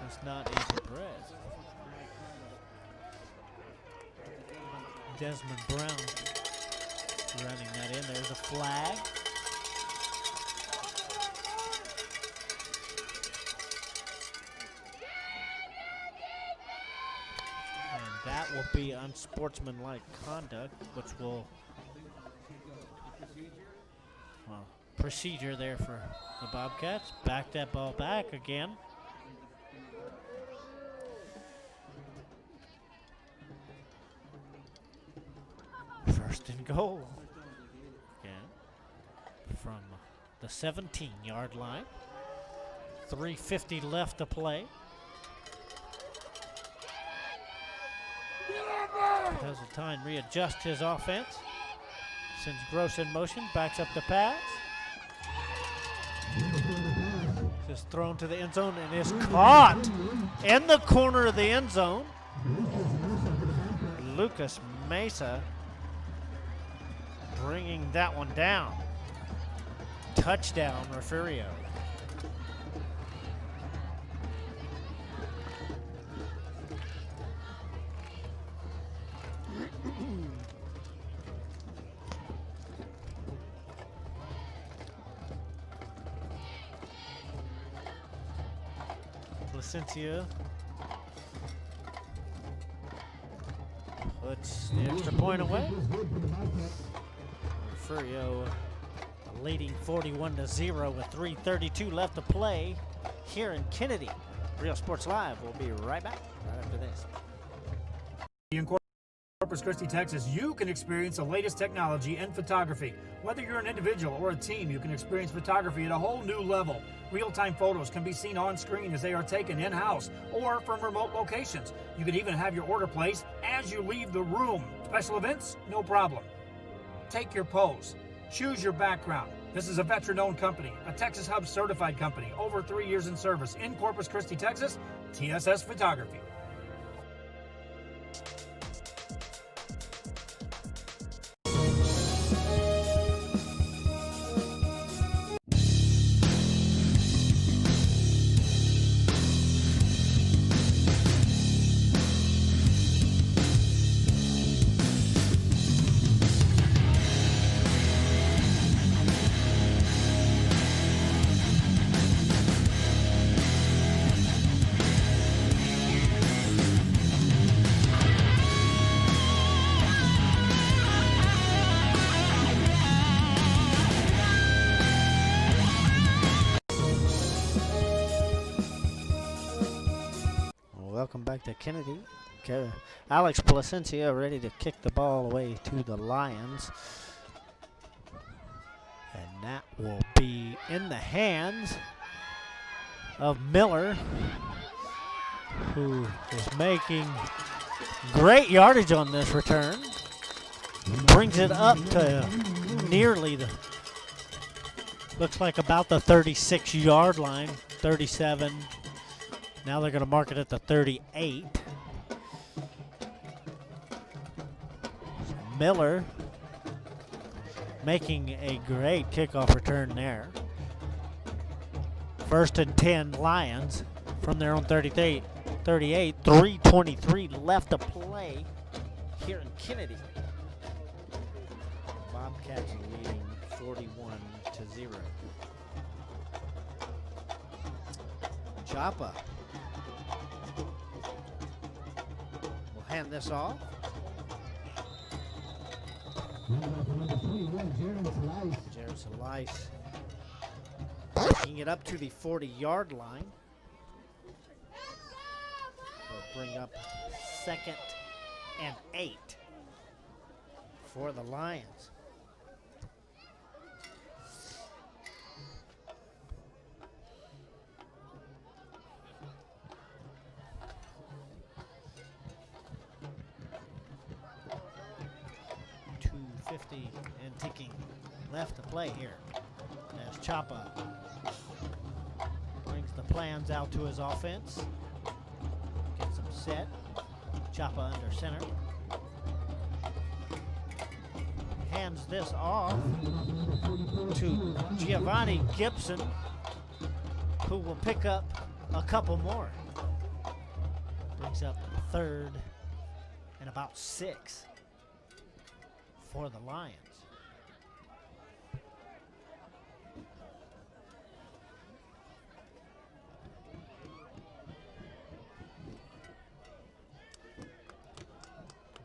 Speaker 12: That's not Ethan Perez. Desmond Brown running that in. There's a flag. And that will be unsportsmanlike conduct, which will, procedure there for the Bobcats. Back that ball back again. First and goal. Again, from the 17-yard line. 3:50 left to play. Heseltine readjusts his offense. Sends Gross in motion, backs up the pass. Just thrown to the end zone and is caught in the corner of the end zone. Lucas Mesa bringing that one down. Touchdown, Refugio. Placencia puts the extra point away. Refugio leading 41-0 with 3:32 left to play here in Kenedy. Real Sports Live will be right back right after this.
Speaker 16: In Corpus Christi, Texas, you can experience the latest technology and photography. Whether you're an individual or a team, you can experience photography at a whole new level. Real-time photos can be seen on screen as they are taken in-house or from remote locations. You can even have your order placed as you leave the room. Special events? No problem. Take your pose. Choose your background. This is a veteran-owned company, a Texas Hub certified company, over 3 years in service in Corpus Christi, Texas, TSS Photography.
Speaker 12: welcome back to Kenedy. Alex Placencia ready to kick the ball away to the Lions. And that will be in the hands of Miller, who is making great yardage on this return. Brings it up to nearly the, looks like about the 36-yard line, 37. Now they're going to mark it at the 38. Miller making a great kickoff return there. 1st and 10 Lions from their own 38. 3:23 left to play here in Kenedy. Bobcats leading 41-0. Chapa will hand this off. Jared Salice taking it up to the 40-yard line. Will bring up 2nd and 8 for the Lions. .250 and ticking left to play here as Chapa brings the plans out to his offense. Gets them set. Chapa under center. Hands this off to Giovanni Gibson, who will pick up a couple more. Brings up 3rd and about 6 for the Lions.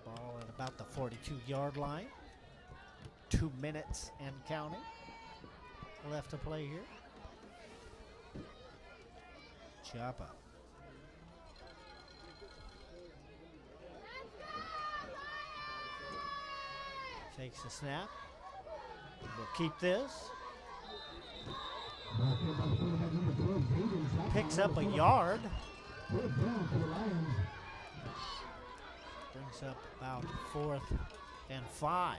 Speaker 12: Ball at about the 42-yard line. 2 minutes and counting left to play here. Chapa. Takes the snap. We'll keep this. Picks up a yard. Brings up about 4th and 5.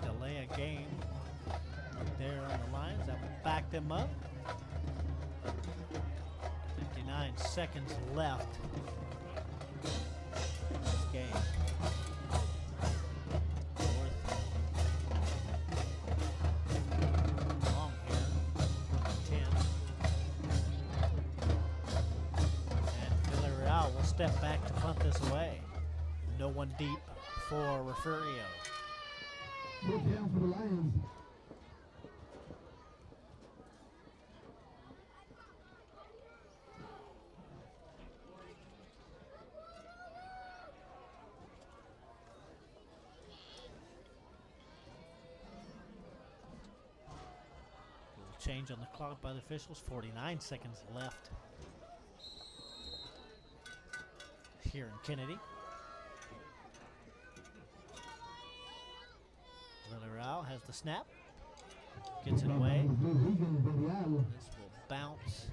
Speaker 12: Delay a game there on the Lions. That will back them up. 59 seconds left in this game. 4th. Long here. 10. And Villarreal will step back to punt this away. No one deep for Refugio.
Speaker 17: Fourth down for the Lions.
Speaker 12: Change on the clock by the officials. 49 seconds left here in Kenedy. Villarreal has the snap. Gets it away. This will bounce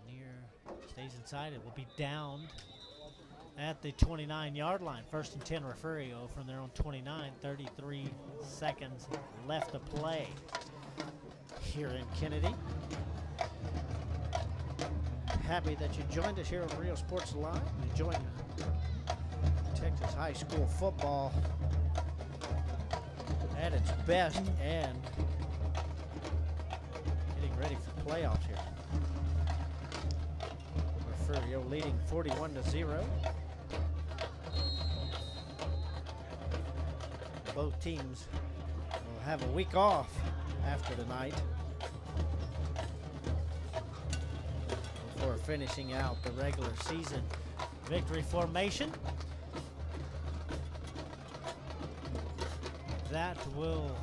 Speaker 12: near, stays inside. It will be downed at the 29-yard line. 1st and 10 Refugio from their own 29. 33 seconds left to play here in Kenedy. Happy that you joined us here on Real Sports Live. Enjoying Texas high school football
Speaker 1: at its best and getting ready for playoffs here. Refugio leading 41-0. Both teams will have a week off after tonight before finishing out the regular season victory formation. That will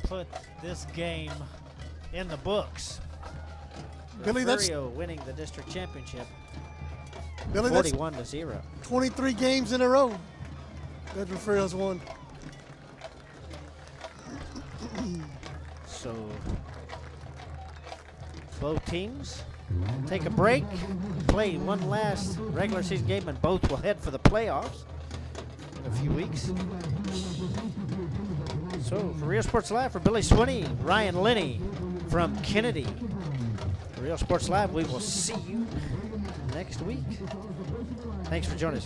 Speaker 1: put this game in the books.
Speaker 3: Billy, that's
Speaker 1: Refugio winning the district championship,
Speaker 3: Billy,
Speaker 1: 41-0.
Speaker 3: 23 games in a row that Refugio's won.
Speaker 1: So both teams take a break, play one last regular season game, and both will head for the playoffs in a few weeks. So for Real Sports Live, for Billy Swinney, Ryan Linney from Kenedy. For Real Sports Live, we will see you next week. Thanks for joining us, folks.